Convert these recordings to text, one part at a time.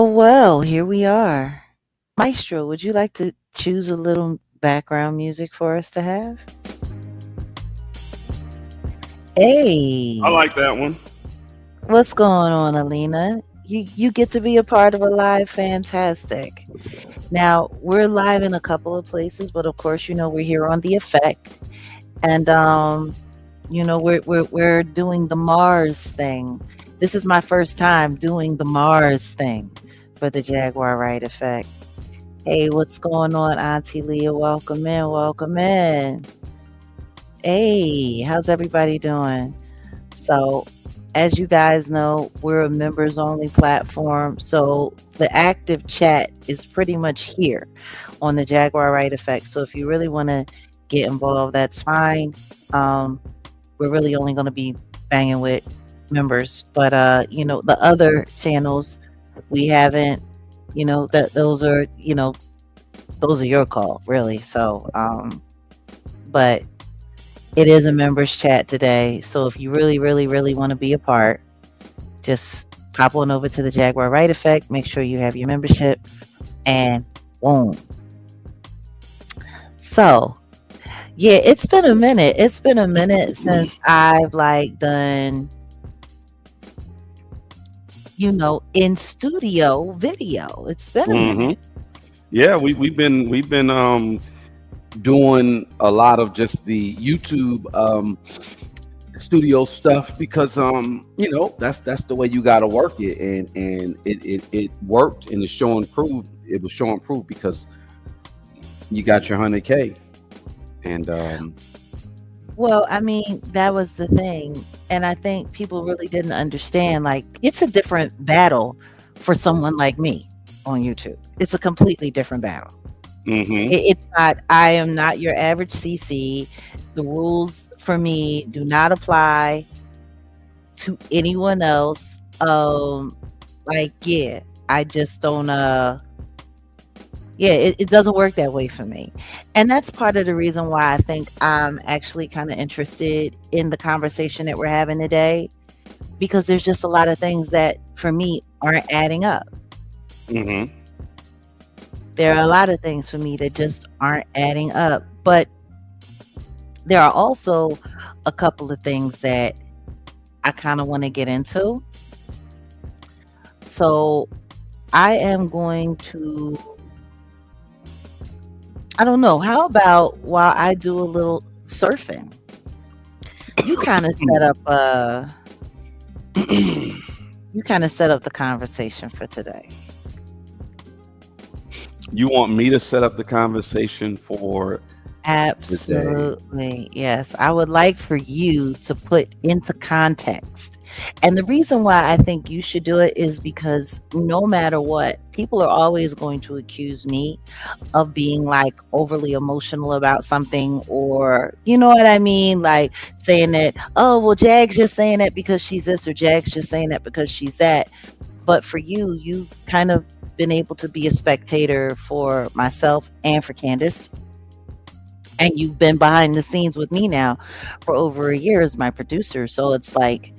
Well, here we are. Maestro, would you like to choose a little background music for us to have? I Hey, like that one. what's going on, Alina? You get to be a part of a live fantastic. Now, we're live in a couple of places, but of course, we're here on the effect. And we're doing the Mars thing. This is my first time doing the Mars thing for the Jaguar Wright effect. Hey, what's going on, Auntie Leah? Welcome in, welcome in. Hey, how's everybody doing? So, as you guys know, we're a members only platform. So, the active chat is pretty much here on the Jaguar Wright effect. So, if you really want to get involved, that's fine. We're really only going to be banging with members. But, the other channels, we haven't, that those are your call, really. So, but it is a members chat today. So if you really, really, really want to be a part, just pop on over to the Jaguar Wright Effect. Make sure you have your membership, and boom. So, yeah, it's been a minute. It's been a minute since I've done, in studio video. It's been a minute. Yeah, we've been doing a lot of just the YouTube studio stuff because that's the way you got to work it, and it worked, and it was showing proof because you got your 100K. And Well, I mean, that was the thing. And I think people really didn't understand. It's a different battle for someone like me on YouTube. It's a completely different battle. It's not, I am not your average CC. The rules for me do not apply to anyone else. Yeah, I just don't, it doesn't work that way for me. And that's part of the reason why I think I'm actually kind of interested in the conversation that we're having today, because there's just a lot of things that for me aren't adding up. There are a lot of things for me that just aren't adding up. But there are also a couple of things that I kind of want to get into. So I am going to, I don't know, how about while I do a little surfing, you kind of set up the conversation for today. You want me to set up the conversation for Absolutely. Yes. I would like for you to put into context. And the reason why I think you should do it is because no matter what, people are always going to accuse me of being overly emotional about something, or you know what I mean? Like saying that, oh, well, Jag's just saying that because she's this, or Jag's just saying that because she's that. But for you, you've kind of been able to be a spectator for myself and for Candace. And you've been behind the scenes with me now for over a year as my producer. So it's like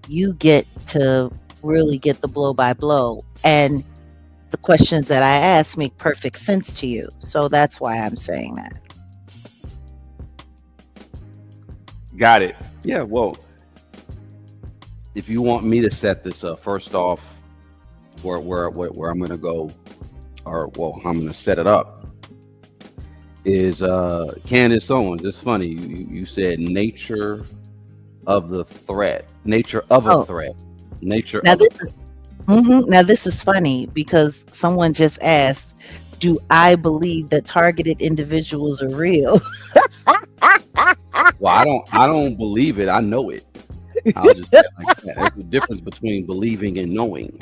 you get to really get the blow by blow. And the questions that I ask make perfect sense to you. So that's why I'm saying that. Got it. Yeah, well, if you want me to set this up, first off, where I'm going to go, or well, I'm going to set it up, is Candace Owens. It's funny, you said nature of the threat, nature of a threat, nature now of this is now this is funny because someone just asked, do I believe that targeted individuals are real? Well, I don't believe it. I know it. I'll just say it like that. There's a difference between believing and knowing.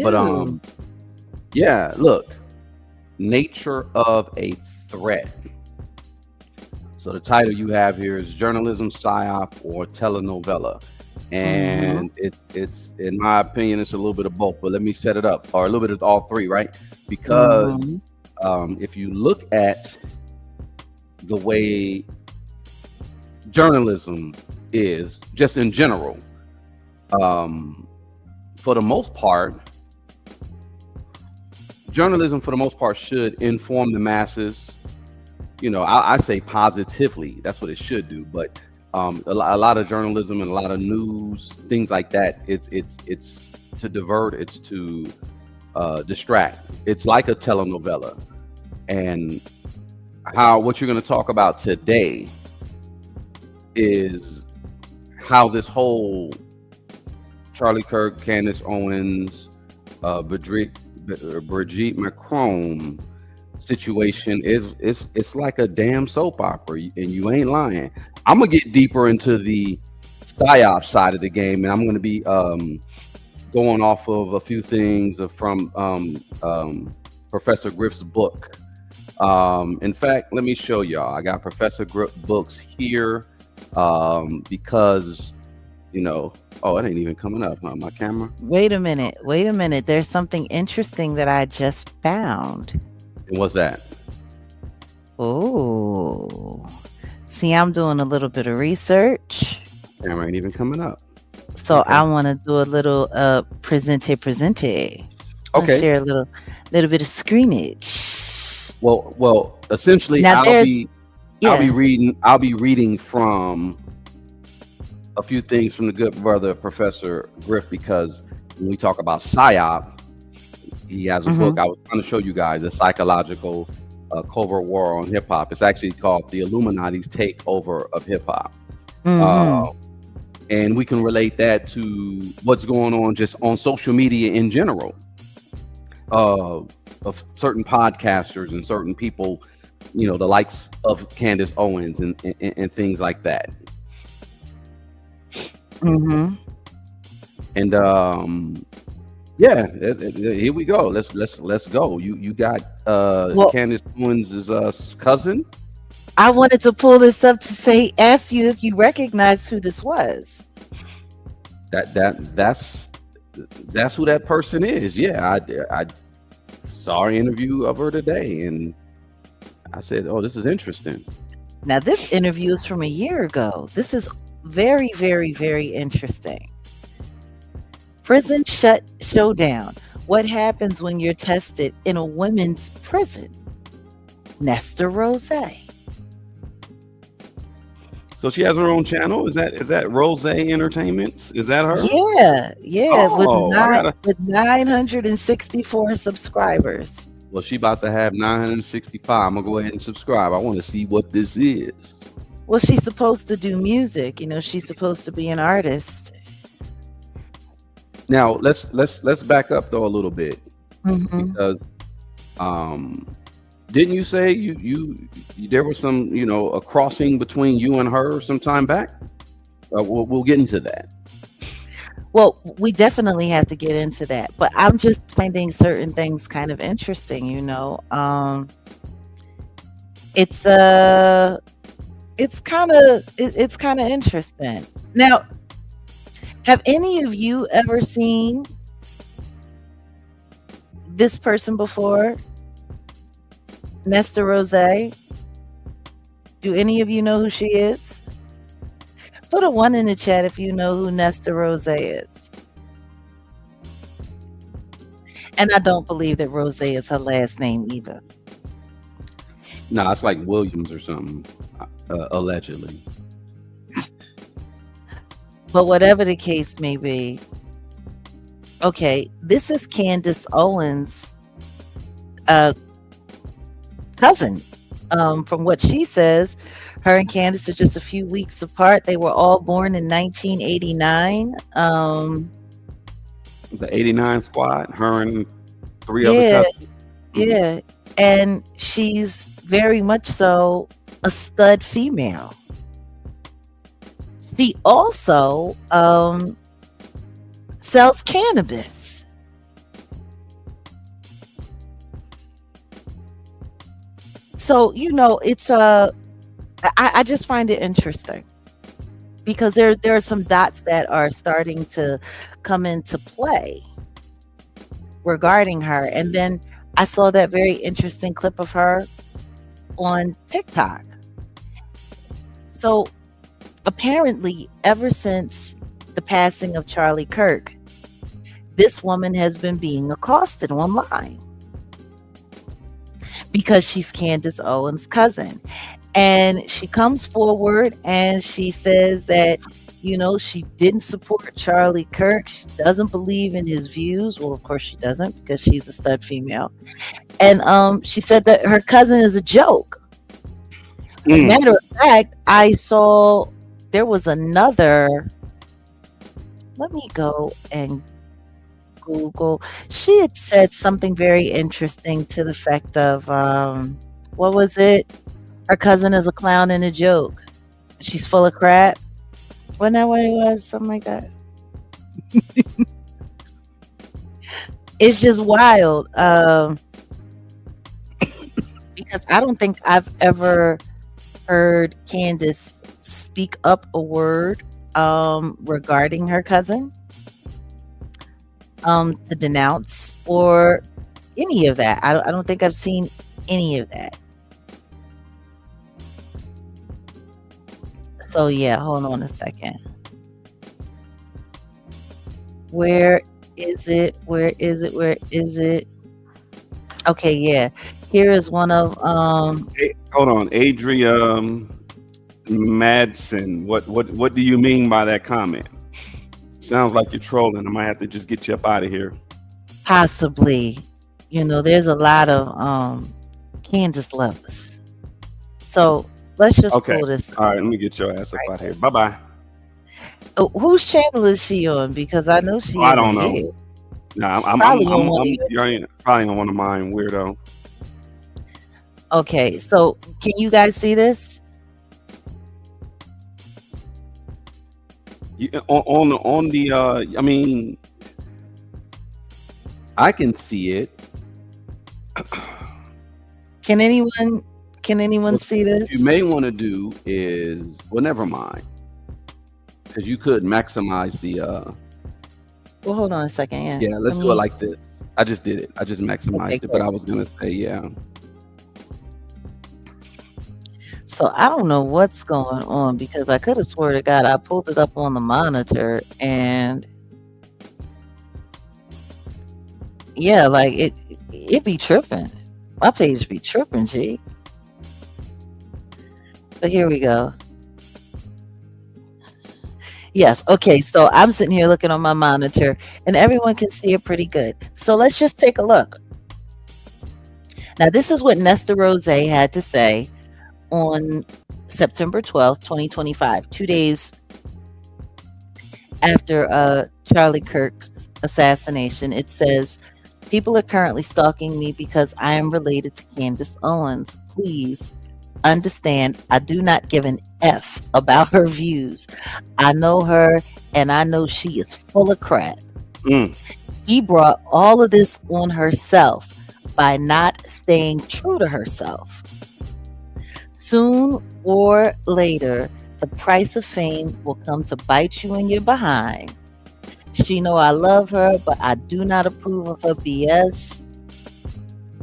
But yeah, look, nature of a threat. So the title you have here is Journalism, Psyop, or Telenovella. And it's in my opinion, it's a little bit of both, but let me set it up, or a little bit of all three, right? Because if you look at the way journalism is just in general, for the most part, journalism for the most part should inform the masses. I say positively. That's what it should do. But a lot of journalism and a lot of news, things like that, it's to divert, it's to distract. It's like a telenovela. And what you're going to talk about today is how this whole Charlie Kirk, Candace Owens, Brigitte Macron situation it's like a damn soap opera, and you ain't lying. I'm gonna get deeper into the Psyop side of the game, and I'm gonna be going off of a few things from Professor Griff's book. In fact, let me show y'all. I got Professor Griff books here because oh, it ain't even coming up on my camera. Wait a minute. There's something interesting that I just found. And what's that? Oh, see, I'm doing a little bit of research. Camera ain't even coming up. So okay. I want to do a little presente. Okay. Share a little bit of screenage. Well, essentially, now I'll be reading from a few things from the good brother Professor Griff, because when we talk about Psyop, he has a book I was trying to show you guys, a psychological covert war on hip hop. It's actually called The Illuminati's Takeover of Hip Hop. And we can relate that to what's going on just on social media in general, of certain podcasters and certain people, the likes of Candace Owens and things like that. And here we go. Let's go. You got Candace Owens' cousin. I wanted to pull this up to ask you if you recognize who this was. That's who that person is. Yeah, I saw an interview of her today, and I said, "Oh, this is interesting." Now, this interview is from a year ago. This is very, very, very interesting. Prison showdown. What happens when you're tested in a women's prison? Nesta Rose. So she has her own channel. Is that Rose Entertainments? Is that her? Yeah. With 964 subscribers. Well, she about to have 965. I'm gonna go ahead and subscribe. I want to see what this is. Well, she's supposed to do music. She's supposed to be an artist. Now let's back up though a little bit, because didn't you say you there was some a crossing between you and her some time back? We'll get into that. Well, we definitely have to get into that, but I'm just finding certain things kind of interesting. It's kind of interesting. Now, have any of you ever seen this person before? Nesta Rose? Do any of you know who she is? Put a 1 in the chat if you know who Nesta Rose is. And I don't believe that Rose is her last name either. No, it's like Williams or something, allegedly. But whatever the case may be, okay, this is Candace Owens' cousin. From what she says, her and Candace are just a few weeks apart. They were all born in 1989. The 89 squad, her and 3 other cousins. Yeah, and she's very much so a stud female. She also sells cannabis. So, it's I just find it interesting, because there are some dots that are starting to come into play regarding her. And then I saw that very interesting clip of her on TikTok. So apparently, ever since the passing of Charlie Kirk, this woman has been being accosted online. because she's Candace Owens' cousin. And she comes forward and she says that, she didn't support Charlie Kirk. She doesn't believe in his views. Well, of course she doesn't, because she's a stud female. And she said that her cousin is a joke. Matter of fact, I saw there was another. Let me go and Google. She had said something very interesting to the effect of, what was it? Her cousin is a clown and a joke. She's full of crap. Wasn't that what it was? Something like that. It's just wild. Because I don't think I've ever heard Candace speak up a word regarding her cousin, to denounce or any of that. I don't think I've seen any of that. So yeah, hold on a second. Where is it? Where is it? Where is it? Okay, yeah. Here is one of Hey, hold on, Adria Madsen. What do you mean by that comment? Sounds like you're trolling. I might have to just get you up out of here. possibly, there's a lot of Candace lovers. So let's just Okay. pull this All right, let me get your ass up out of here. Bye bye. Whose channel is she on? Because I know she I is don't know. here. Nah, I'm Probably on one of you're probably on one of mine, weirdo. Okay, so can you guys see this? On the I mean, I can see it. Can anyone What see this? you may want to do is, well, never mind, because you could maximize the. Well, hold on a second. Yeah. Yeah, let's Let do it me- like this. I just did it. I just maximized Okay, it, but cool. I was gonna say, yeah. So I don't know what's going on, because I could have swore to God I pulled it up on the monitor and yeah, like it be tripping. My page be tripping, G. But here we go. Yes, okay, so I'm sitting here looking on my monitor and everyone can see it pretty good. So let's just take a look. Now, this is what Nesta Rose had to say on September 12th, 2025, 2 days after Charlie Kirk's assassination. It says, "People are currently stalking me because I am related to Candace Owens. Please understand, I do not give an F about her views. I know her and I know she is full of crap. She brought all of this on herself by not staying true to herself. Soon or later, the price of fame will come to bite you in your behind. She know I love her, but I do not approve of her BS.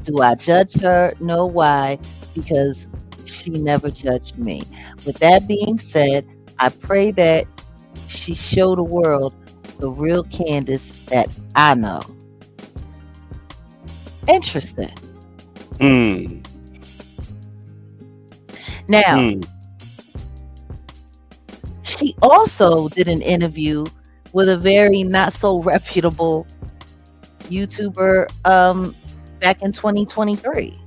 Do I judge her? No, why? Because she never judged me. With that being said, I pray that she show the world the real Candace that I know." Interesting. Now, she also did an interview with a very not so reputable YouTuber back in 2023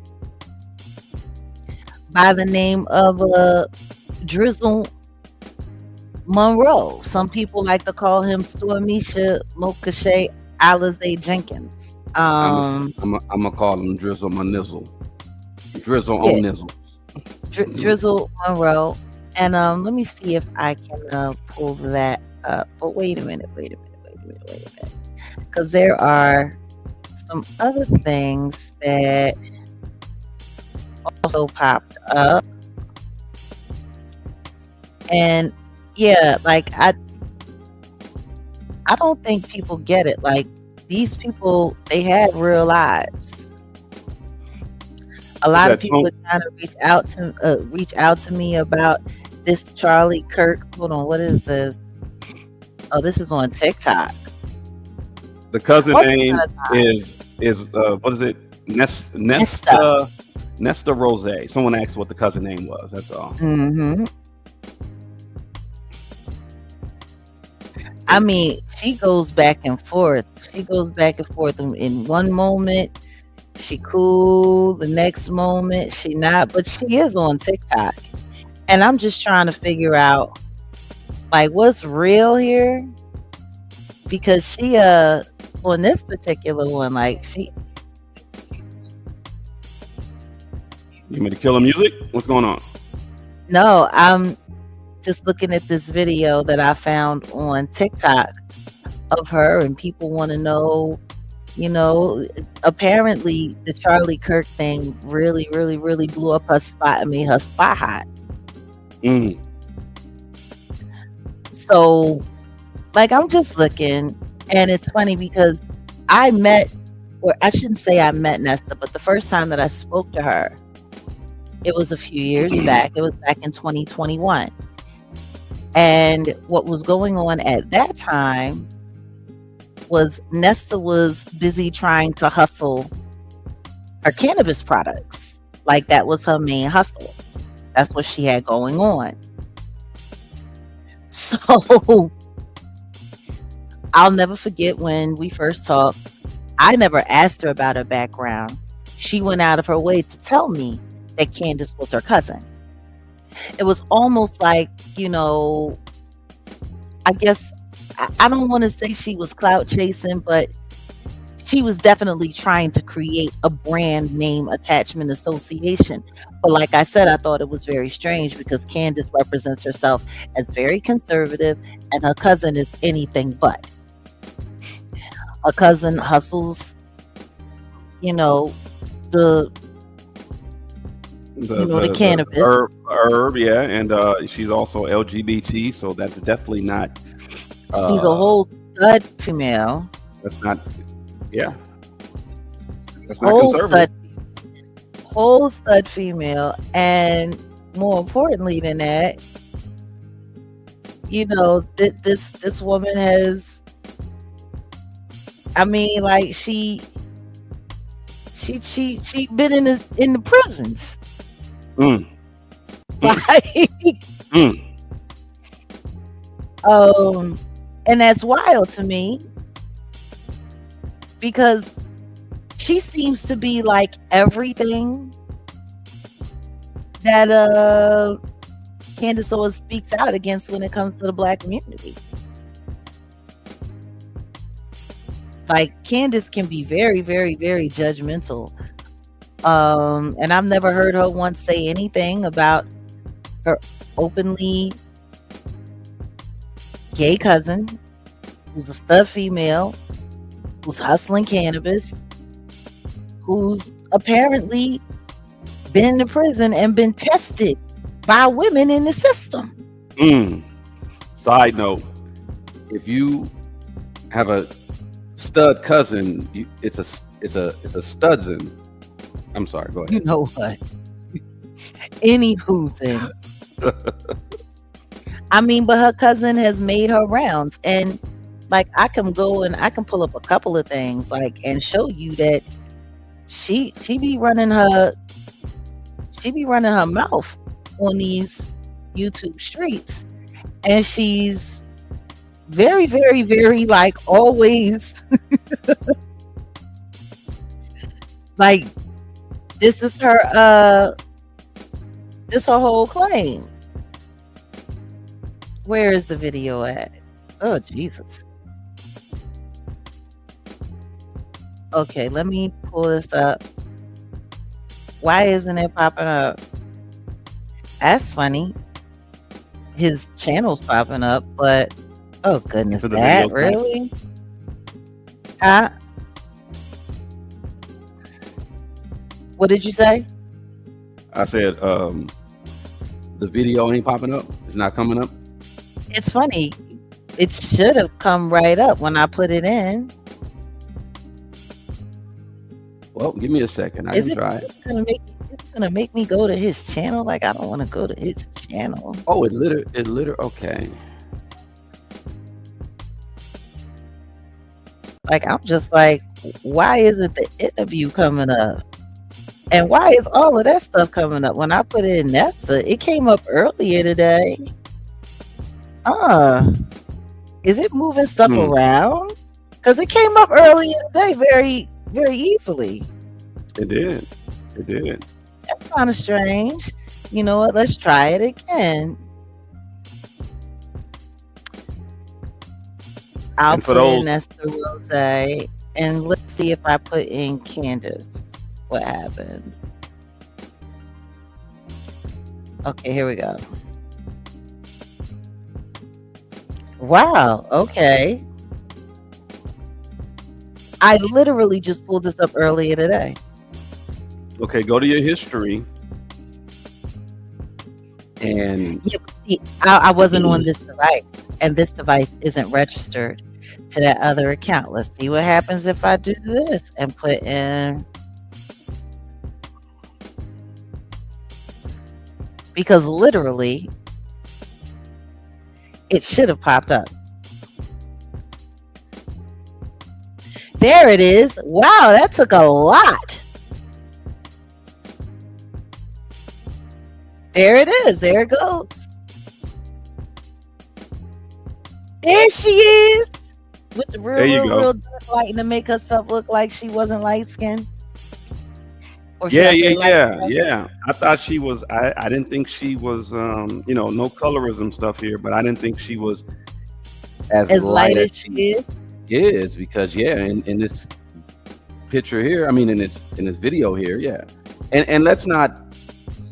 by the name of Drizzle Monroe. Some people like to call him Stormisha Mokashe Alize Jenkins. I'm gonna call him Drizzle my nizzle. Drizzle on nizzle. Drizzle Monroe. And let me see if I can pull that up. But wait a minute. Because there are some other things that also popped up. And yeah, like I don't think people get it. Like, these people, they had real lives. A lot of people are trying to reach out to me about this Charlie Kirk. Hold on, what is this? Oh, this is on TikTok. The cousin name is what is it? Nesta Nesta Rose. Someone asked what the cousin name was. That's all. Mm-hmm. I mean, she goes back and forth. She goes back and forth. In one moment, she cool. The next moment, she not. But she is on TikTok, and I'm just trying to figure out like what's real here, because she on this particular one, like she. You mean to kill the music? What's going on? No, I'm just looking at this video that I found on TikTok of her, and people want to know, apparently the Charlie Kirk thing really, really, really blew up her spot and made her spot hot. Mm. So, like, I'm just looking, and it's funny because I shouldn't say I met Nesta, but the first time that I spoke to her, it was a few years back. It was back in 2021. And what was going on at that time was Nesta was busy trying to hustle her cannabis products. Like, that was her main hustle. That's what she had going on. So I'll never forget when we first talked. I never asked her about her background. She went out of her way to tell me that Candace was her cousin. It was almost like, I guess, I don't want to say she was clout chasing, but she was definitely trying to create a brand name attachment association. But like I said, I thought it was very strange because Candace represents herself as very conservative and her cousin is anything but. Her cousin hustles, the cannabis. Herb, yeah. And she's also LGBT, so that's definitely not... she's a whole stud female. That's not... Yeah. That's not conservative. Whole stud female. And more importantly than that, this woman has... I mean, like, she been in the prisons. And that's wild to me because she seems to be like everything that Candace always speaks out against when it comes to the Black community. Like, Candace can be very, very, very judgmental. And I've never heard her once say anything about her openly gay cousin, who's a stud female, who's hustling cannabis, who's apparently been to prison and been tested by women in the system. Side note: if you have a stud cousin, it's a studsin. I'm sorry, go ahead. You know what? Any whoozin'. I mean, but her cousin has made her rounds, and like, I can go and I can pull up a couple of things, like, and show you that she be running her mouth on these YouTube streets, and she's very, very, very, like, always like, this is her whole claim. Where is the video at? Oh, Jesus. Okay, let me pull this up. Why isn't it popping up? That's funny. His channel's popping up, but oh goodness, that really? Huh? What did you say? I said the video ain't popping up. It's not coming up. It's funny. It should have come right up when I put it in. Well, give me a second. I can try it. It's gonna make me go to his channel. Like, I don't want to go to his channel. Oh, it literally. Okay. Like, I'm just like, why isn't the interview coming up? And why is all of that stuff coming up? When I put in Nesta, it came up earlier today. Is it moving stuff around? Because it came up earlier today very, very easily. It did. It did. That's kind of strange. You know what? Let's try it again. I'll put in Nesta Rose, and let's see if I put in Candace. What happens? Okay, here we go. Wow, okay. I literally just pulled this up earlier today. Okay, go to your history. And yeah, see, I wasn't on this device, and this device isn't registered to that other account. Let's see what happens if I do this and put in, because literally it should have popped up. There it is. Wow, that took a lot. There it is. There it goes. There she is. With the real dark lighting to make herself look like she wasn't light skinned. Yeah. I thought she was. I didn't think she was. No colorism stuff here, but I didn't think she was as light as she is. Because in this picture here, I mean in this video here, and let's not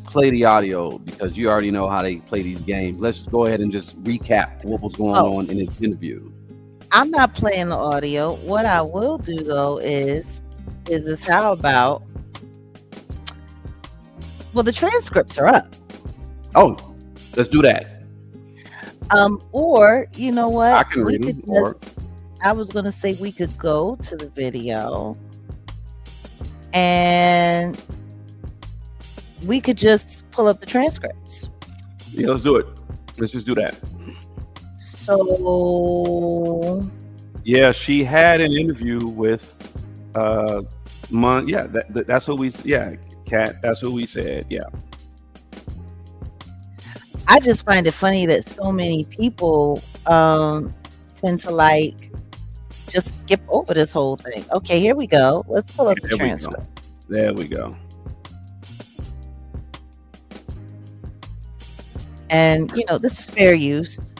play the audio because you already know how they play these games. Let's go ahead and just recap what was going on in this interview. I'm not playing the audio. What I will do though is how about, well, the transcripts are up. Oh, let's do that. Or you know what? I can read them. I was gonna say we could go to the video and we could just pull up the transcripts. Yeah, let's do it. Let's just do that. So yeah, she had an interview with that's what we Kat, that's what we said. Yeah. I just find it funny that so many people tend to just skip over this whole thing. Okay, here we go. Let's pull up the transcript. There we go. And this is fair use.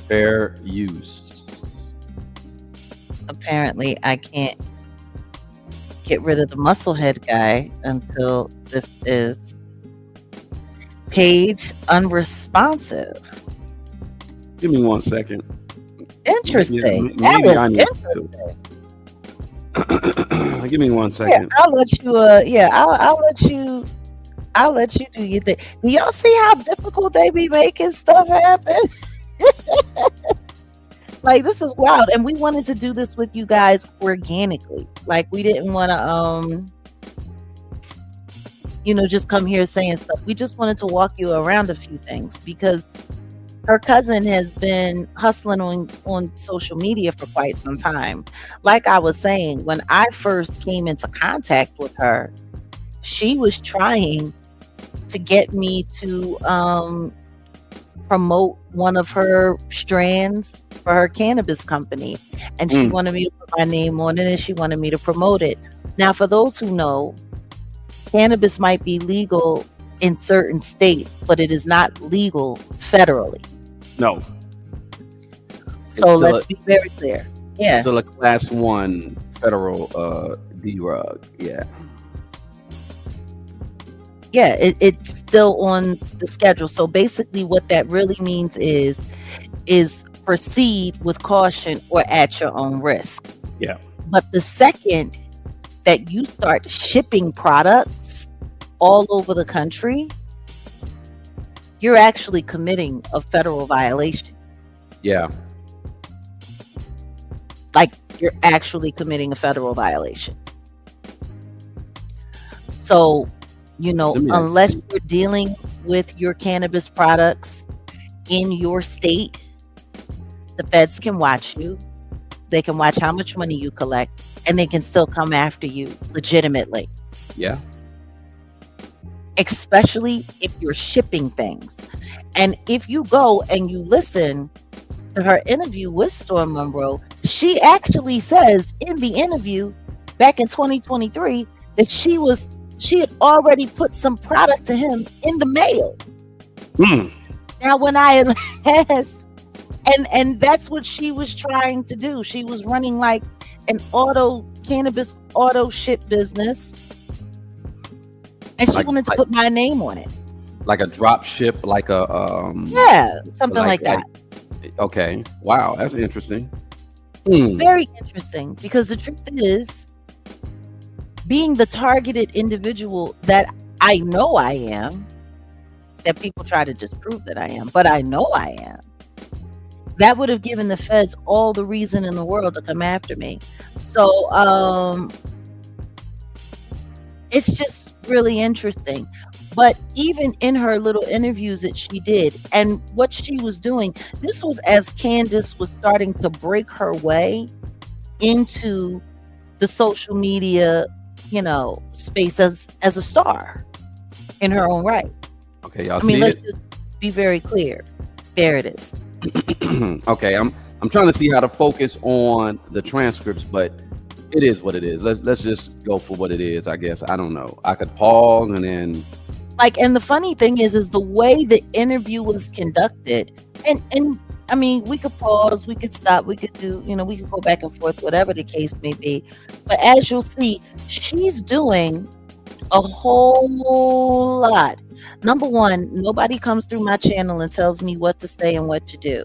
Fair use. Apparently, I can't get rid of the musclehead guy until this is page unresponsive. Give me 1 second. Interesting. Maybe that I was need interesting. Give me 1 second. Yeah, I'll let you. I'll let you do your thing. Do y'all see how difficult they be making stuff happen? This is wild, and we wanted to do this with you guys organically. We didn't want to, just come here saying stuff. We just wanted to walk you around a few things because her cousin has been hustling on social media for quite some time. Like I was saying, when I first came into contact with her, she was trying to get me to promote one of her strands for her cannabis company, and she wanted me to put my name on it, and she wanted me to promote it. Now, for those who know, cannabis might be legal in certain states, but it is not legal federally. No. So let's be very clear. Yeah. Still a class 1 federal drug. Yeah. Yeah, it's still on the schedule. So basically what that really means is proceed with caution or at your own risk. Yeah. But the second that you start shipping products all over the country, you're actually committing a federal violation. Yeah. You're actually committing a federal violation. So unless you're dealing with your cannabis products in your state, the feds can watch you. they can watch how much money you collect, and they can still come after you legitimately. Yeah. Especially if you're shipping things. And if you go and you listen to her interview with Storm Monroe, she actually says in the interview back in 2023 that she had already put some product to him in the mail. Now, when I asked, and that's what she was trying to do. She was running like an cannabis auto ship business, and she wanted to put my name on it, like a drop ship, like a something like that. Okay, wow, that's interesting. Very interesting, because the truth is, being the targeted individual that I know I am, that people try to disprove that I am, but I know I am, that would have given the feds all the reason in the world to come after me. So it's just really interesting. But even in her little interviews that she did, and what she was doing, this was as Candace was starting to break her way into the social media, space as a star in her own right. Okay, y'all see let's it? just be very clear. There it is. Okay, I'm trying to see how to focus on the transcripts, but it is what it is. Let's just go for what it is, I guess. I don't know. I could pause and then and the funny thing is the way the interview was conducted, and I mean, we could pause, we could stop, we could do, we could go back and forth, whatever the case may be. But as you'll see, she's doing a whole lot. Number one, nobody comes through my channel and tells me what to say and what to do.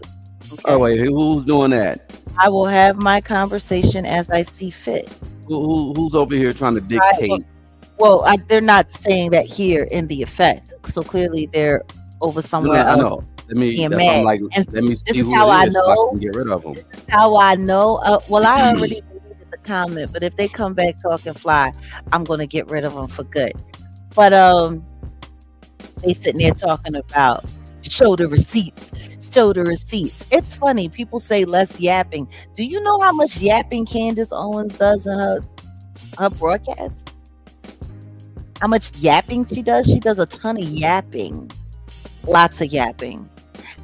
Okay? Oh wait, who's doing that? I will have my conversation as I see fit. Who's over here trying to dictate? They're not saying that here in the effect. So clearly they're over somewhere else. I know. Let me see who how it I is know. so I can get rid of them. This is how I know. I already deleted the comment, but if they come back talking fly, I'm going to get rid of them for good. But they sitting there talking about show the receipts. It's funny. People say less yapping. Do you know how much yapping Candace Owens does in her broadcast? How much yapping she does? She does a ton of yapping. Lots of yapping.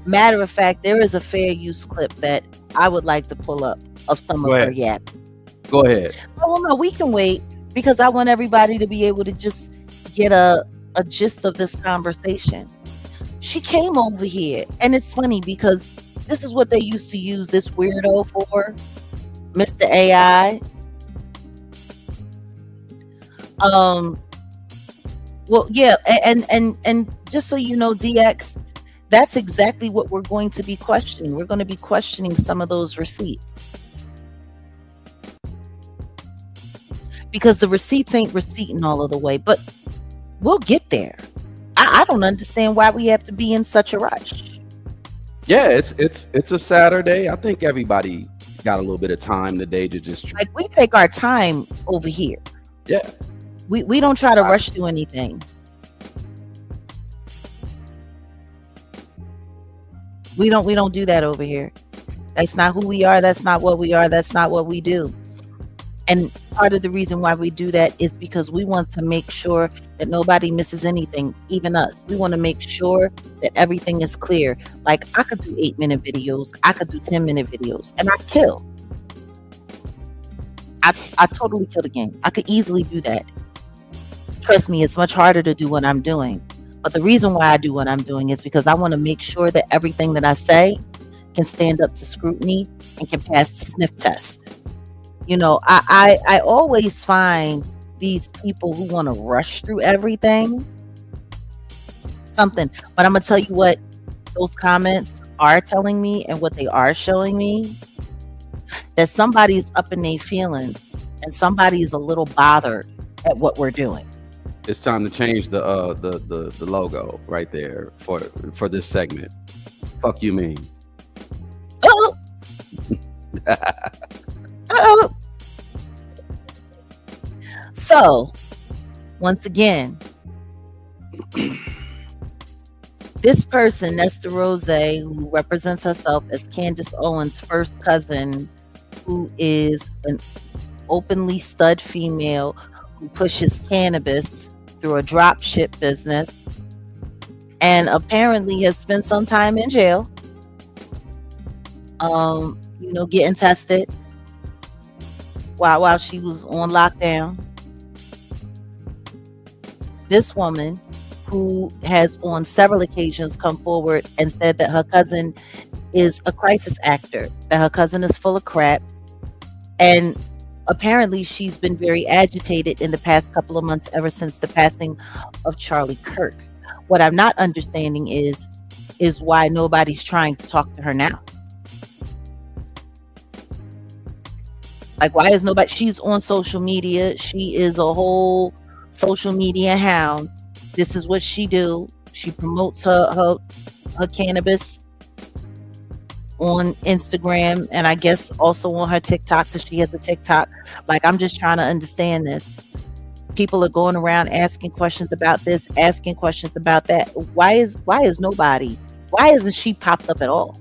Matter of fact, there is a fair use clip that I would like to pull up of some of her yapping. Go ahead. Oh, no, we can wait, because I want everybody to be able to just get a gist of this conversation. She came over here, and it's funny because this is what they used to use this weirdo for, Mr. AI. Well, yeah, and just so you know, DX, that's exactly what we're going to be questioning. We're going to be questioning some of those receipts, because the receipts ain't receipting all of the way, but we'll get there. I don't understand why we have to be in such a rush. Yeah, it's a Saturday. I think everybody got a little bit of time today to just we take our time over here. Yeah. We don't try to rush through anything. We don't do that over here. That's not who we are. That's not what we are. That's not what we do. And part of the reason why we do that is because we want to make sure that nobody misses anything, even us. We want to make sure that everything is clear. Like, I could do 8-minute videos. I could do 10-minute videos, and I kill. I totally kill the game. I could easily do that. Trust me, it's much harder to do what I'm doing. But the reason why I do what I'm doing is because I want to make sure that everything that I say can stand up to scrutiny and can pass the sniff test. I always find these people who want to rush through everything something. But I'm going to tell you what those comments are telling me, and what they are showing me, that somebody's up in their feelings and somebody is a little bothered at what we're doing. It's time to change the logo right there for this segment. Fuck you mean. Oh. Oh. So, once again, this person, Nesta Rose, who represents herself as Candace Owens' first cousin, who is an openly stud female who pushes cannabis through a drop ship business and apparently has spent some time in jail, getting tested while she was on lockdown. This woman, who has on several occasions come forward and said that her cousin is a crisis actor, that her cousin is full of crap, and apparently she's been very agitated in the past couple of months ever since the passing of Charlie Kirk. What I'm not understanding is why nobody's trying to talk to her now. Like, why is nobody? She's on social media. She is a whole social media hound. This is what she do. She promotes her cannabis on Instagram, and I guess also on her TikTok, because she has a TikTok. Like, I'm just trying to understand this. People are going around asking questions about this, asking questions about that. Why isn't she popped up at all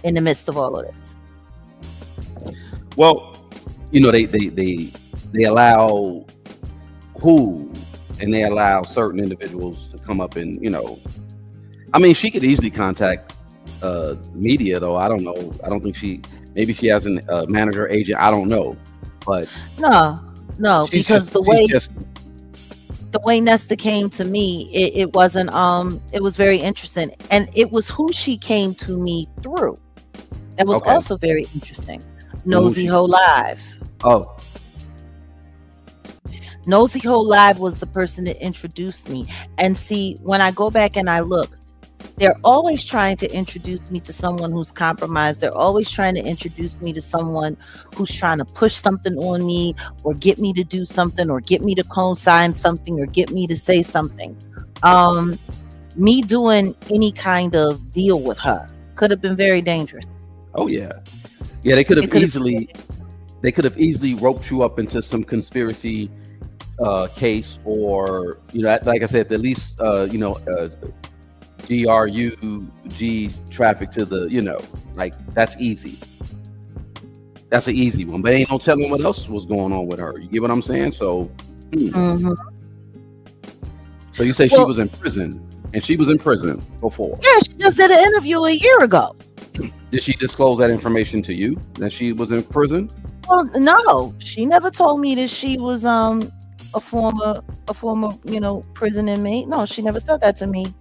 in the midst of all of this? Well, they allow and they allow certain individuals to come up and, I mean, she could easily contact media, though. I don't know. I don't think maybe she has a manager, agent. I don't know. But no, because the way Nesta came to me, it wasn't, it was very interesting. And it was who she came to me through. That was also very interesting. Nosy Ho Live. Oh. Nosy Ho Live was the person that introduced me. And see, when I go back and I look, they're always trying to introduce me to someone who's compromised. They're always trying to introduce me to someone who's trying to push something on me, or get me to do something, or get me to co-sign something, or get me to say something. Me doing any kind of deal with her could have been very dangerous. Oh yeah. Yeah, they could have easily roped you up into some conspiracy case, or like I said, at least DRUG traffic to the like, that's easy. That's an easy one, but ain't no telling what else was going on with her. You get what I'm saying? So so you say she was in prison, and she was in prison before? Yeah, she just did an interview a year ago. Did she disclose that information to you, that she was in prison? Well, no, she never told me that she was a former prison inmate. No, she never said that to me.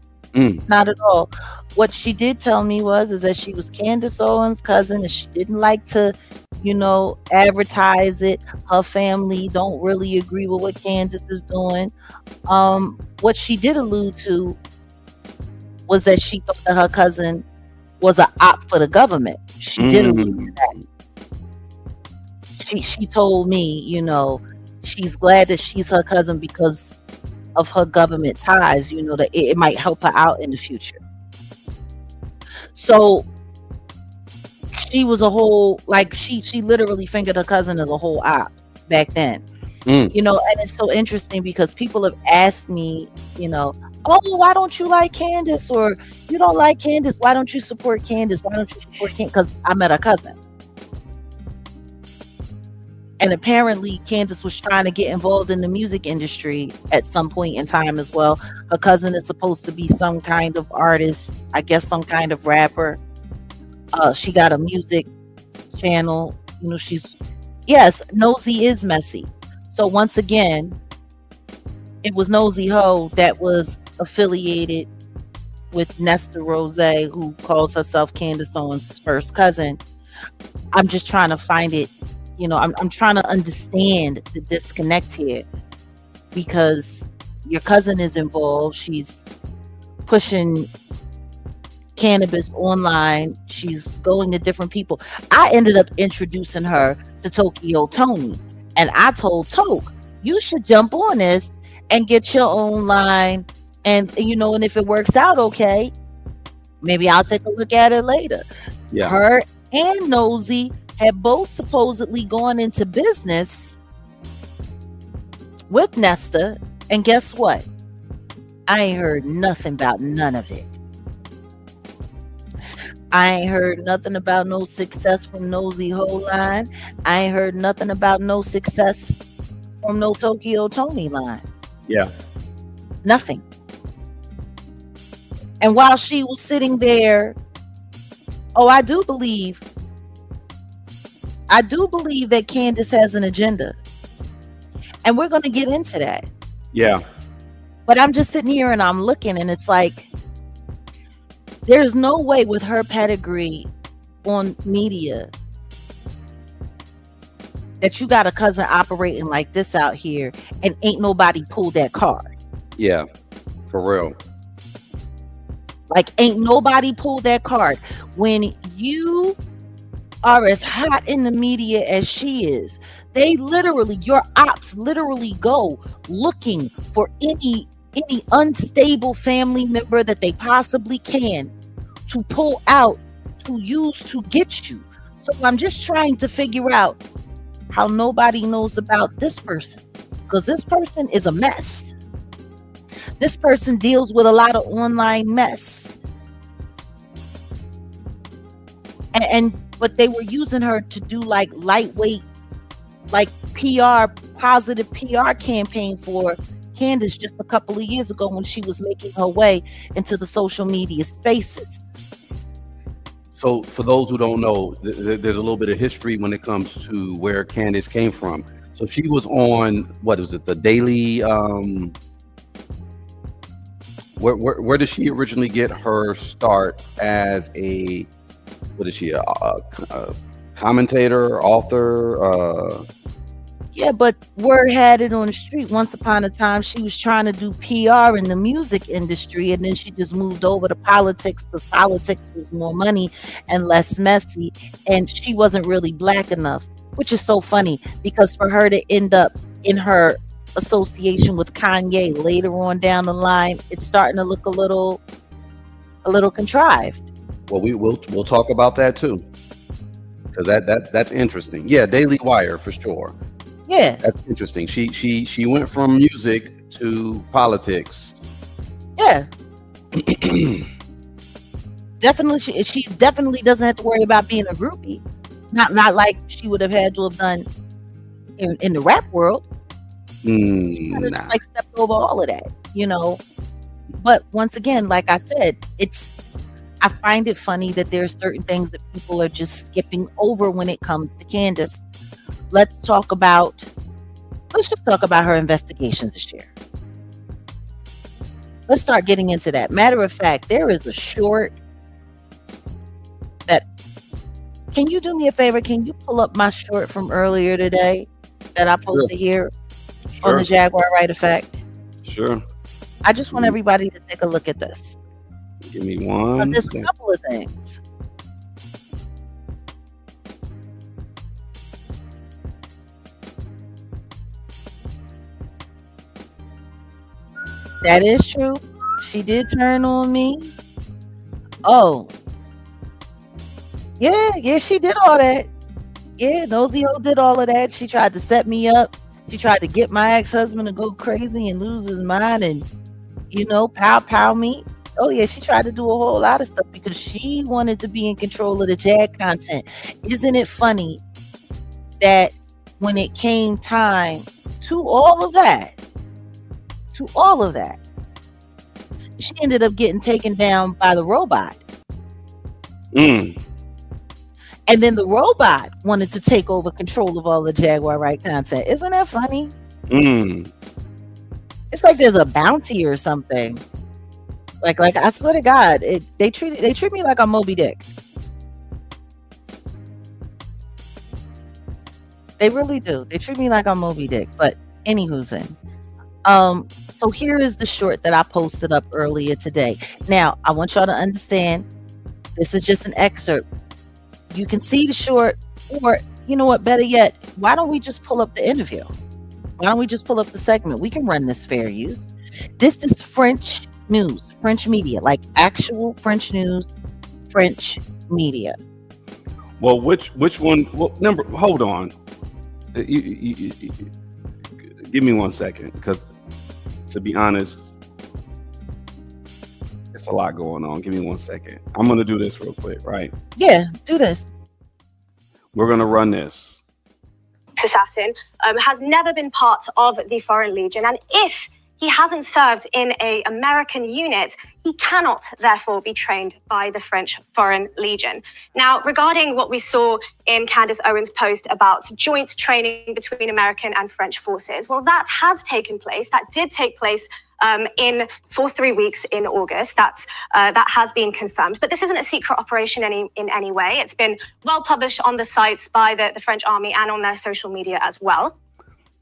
Not at all. What she did tell me is that she was Candace Owens' cousin, and she didn't like to advertise it. Her family don't really agree with what Candace is doing. What she did allude to was that she thought that her cousin was an op for the government. She did allude to that. She told me, she's glad that she's her cousin because of her government ties, that it might help her out in the future. So she was a whole, like, she literally fingered her cousin as a whole op back then. And it's so interesting because people have asked me, oh, why don't you like Candace? Or you don't like Candace, why don't you support Candace? Why don't you support Candace? Because I met her cousin. And apparently Candace was trying to get involved in the music industry at some point in time as well. Her cousin is supposed to be some kind of artist, I guess some kind of rapper. She got a music channel. Yes, Nosy is messy. So once again, it was Nosy Ho that was affiliated with Nesta Rose, who calls herself Candace Owens' first cousin. I'm just trying to find it. I'm trying to understand the disconnect here, because your cousin is involved. She's pushing cannabis online. She's going to different people. I ended up introducing her to Tokyo Tony, and I told Toke, you should jump on this and get your own line, and and if it works out okay, maybe I'll take a look at it later. Yeah. Her and Nosy had both supposedly gone into business with Nesta, and guess what? I ain't heard nothing about none of it. I ain't heard nothing about no success from Nosy Whole line. I ain't heard nothing about no success from no Tokyo Tony line. Yeah. Nothing. And while she was sitting there, I do believe that Candace has an agenda. And we're going to get into that. Yeah. But I'm just sitting here and I'm looking, and it's like, there's no way with her pedigree on media that you got a cousin operating like this out here and ain't nobody pulled that card. Yeah, for real. Like, ain't nobody pulled that card. When you are as hot in the media as she is, they literally, your ops literally go looking for any unstable family member that they possibly can to pull out, to use to get you. So I'm just trying to figure out how nobody knows about this person, because this person is a mess. This person deals with a lot of online mess. But they were using her to do like lightweight, like positive PR campaign for Candace just a couple of years ago when she was making her way into the social media spaces. So for those who don't know, there's a little bit of history when it comes to where Candace came from. So she was on, what is it, the Daily, where did she originally get her start as a, what is she, a commentator, author? Yeah, but word had it on the street. Once upon a time, she was trying to do PR in the music industry, and then she just moved over to politics because politics was more money and less messy, and she wasn't really black enough, which is so funny because for her to end up in her association with Kanye later on down the line, it's starting to look a little contrived. Well, we'll talk about that too, because that's interesting. Yeah, Daily Wire for sure. Yeah, that's interesting. She went from music to politics. Yeah. Definitely, she definitely doesn't have to worry about being a groupie. Not like she would have had to have done in the rap world. She kind of just like stepped over all of that, you know. But once again, like I said, I find it funny that there's certain things that people are just skipping over when it comes to Candace. Let's just talk about her investigations this year. Let's start getting into that. Matter of fact, there is a short that, can you do me a favor? Can you pull up my short from earlier today that I posted here on the Jaguar Wright effect? Sure. I just want everybody to take a look at this. Give me one. There's a couple of things. That is true. She did turn on me. Oh. Yeah, she did all that. Yeah, Nosy Ho did all of that. She tried to set me up. She tried to get my ex-husband to go crazy and lose his mind and, pow me. Oh yeah, she tried to do a whole lot of stuff because she wanted to be in control of the Jag content. Isn't it funny that when it came time to all of that, she ended up getting taken down by the robot. And then the robot wanted to take over control of all the Jaguar Wright content. Isn't that funny? It's like there's a bounty or something. Like I swear to God, they treat me like I'm Moby Dick. They really do. They treat me like I'm Moby Dick. But anywho's in. So here is the short that I posted up earlier today. Now, I want y'all to understand, this is just an excerpt. You can see the short, or you know what, better yet, why don't we just pull up the interview? Why don't we just pull up the segment? We can run this fair use. This is French news, French media, like actual French news, French media. Well, which one? What number? Hold on. You, give me 1 second, because to be honest, It's a lot going on. Give me 1 second. I'm gonna do this real quick, right? Yeah, do this. We're gonna run this. Assassin has never been part of the Foreign Legion, and if he hasn't served in an American unit, he cannot therefore be trained by the French Foreign Legion. Now, regarding what we saw in Candace Owens' post about joint training between American and French forces, well, that has taken place. That did take place for 3 weeks in August. That has been confirmed. But this isn't a secret operation in any way. It's been well published on the sites by the French army and on their social media as well.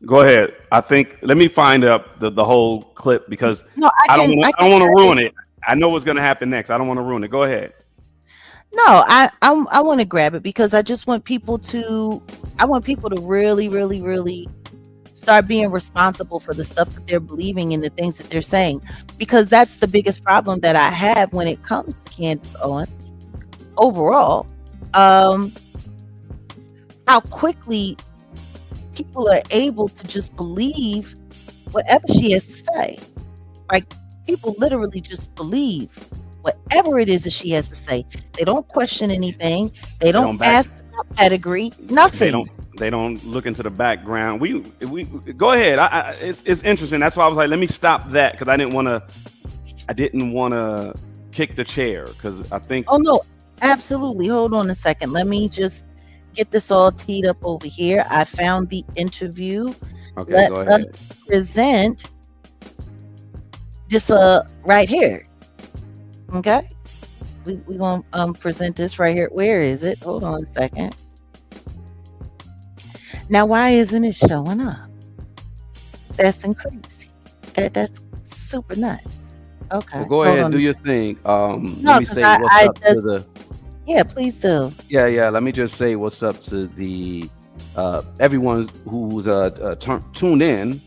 Go ahead. I think let me find up the whole clip because No, I don't want to ruin it. I know what's going to happen next. I don't want to ruin it. Go ahead. No, I want to grab it because I just want people to really, really, really start being responsible for the stuff that they're believing and the things that they're saying, because that's the biggest problem that I have when it comes to Candace Owens overall. How quickly people are able to just believe whatever she has to say. Like, people literally just believe whatever it is that she has to say. They don't question anything. They don't ask about pedigree. Nothing. They don't look into the background. We go ahead. It's interesting. That's why I was like, let me stop that because I didn't want to kick the chair because I think. Oh no, absolutely. Hold on a second. Let me just get this all teed up over here. I found the interview. Okay, go ahead. Let's present this right here. Okay, we gonna present this right here. Where is it? Hold on a second. Now, why isn't it showing up? That's crazy. That's super nuts. Okay. Well, go ahead, do your thing. No, let me say what's up to the. Yeah, please do. Yeah. Let me just say what's up to the everyone who's tuned in.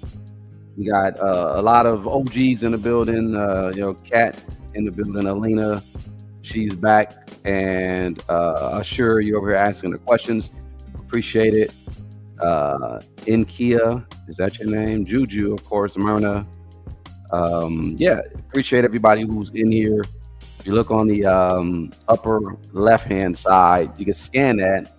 We got a lot of OGs in the building. Kat in the building. Alina, she's back, and Ashur, you're over here asking the questions. Appreciate it. Inkia, is that your name? Juju, of course. Myrna. Appreciate everybody who's in here. If you look on the upper left hand side, you can scan that.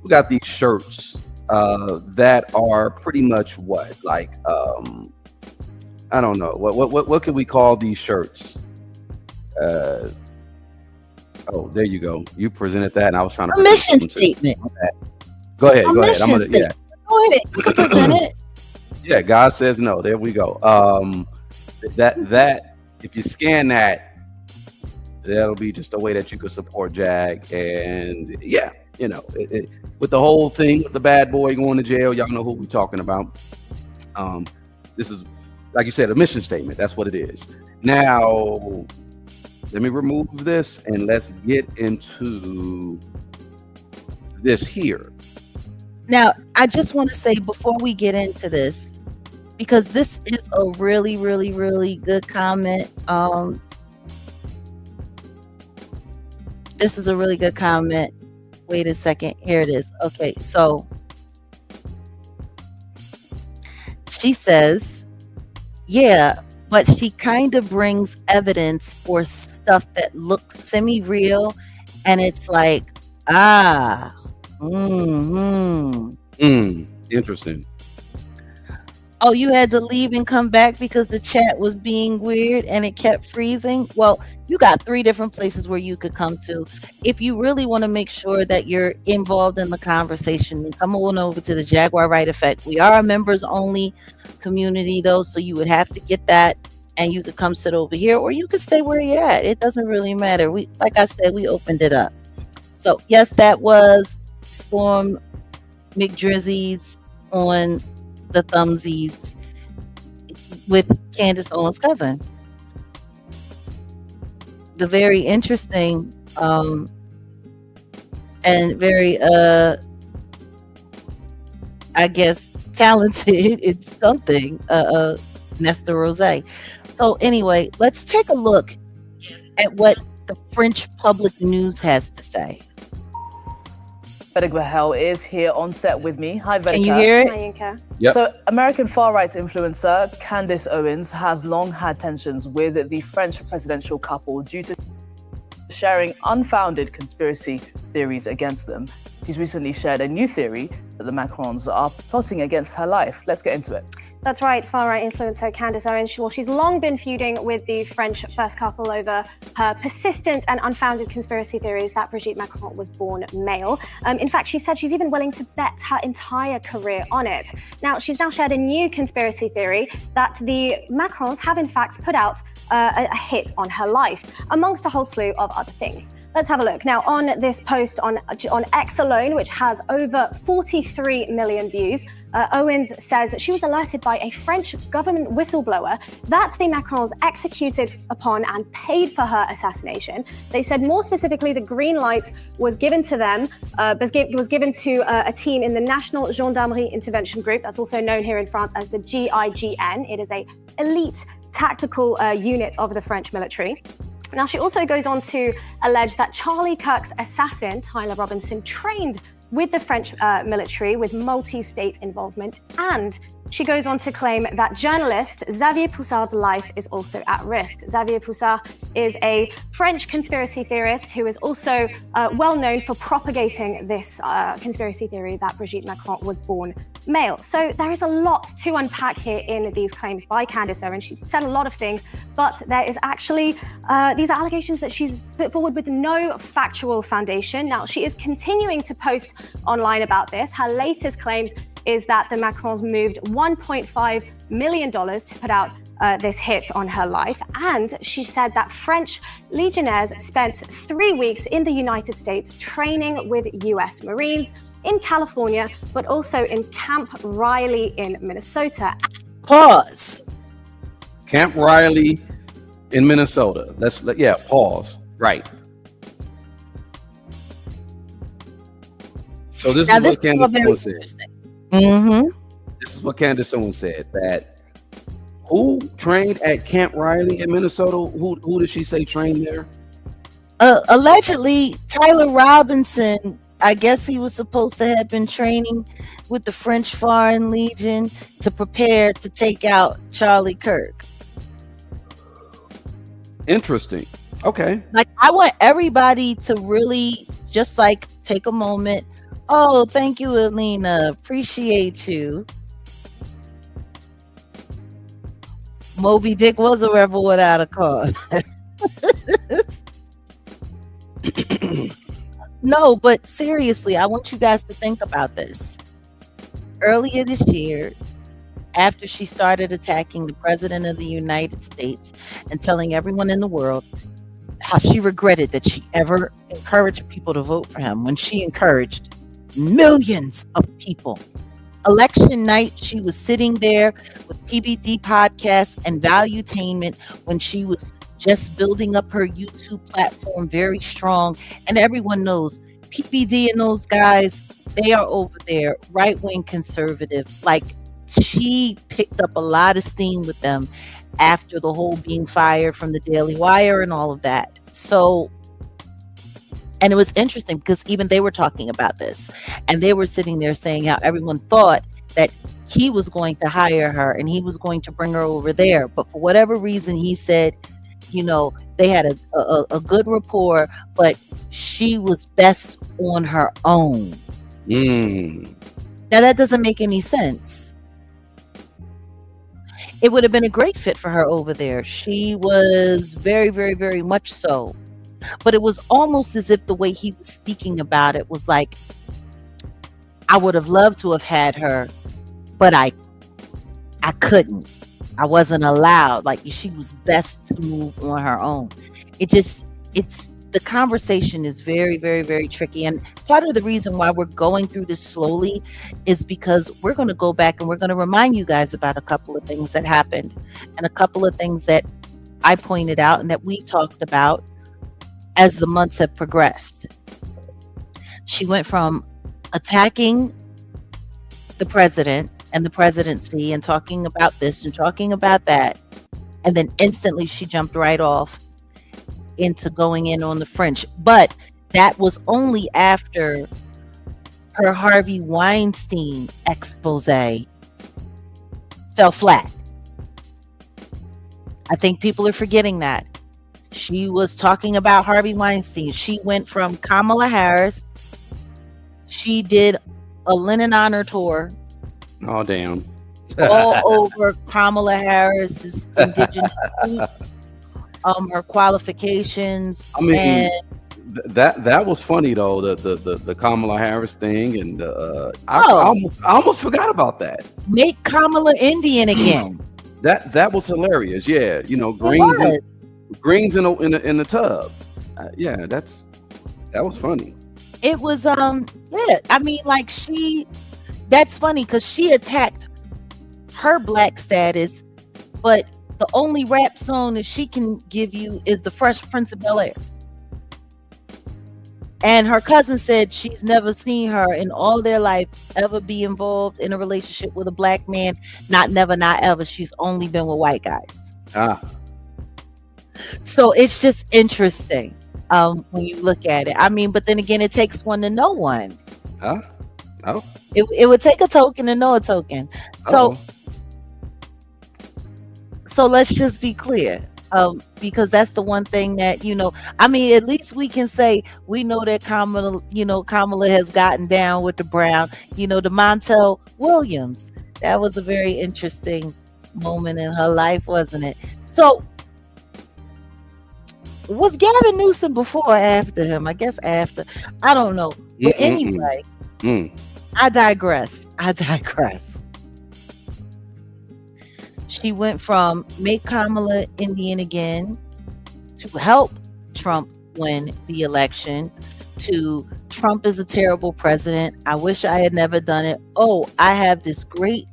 We got these shirts that are pretty much what, like I don't know what can we call these shirts? Oh, there you go. You presented that, and I was trying to a mission statement. Go ahead. I'm gonna Go ahead. You can present it. Yeah, God says no. There we go. That if you scan that, that'll be just a way that you could support Jag. And yeah, with the whole thing with the bad boy going to jail, y'all know who we're talking about. This is, like you said, a mission statement. That's what it is. Now, let me remove this and let's get into this here. Now, I just want to say before we get into this, because this is a really, really, really good comment. This is a really good comment. Wait a second. Here it is. Okay, so she says, yeah, but she kind of brings evidence for stuff that looks semi-real, and it's like, interesting. Oh, you had to leave and come back because the chat was being weird and it kept freezing. Well, you got 3 different places where you could come to. If you really want to make sure that you're involved in the conversation, then come on over to the Jaguar Wright Effect. We are a members only community though, so you would have to get that, and you could come sit over here, or you could stay where you're at. It doesn't really matter. Like I said, we opened it up. So yes, that was Storm McDrizzy's on the thumbsies with Candace Owens' cousin. The very interesting and very I guess talented it's something Nesta Rose. So anyway, let's take a look at what the French public news has to say. Vedek Bahel is here on set with me. Hi, Vedek. Can you hear it? Hi, Yinka. Yep. So, American far right influencer Candace Owens has long had tensions with the French presidential couple due to sharing unfounded conspiracy theories against them. She's recently shared a new theory that the Macrons are plotting against her life. Let's get into it. That's right, far-right influencer Candace Owens. Well, she's long been feuding with the French first couple over her persistent and unfounded conspiracy theories that Brigitte Macron was born male. In fact, she said she's even willing to bet her entire career on it. Now, she's now shared a new conspiracy theory that the Macrons have in fact put out a hit on her life, amongst a whole slew of other things. Let's have a look. Now, on this post on X alone, which has over 43 million views, Owens says that she was alerted by a French government whistleblower that the Macrons executed upon and paid for her assassination. They said more specifically the green light was given to them, was given to a team in the National Gendarmerie Intervention Group, that's also known here in France as the GIGN. It is a elite tactical unit of the French military. Now, she also goes on to allege that Charlie Kirk's assassin, Tyler Robinson, trained with the French military with multi-state involvement, and she goes on to claim that journalist Xavier Poussard's life is also at risk. Xavier Poussard is a French conspiracy theorist who is also well known for propagating this conspiracy theory that Brigitte Macron was born male. So there is a lot to unpack here in these claims by Candace Owens. She said a lot of things, but there is actually, these are allegations that she's put forward with no factual foundation. Now, she is continuing to post online about this. Her latest claims is that the Macrons moved $1.5 million to put out this hit on her life. And she said that French legionnaires spent 3 weeks in the United States training with US Marines in California, but also in Camp Riley in Minnesota. Pause. Camp Riley in Minnesota. Pause. Right. So this Now, is what Candace Owens said. Mm-hmm. This is what Candace Owens said, that who trained at Camp Riley in Minnesota? Who did she say trained there? Allegedly, Tyler Robinson, I guess he was supposed to have been training with the French Foreign Legion to prepare to take out Charlie Kirk. Interesting. Okay. Like, I want everybody to really just like take a moment. Oh, thank you, Alina. Appreciate you. Moby Dick was a rebel without a cause. No, but seriously, I want you guys to think about this. Earlier this year, after she started attacking the President of the United States and telling everyone in the world how she regretted that she ever encouraged people to vote for him, when she encouraged millions of people. Election night, she was sitting there with PBD podcasts and Valuetainment when she was just building up her YouTube platform very strong. And everyone knows PBD and those guys, they are over there, right-wing conservative. Like, she picked up a lot of steam with them after the whole being fired from the Daily Wire and all of that. So, and it was interesting because even they were talking about this, and they were sitting there saying how everyone thought that he was going to hire her and he was going to bring her over there. But for whatever reason, he said, you know, they had a good rapport, but she was best on her own. Now, that doesn't make any sense. It would have been a great fit for her over there. She was very, very, very much so. But it was almost as if the way he was speaking about it was like, I would have loved to have had her, but I couldn't. I wasn't allowed. Like, she was best to move on her own. It's the conversation is very, very, very tricky. And part of the reason why we're going through this slowly is because we're going to go back and we're going to remind you guys about a couple of things that happened and a couple of things that I pointed out and that we talked about as the months have progressed. She went from attacking the president and the presidency and talking about this and talking about that, and then instantly she jumped right off into going in on the French. But that was only after her Harvey Weinstein expose fell flat. I think people are forgetting that. She was talking about Harvey Weinstein. She went from Kamala Harris. She did a Lennon honor tour. Oh, damn. All over Kamala Harris's indigenous roots, her qualifications. I mean, and that was funny though. The Kamala Harris thing, and I almost forgot about that. Make Kamala Indian again. That was hilarious. Yeah, greens in the tub. Yeah, that was funny. It was yeah. I mean, like that's funny because she attacked her black status, but the only rap song that she can give you is the Fresh Prince of Bel-Air. And her cousin said she's never seen her in all their life ever be involved in a relationship with a black man. Not never, not ever. She's only been with white guys. So it's just interesting when you look at it. I mean, but then again, it takes one to know one. Oh. It would take a token to know a token. So let's just be clear. Because that's the one thing that, I mean, at least we can say we know that Kamala has gotten down with the Brown, the Montel Williams. That was a very interesting moment in her life, wasn't it? So was Gavin Newsom before or after him? I guess after. I don't know. But anyway, I digress. She went from make Kamala Indian again to help Trump win the election to Trump is a terrible president. I wish I had never done it. Oh, I have this great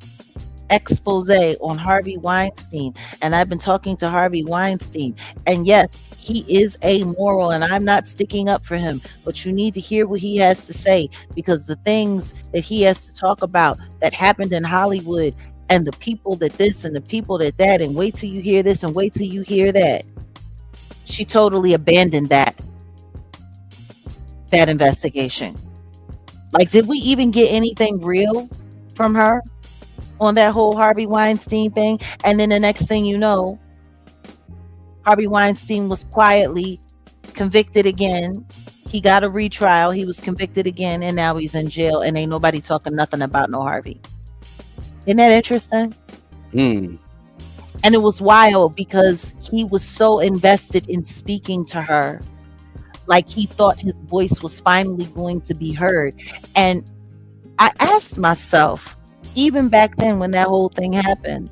expose on Harvey Weinstein, and I've been talking to Harvey Weinstein, and yes, he is amoral, and I'm not sticking up for him, but you need to hear what he has to say, because the things that he has to talk about that happened in Hollywood, and the people that this and the people that that, and wait till you hear this and wait till you hear that. She totally abandoned that investigation. Like, did we even get anything real from her on that whole Harvey Weinstein thing? And then the next thing you know, Harvey Weinstein was quietly convicted again. He got a retrial. He was convicted again, and now he's in jail, and ain't nobody talking nothing about no Harvey. Isn't that interesting? And it was wild because he was so invested in speaking to her, like he thought his voice was finally going to be heard. And I asked myself, even back then when that whole thing happened,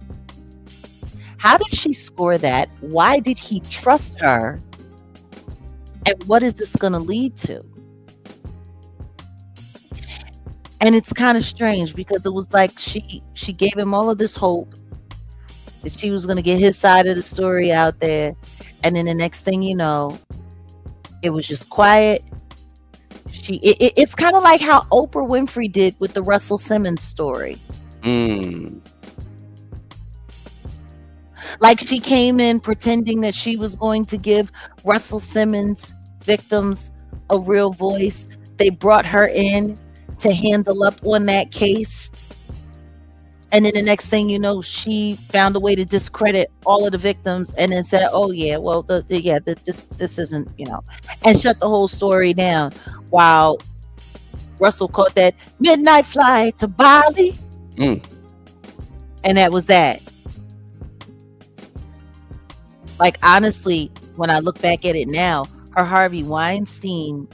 how did she score that? Why did he trust her? And what is this going to lead to? And it's kind of strange because it was like she gave him all of this hope that she was going to get his side of the story out there. And then the next thing you know, it was just quiet. It's kind of like how Oprah Winfrey did with the Russell Simmons story. Like, she came in pretending that she was going to give Russell Simmons victims a real voice. They brought her in to handle up on that case, and then the next thing you know, she found a way to discredit all of the victims, and then said, "Oh yeah, well, this isn't, and shut the whole story down." While Russell caught that midnight flight to Bali, and that was that. Like, honestly, when I look back at it now, her Harvey Weinstein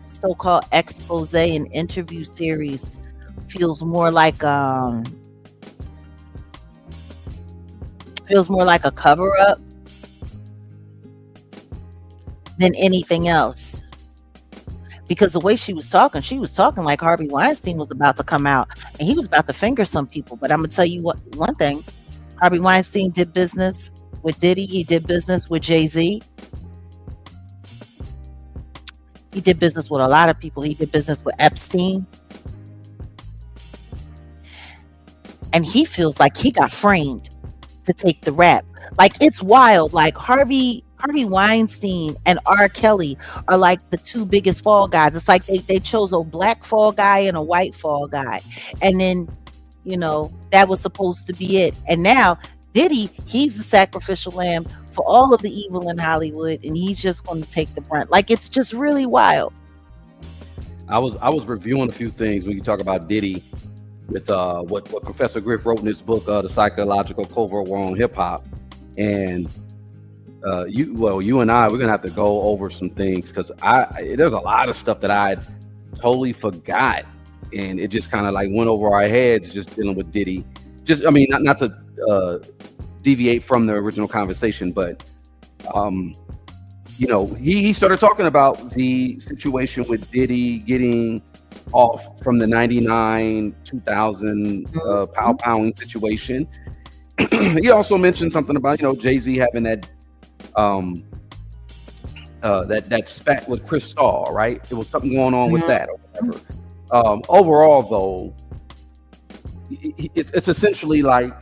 so-called expose and interview series feels more like a cover-up than anything else. Because the way she was talking like Harvey Weinstein was about to come out and he was about to finger some people. But I'm gonna tell you one thing: Harvey Weinstein did business with Diddy. He did business with Jay-Z. He did business with a lot of people. He did business with Epstein. And he feels like he got framed to take the rap. Like, it's wild. Like, Harvey Harvey Weinstein and R. Kelly are like the two biggest fall guys. It's like they chose a black fall guy and a white fall guy. And then, that was supposed to be it. And now Diddy, he's the sacrificial lamb for all of the evil in Hollywood, and he's just going to take the brunt. Like, it's just really wild. I was reviewing a few things when you talk about Diddy with what Professor Griff wrote in his book, The Psychological Covert War on Hip Hop. And you and I, we're gonna have to go over some things because there's a lot of stuff that I totally forgot, and it just kind of like went over our heads just dealing with Diddy. Just, I mean, not to deviate from the original conversation, but he started talking about the situation with Diddy getting off from the 99 2000 pounding situation. He also mentioned something about Jay-Z having that that spat with Chris Starr, right? It was something going on with that or whatever. Overall, though, it's essentially like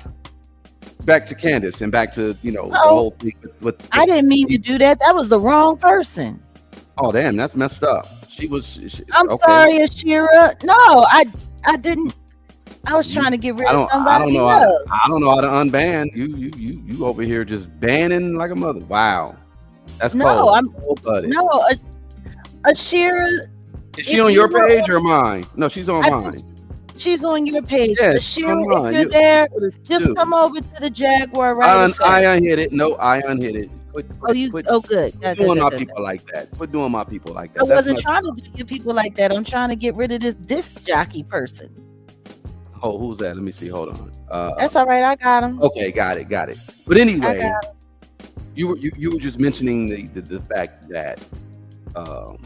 back to Candace and back to the whole thing with I didn't mean to do that. That was the wrong person. Oh damn, that's messed up. I'm okay. sorry, Ashira. No, I didn't. I was trying to get rid of somebody. I don't know how to unban you over here just banning like a mother. Wow, that's cold. No, Ashira. Is she on your page or mine? No, she's on mine. She's on your page. Yeah, Ashira, if you're there, just come over to the Jaguar Wright. I unhit it. No, I unhit it. Quit good. Quit doing my people like that. Quit doing my people like that. I wasn't trying to do your people like that. I'm trying to get rid of this disc jockey person. Oh, who's that? Let me see. Hold on. That's all right. I got him. Okay, got it. But anyway, you were just mentioning the fact that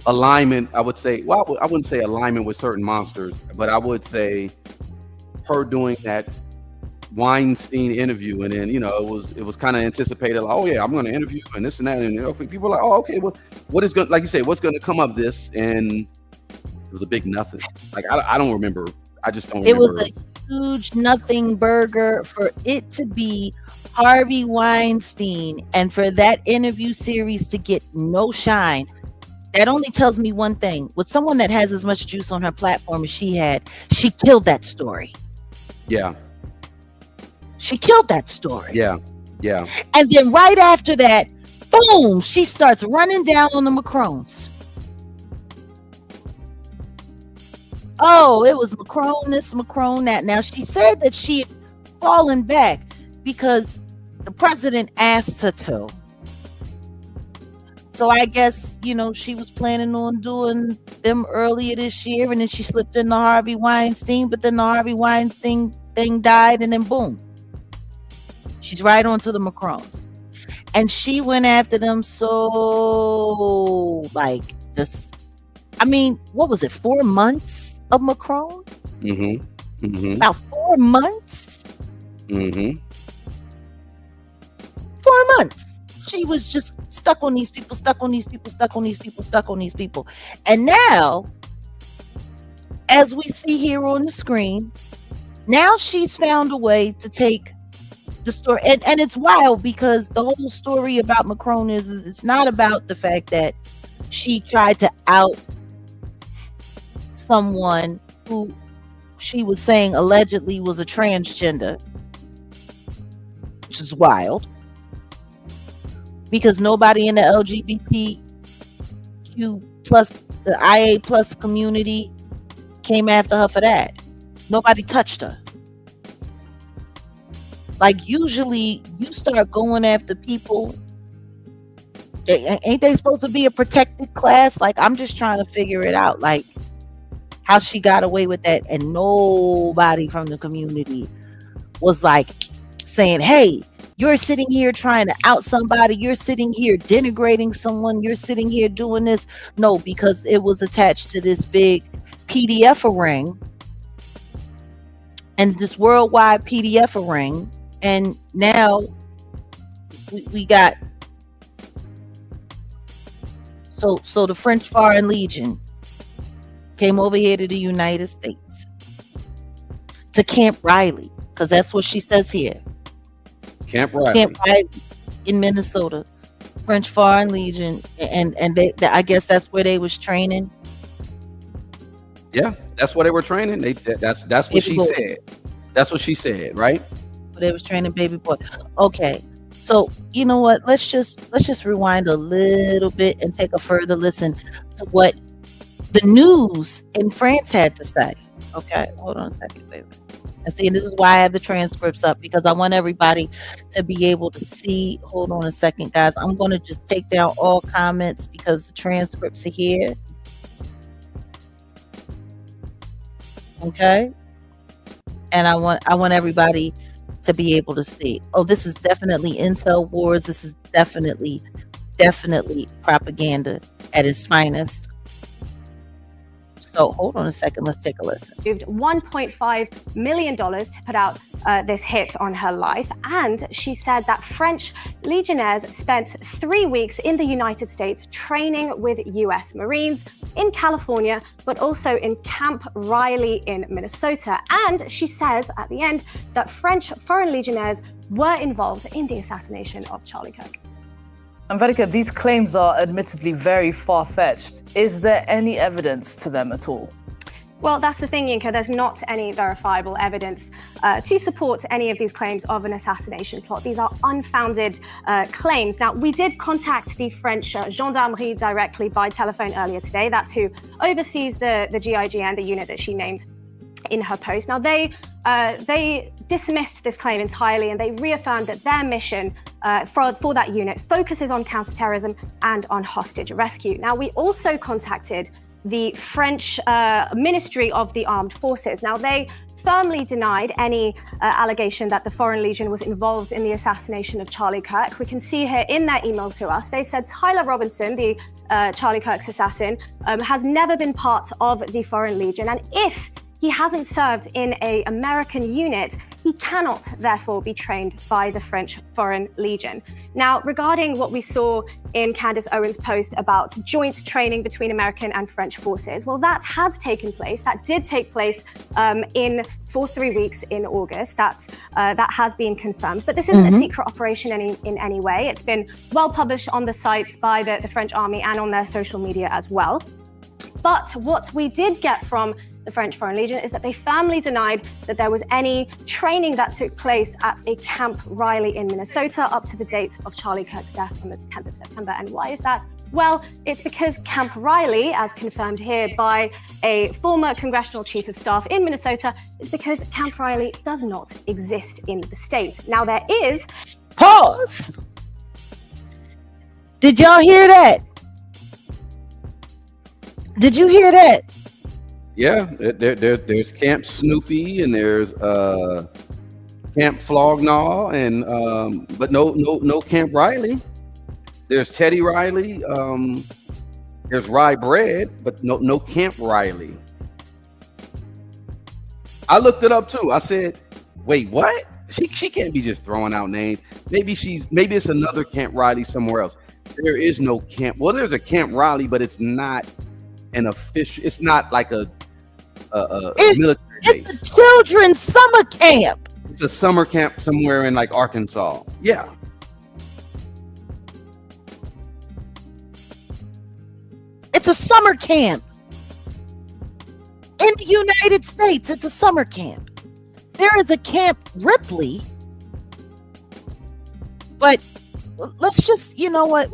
alignment. I would say, well, I wouldn't say alignment with certain monsters, but I would say her doing that Weinstein interview, and then it was kind of anticipated. Like, oh yeah, I'm going to interview and this and that, and people are like, oh okay, well, what is going, like you say, what's going to come of this? And it was a big nothing. Like I don't remember. I just don't. It was a huge nothing burger for it to be Harvey Weinstein, and for that interview series to get no shine. That only tells me one thing: with someone that has as much juice on her platform as she had, she killed that story. Yeah. She killed that story. Yeah. And then right after that, boom, she starts running down on the Macrones. Oh, it was Macron this, Macron that. Now, she said that she had fallen back because the president asked her to. So I guess, she was planning on doing them earlier this year, and then she slipped into Harvey Weinstein, but then the Harvey Weinstein thing died, and then boom. She's right onto the Macrones. And she went after them so, what was it, 4 months of Macron? About 4 months? 4 months. She was just stuck on these people. And now, as we see here on the screen, now she's found a way to take the story. And it's wild because the whole story about Macron is it's not about the fact that she tried to out someone who she was saying allegedly was a transgender, which is wild because nobody in the LGBTQ plus the IA plus community came after her for that. Nobody touched her. Like, usually you start going after people, ain't they supposed to be a protected class? Like, I'm just trying to figure it out, like how she got away with that, and nobody from the community was like saying, hey, you're sitting here trying to out somebody, you're sitting here denigrating someone, you're sitting here doing this. No, because it was attached to this big PDF ring and this worldwide PDF ring. And now we got so the French Foreign Legion came over here to the United States to Camp Riley, because that's what she says here. Camp Riley in Minnesota, French Foreign Legion, and I guess that's where they was training. Yeah, that's where they were training. That's what Baby she boy. said. That's what she said, right? They was training baby boy. Okay, so you know what? Let's just rewind a little bit and take a further listen to what the news in France had to say. Okay, hold on a second, baby. And see, this is why I have the transcripts up, because I want everybody to be able to see. Hold on a second, guys. I'm going to just take down all comments because the transcripts are here. Okay, and I want everybody to be able to see. Oh, this is definitely intel wars. This is definitely propaganda at its finest. So hold on a second. Let's take a listen. $1.5 million to put out this hit on her life. And she said that French legionnaires spent 3 weeks in the United States training with US Marines in California, but also in Camp Riley in Minnesota. And she says at the end that French foreign legionnaires were involved in the assassination of Charlie Kirk. And Vedika, these claims are admittedly very far-fetched. Is there any evidence to them at all? Well, that's the thing, Yinka. There's not any verifiable evidence to support any of these claims of an assassination plot. These are unfounded claims. Now, we did contact the French gendarmerie directly by telephone earlier today. That's who oversees the GIGN, the unit that she named in her post. Now, they dismissed this claim entirely, and they reaffirmed that their mission for that unit focuses on counterterrorism and on hostage rescue. Now, we also contacted the French Ministry of the Armed Forces. Now, they firmly denied any allegation that the Foreign Legion was involved in the assassination of Charlie Kirk. We can see here in their email to us, they said Tyler Robinson, the Charlie Kirk's assassin, has never been part of the Foreign Legion, and if he hasn't served in an American unit, he cannot therefore be trained by the French Foreign Legion. Now, regarding what we saw in Candace Owens' post about joint training between American and French forces, well, that has taken place. That did take place for 3 weeks in August. That has been confirmed. But this isn't a secret operation in any way. It's been well published on the sites by the French army and on their social media as well. But what we did get from the French Foreign Legion is that they firmly denied that there was any training that took place at a Camp Riley in Minnesota up to the date of Charlie Kirk's death on the 10th of September. And why is that? Well, it's because Camp Riley, as confirmed here by a former congressional chief of staff in Minnesota, is because Camp Riley does not exist in the state. Now, there is... Pause! Did y'all hear that? Did you hear that? Yeah, there's Camp Snoopy and there's Camp Flognaw and but no Camp Riley. There's Teddy Riley. There's Rye Bread, but no Camp Riley. I looked it up too. I said, wait, what? She can't be just throwing out names. Maybe it's another Camp Riley somewhere else. There is no camp. Well, there's a Camp Riley, but it's not an official. It's not like a military base. It's a children's summer camp. It's a summer camp somewhere in like Arkansas. Yeah. It's a summer camp in the United States. It's a summer camp. There is a Camp Ripley, but let's just, you know what?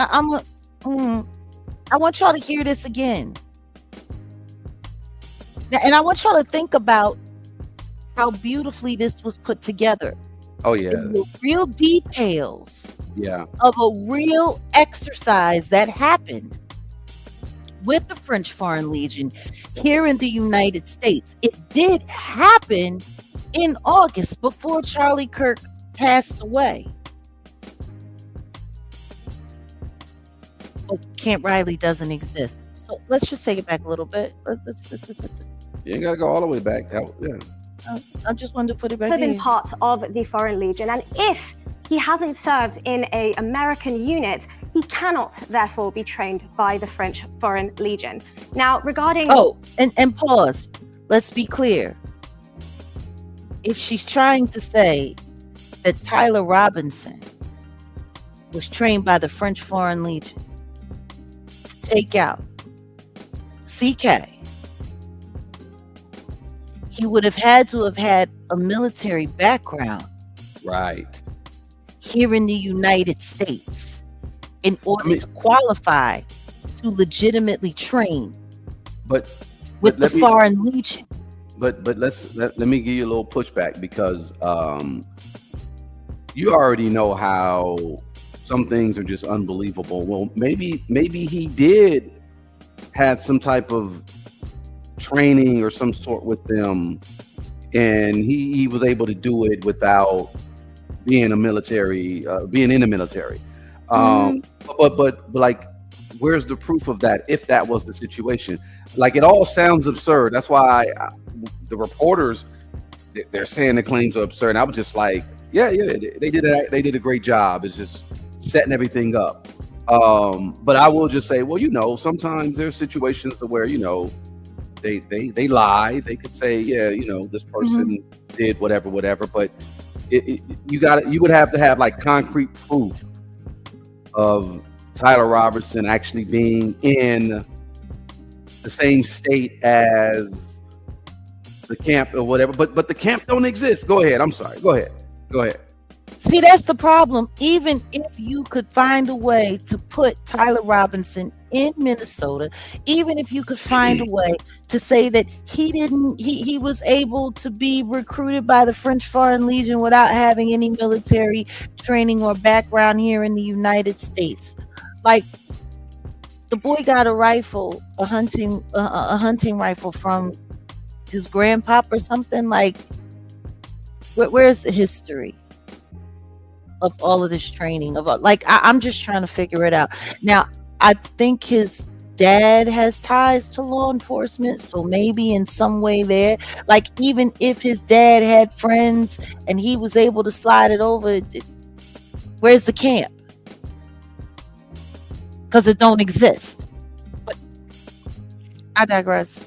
I want y'all to hear this again. And I want y'all to think about how beautifully this was put together. Oh, yeah. The real details Yeah. of a real exercise that happened with the French Foreign Legion here in the United States. It did happen in August before Charlie Kirk passed away. But Camp Riley doesn't exist. So let's just take it back a little bit. You ain't got to go all the way back. I just wanted to put it back been in. part of the Foreign Legion, and if he hasn't served in an American unit, he cannot therefore be trained by the French Foreign Legion. Now, regarding... Oh, and pause. Let's be clear. If she's trying to say that Tyler Robinson was trained by the French Foreign Legion to take out CK, he would have had to have had a military background Right. here in the United States in order to qualify to legitimately train But with the let me Foreign Legion. but let me give you a little pushback, because you already know how some things are just unbelievable. Well, maybe he did had some type of training or some sort with them, and he was able to do it without being in the military. But like, where's the proof of that if that was the situation? Like, it all sounds absurd. That's why the reporters, they're saying the claims are absurd. And I was just like, yeah, they did a great job. It's just setting everything up. But I will just say, well, sometimes there's situations where, they lie. They could say, yeah, this person did whatever. But you would have to have like concrete proof of Tyler Robertson actually being in the same state as the camp or whatever. But the camp don't exist. Go ahead. I'm sorry. Go ahead. See, that's the problem. Even if you could find a way to put Tyler Robinson in Minnesota, even if you could find a way to say that he was able to be recruited by the French Foreign Legion without having any military training or background here in the United States. Like, the boy got a rifle, a hunting rifle from his grandpop or something. Like, where's the history of all of this training? I'm just trying to figure it out. Now, I think his dad has ties to law enforcement, so maybe in some way there. Like, even if his dad had friends and he was able to slide it over, where's the camp? Because it don't exist. But I digress.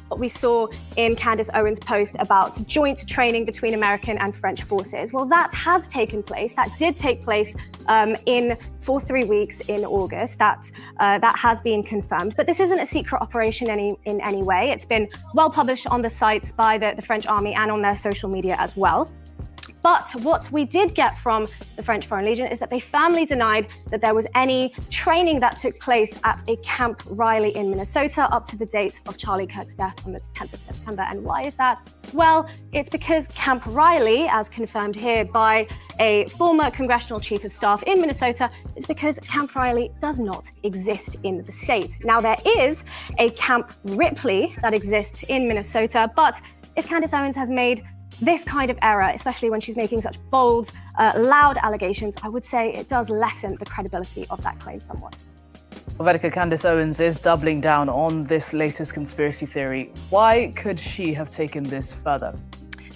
What we saw in Candace Owens' post about joint training between American and French forces. Well, that has taken place. That did take place for 3 weeks in August. That has been confirmed. But this isn't a secret operation in any way. It's been well published on the sites by the French army and on their social media as well. But what we did get from the French Foreign Legion is that they firmly denied that there was any training that took place at a Camp Riley in Minnesota up to the date of Charlie Kirk's death on the 10th of September. And why is that? Well, it's because Camp Riley, as confirmed here by a former congressional chief of staff in Minnesota, it's because Camp Riley does not exist in the state. Now, there is a Camp Ripley that exists in Minnesota, but if Candace Owens has made this kind of error, especially when she's making such bold, loud allegations, I would say it does lessen the credibility of that claim somewhat. Vetica, Candace Owens is doubling down on this latest conspiracy theory. Why could she have taken this further?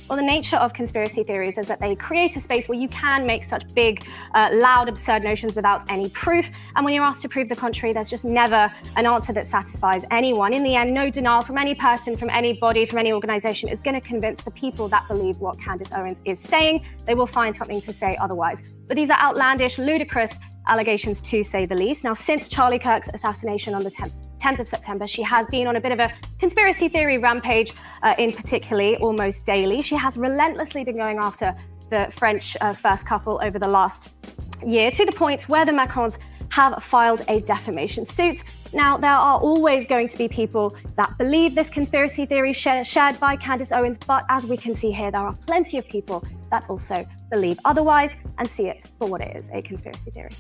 Well, the nature of conspiracy theories is that they create a space where you can make such big, loud, absurd notions without any proof. And when you're asked to prove the contrary, there's just never an answer that satisfies anyone. In the end, no denial from any person, from any body, from any organization is going to convince the people that believe what Candace Owens is saying. They will find something to say otherwise. But these are outlandish, ludicrous allegations, to say the least. Now, since Charlie Kirk's assassination on the 10th of September, she has been on a bit of a conspiracy theory rampage, in particularly almost daily. She has relentlessly been going after the French first couple over the last year, to the point where the Macrons have filed a defamation suit. Now, there are always going to be people that believe this conspiracy theory shared by Candace Owens, but as we can see here, there are plenty of people that also believe otherwise and see it for what it is, a conspiracy theory.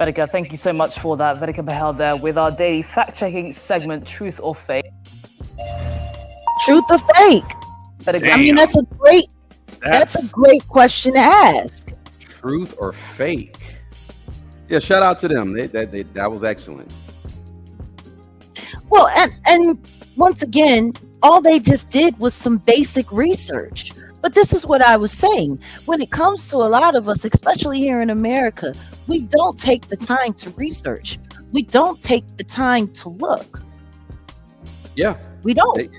Vetica, thank you so much for that. Vetica Behel there with our daily fact-checking segment, Truth or Fake. Truth or fake? Vetica, I mean, that's a great question to ask. Truth or fake? Yeah, shout out to them. That was excellent. Well, and once again, all they just did was some basic research. But this is what I was saying. When it comes to a lot of us, especially here in America, we don't take the time to research. We don't take the time to look. Yeah. We don't.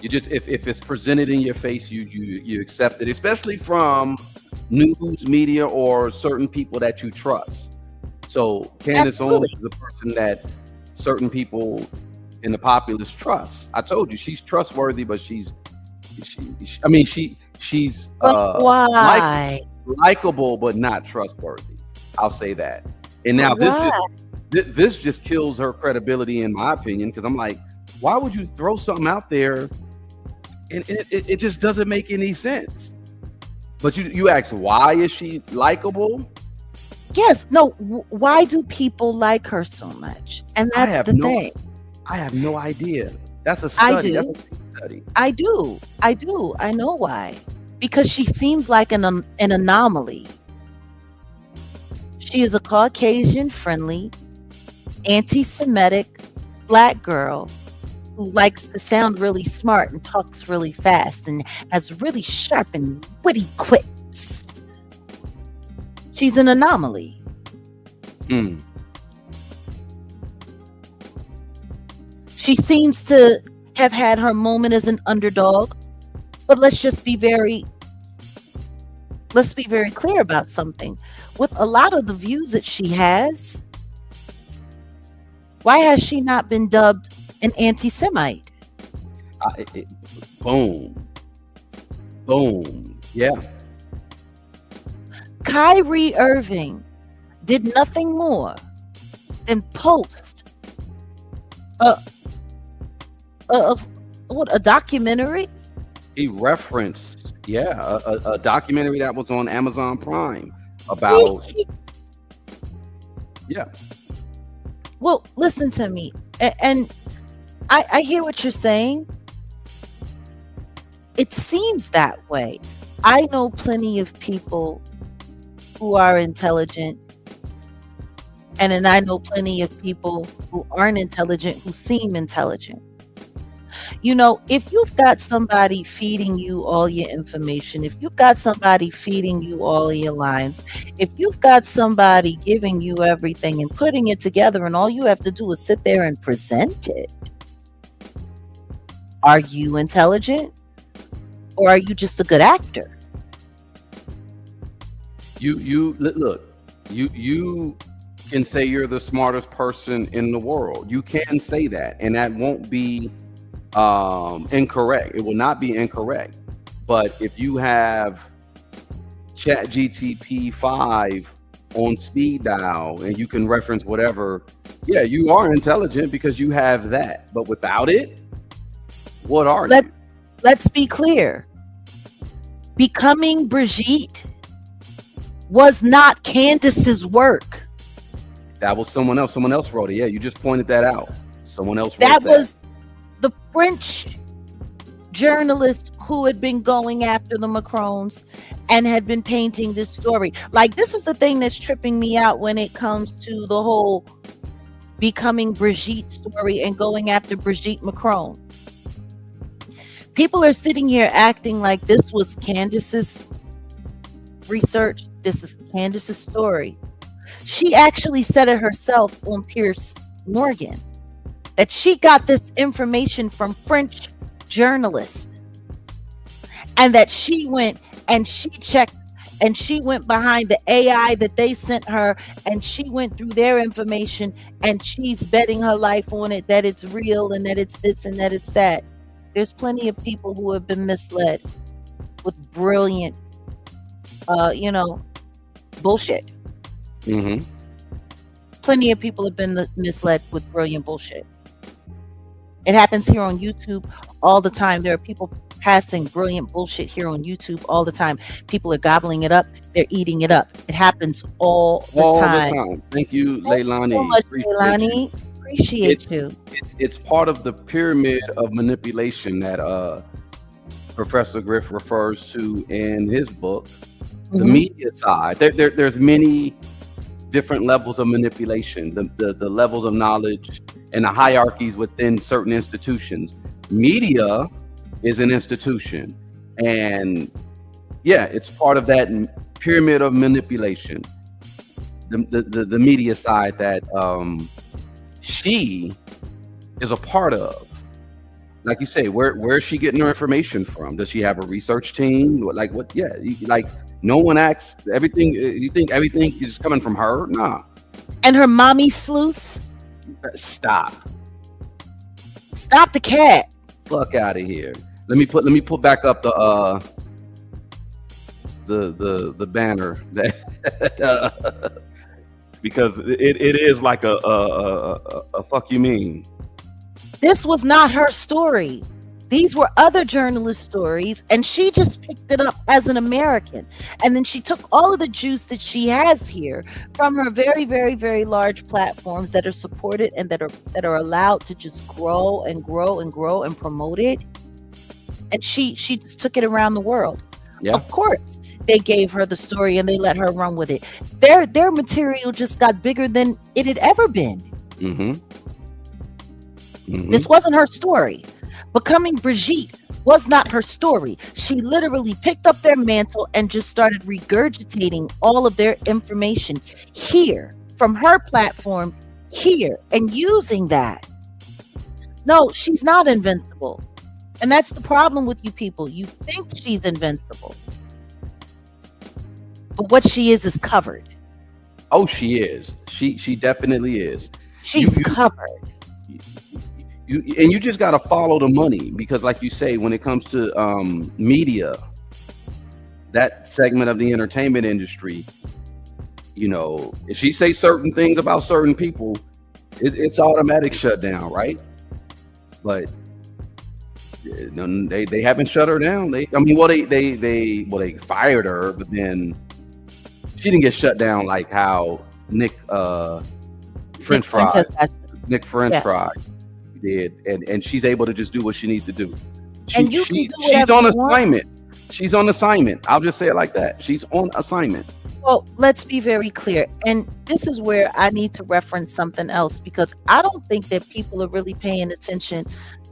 You just, if it's presented in your face, you accept it, especially from news media or certain people that you trust. So Candace Owens Absolutely. is a person that certain people in the populace trust. I told you she's trustworthy, but she's But why? likable but not trustworthy. I'll say that. And now Why? this just kills her credibility in my opinion, because I'm like, why would you throw something out there and it just doesn't make any sense? But you ask, why is she likable? Yes. No. Why do people like her so much? And that's the thing. I have no idea. That's a study. I do. That's a case study. I do. I know why. Because she seems like an anomaly. She is a Caucasian-friendly, anti-Semitic black girl who likes to sound really smart and talks really fast and has really sharp and witty quips. She's an anomaly. Mm. She seems to have had her moment as an underdog, but let's be very clear about something. With a lot of the views that she has, why has she not been dubbed an anti-Semite? Boom. Yeah. Kyrie Irving did nothing more than post a documentary. He referenced, a documentary that was on Amazon Prime about, yeah. Well, listen to me, and I hear what you're saying. It seems that way. I know plenty of people who are intelligent, and then I know plenty of people who aren't intelligent who seem intelligent. You know, if you've got somebody feeding you all your information, if you've got somebody feeding you all your lines, if you've got somebody giving you everything and putting it together, and all you have to do is sit there and present it, are you intelligent? Or are you just a good actor? You look, you can say you're the smartest person in the world. You can say that, and that won't be incorrect. It will not be incorrect. But if you have ChatGPT 5 on speed dial and you can reference whatever, yeah, you are intelligent because you have that. But without it, what are you? Let's be clear. Becoming Brigitte was not Candace's work. That was someone else. Someone else wrote it. Yeah, you just pointed that out. Someone else wrote That was the French journalist who had been going after the Macrons and had been painting this story. Like, this is the thing that's tripping me out when it comes to the whole Becoming Brigitte story and going after Brigitte Macron. People are sitting here acting like this was Candace's research. This is Candace's story. She actually said it herself on Piers Morgan, that she got this information from French journalists, and that she went and she checked and she went behind the AI that they sent her, and she went through their information, and she's betting her life on it that it's real and that it's this and that it's that. There's plenty of people who have been misled with brilliant, bullshit. Mm-hmm. Plenty of people have been misled with brilliant bullshit. It happens here on YouTube all the time. There are people passing brilliant bullshit here on YouTube all the time. People are gobbling it up. They're eating it up. It happens all the time. Thank you, Leilani. So much, Leilani. Appreciate you. It's part of the pyramid of manipulation that Professor Griff refers to in his book, the media side. There's many different levels of manipulation, the levels of knowledge and the hierarchies within certain institutions. Media is an institution, and yeah, it's part of that pyramid of manipulation. The media side that she is a part of. Like you say, where is she getting her information from? Does she have a research team? Like what? Yeah, like no one acts. Everything. You think everything is coming from her? Nah, And her mommy sleuths. Stop. Stop the cat. Fuck out of here. Let me put back up the banner that because it is like a fuck you mean. This was not her story. These were other journalist stories, and she just picked it up as an American. And then she took all of the juice that she has here from her very, very, very large platforms that are supported and that are allowed to just grow and grow and grow and promote it. And she just took it around the world. Yeah. Of course, they gave her the story and they let her run with it. Their material just got bigger than it had ever been. Mm-hmm. Mm-hmm. This wasn't her story. Becoming Brigitte was not her story. She literally picked up their mantle and just started regurgitating all of their information here from her platform here and using that. No, she's not invincible. And that's the problem with you people. You think she's invincible. But what she is covered. Oh, she is. She definitely is. She's covered. You just got to follow the money, because like you say, when it comes to media, that segment of the entertainment industry, if she say certain things about certain people, it's automatic shutdown, right? But they haven't shut her down. They fired her, but then she didn't get shut down like how Nick French Fry did, and she's able to just do what she needs to do. She's on assignment. She's on assignment. I'll just say it like that. She's on assignment. Well, let's be very clear. And this is where I need to reference something else, because I don't think that people are really paying attention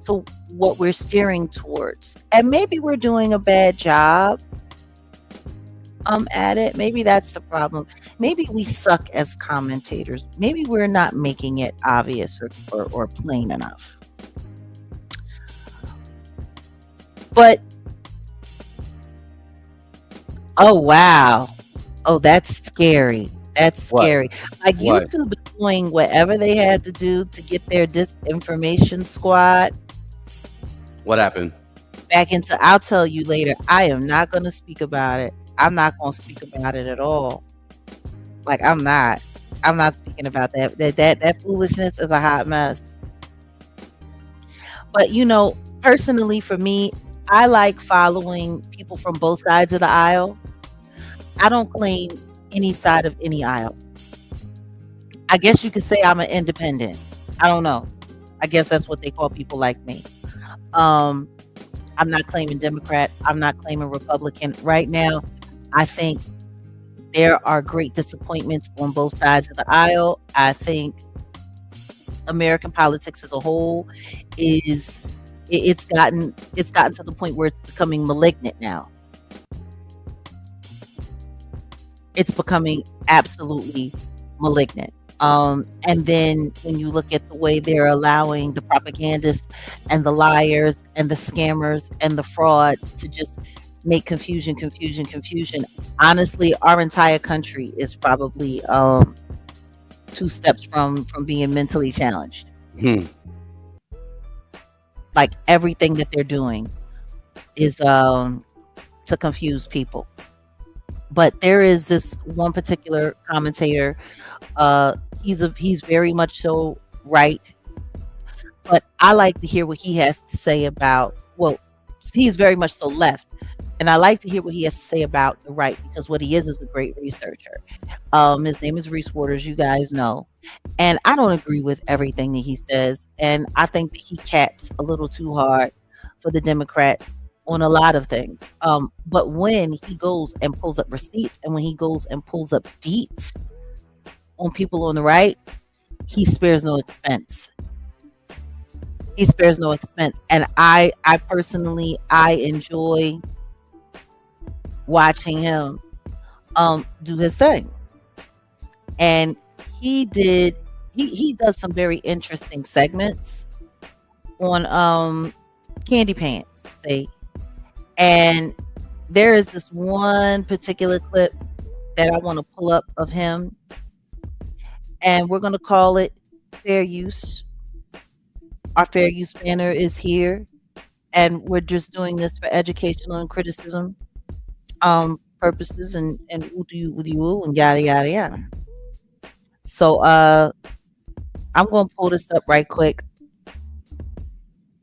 to what we're steering towards. And maybe we're doing a bad job at it. Maybe that's the problem. Maybe we suck as commentators. Maybe we're not making it obvious or plain enough. But oh wow. Oh, that's scary. That's scary. Like YouTube is doing whatever they had to do to get their disinformation squad. What happened? Back into, I'll tell you later. I am not going to speak about it. I'm not going to speak about it at all. Like, I'm not speaking about that. That foolishness is a hot mess. But, personally for me, I like following people from both sides of the aisle. I don't claim any side of any aisle. I guess you could say I'm an independent. I don't know. I guess that's what they call people like me. I'm not claiming Democrat. I'm not claiming Republican. Right now, I think there are great disappointments on both sides of the aisle. I think American politics as a whole it's gotten to the point where it's becoming malignant now. It's becoming absolutely malignant. And then when you look at the way they're allowing the propagandists and the liars and the scammers and the fraud to just make confusion. Honestly, our entire country is probably 2 steps from being mentally challenged. Like, everything that they're doing is to confuse people. But there is this one particular commentator. He's very much so right, but I like to hear what he has to say about. Well, he's very much so left, and I like to hear what he has to say about the right, because what he is a great researcher. His name is Reese Waters. You guys know, and I don't agree with everything that he says, and I think that he caps a little too hard for the Democrats on a lot of things. But when he goes and pulls up receipts, and when he goes and pulls up deets on people on the right, he spares no expense. And I personally, I enjoy watching him do his thing. And he does some very interesting segments on Candy Pants, say. And there is this one particular clip that I want to pull up of him. and we're going to call it fair use. Our fair use banner is here, and we're just doing this for educational and criticism purposes, and woo and yada yada yada. So I'm going to pull this up right quick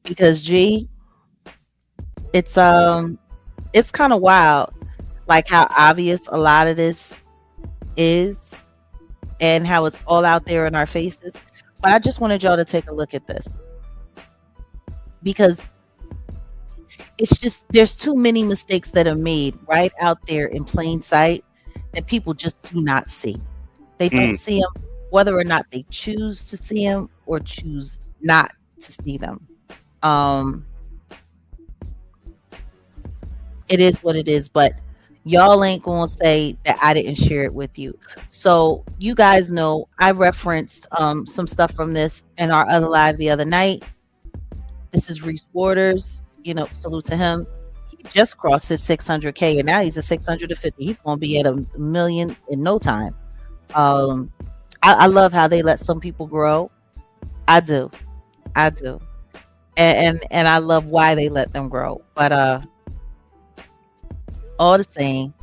because it's kind of wild, like how obvious a lot of this is and how it's all out there in our faces. But I just wanted y'all to take a look at this because it's just, there's too many mistakes that are made right out there in plain sight that people just do not see. They don't see them, whether or not they choose to see them or choose not to see them. It is what it is, but y'all ain't gonna say that I didn't share it with you. So you guys know I referenced some stuff from this in our other live the other night. This is Reese Waters, salute to him. He just crossed his 600K and now he's at 650. He's gonna be at 1 million in no time. I love how they let some people grow. I do. And I love why they let them grow. But all the same,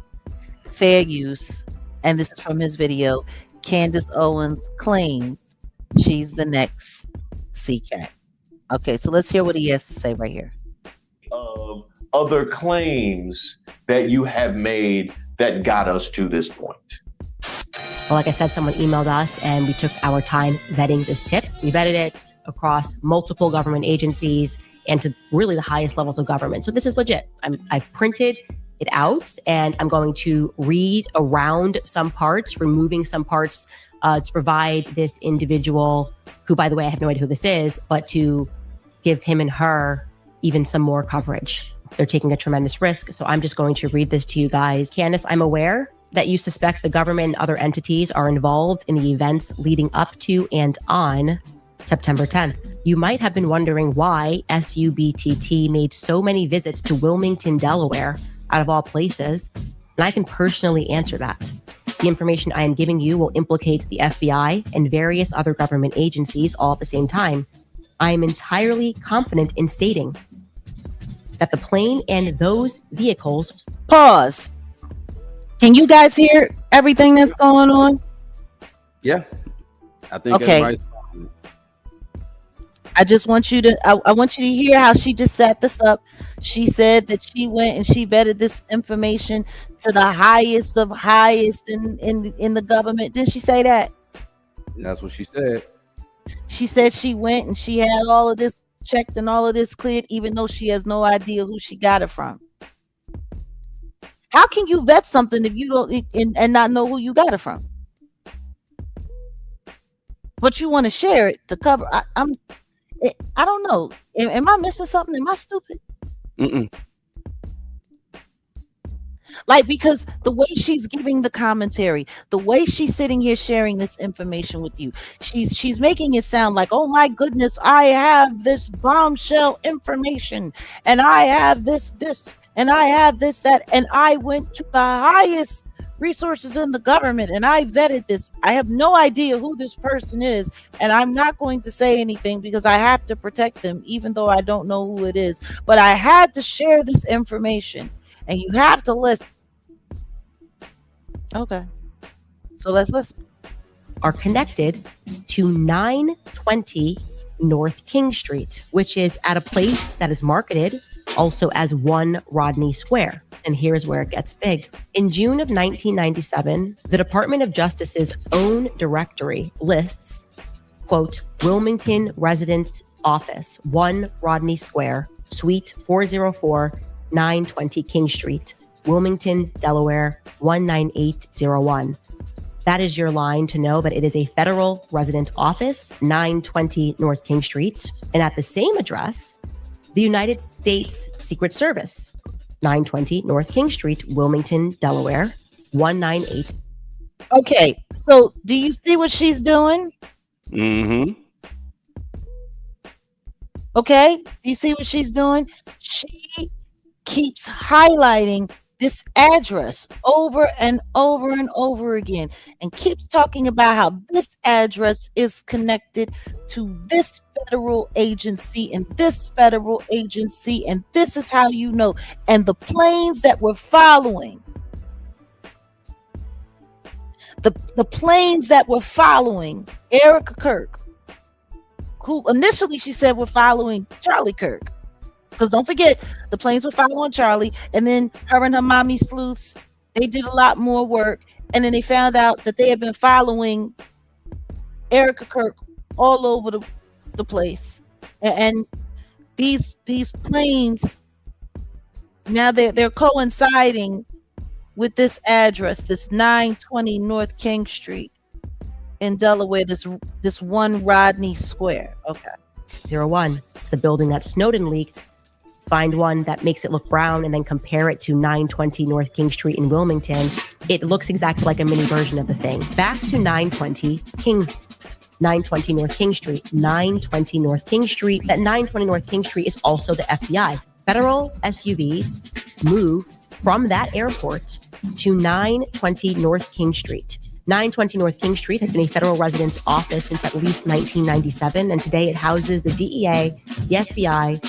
fair use, and this is from his video. Candace Owens claims she's the next CCAT. Okay, so let's hear what he has to say right here. Other claims that you have made that got us to this point. Well, like I said, someone emailed us and we took our time vetting this tip. We vetted it across multiple government agencies and to really the highest levels of government. So this is legit. I've printed it out and I'm going to read around some parts, removing some parts to provide this individual, who, by the way, I have no idea who this is, but to give him and her even some more coverage. They're taking a tremendous risk. So I'm just going to read this to you guys. Candace, I'm aware that you suspect the government and other entities are involved in the events leading up to and on September 10th. You might have been wondering why SUBTT made so many visits to Wilmington, Delaware, out of all places, and I can personally answer that. The information I am giving you will implicate the FBI and various other government agencies all at the same time. I am entirely confident in stating that the plane and those vehicles... Pause. Can you guys hear everything that's going on? Yeah. I think okay. I just want you to I want you to hear how she just set this up. She said that she went and she vetted this information to the highest of highest in the government. Didn't she say that? That's what she said. She said she went and she had all of this checked and all of this cleared, even though she has no idea who she got it from. How can you vet something if you don't and not know who you got it from? But you want to share it to cover. I don't know. Am I missing something? Am I stupid? Like, because the way she's giving the commentary, the way she's sitting here sharing this information with you, she's making it sound like, oh my goodness, I have this bombshell information, and I have this, and I have this, that, and I went to the highest resources in the government and I vetted this. I have no idea who this person is, and I'm not going to say anything because I have to protect them, even though I don't know who it is. But I had to share this information, and you have to listen. Okay, so let's listen. Are connected to 920 North King Street, which is at a place that is marketed also as 1 Rodney Square. And here's where it gets big. In June of 1997, the Department of Justice's own directory lists, quote, Wilmington Residence Office, 1 Rodney Square, Suite 404, 920 King Street, Wilmington, Delaware, 19801. That is your line to know that it is a federal resident office, 920 North King Street. And at the same address, the United States Secret Service, 920 North King Street, Wilmington, Delaware, 198. Okay, so do you see what she's doing? Mm-hmm. Okay, do you see what she's doing? She keeps highlighting this address over and over and over again, and keeps talking about how this address is connected to this federal agency and this federal agency, and this is how you know. And the planes that were following, the planes that were following Erica Kirk, who initially she said were following Charlie Kirk. Because don't forget, the planes were following Charlie, and then her and her mommy sleuths, they did a lot more work, and then they found out that they had been following Erica Kirk all over the place. And these planes, now they're coinciding with this address, this 920 North King Street in Delaware, this one Rodney Square. Okay. 01. It's the building that Snowden leaked. Find one that makes it look brown and then compare it to 920 North King Street in Wilmington. It looks exactly like a mini version of the thing. Back to 920 North King Street. 920 North King Street. That 920 North King Street is also the FBI. Federal SUVs move from that airport to 920 North King Street. 920 North King Street has been a federal residence office since at least 1997, and today it houses the DEA, the FBI,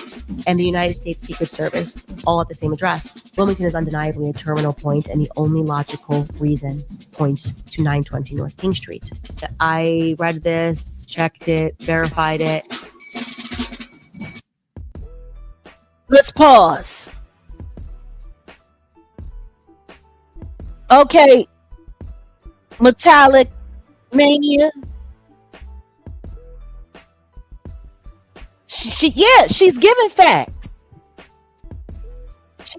and the United States Secret Service, all at the same address. Wilmington is undeniably a terminal point, and the only logical reason points to 920 North King Street. I read this, checked it, verified it. Let's pause. Okay, Metallic Mania. She's giving facts.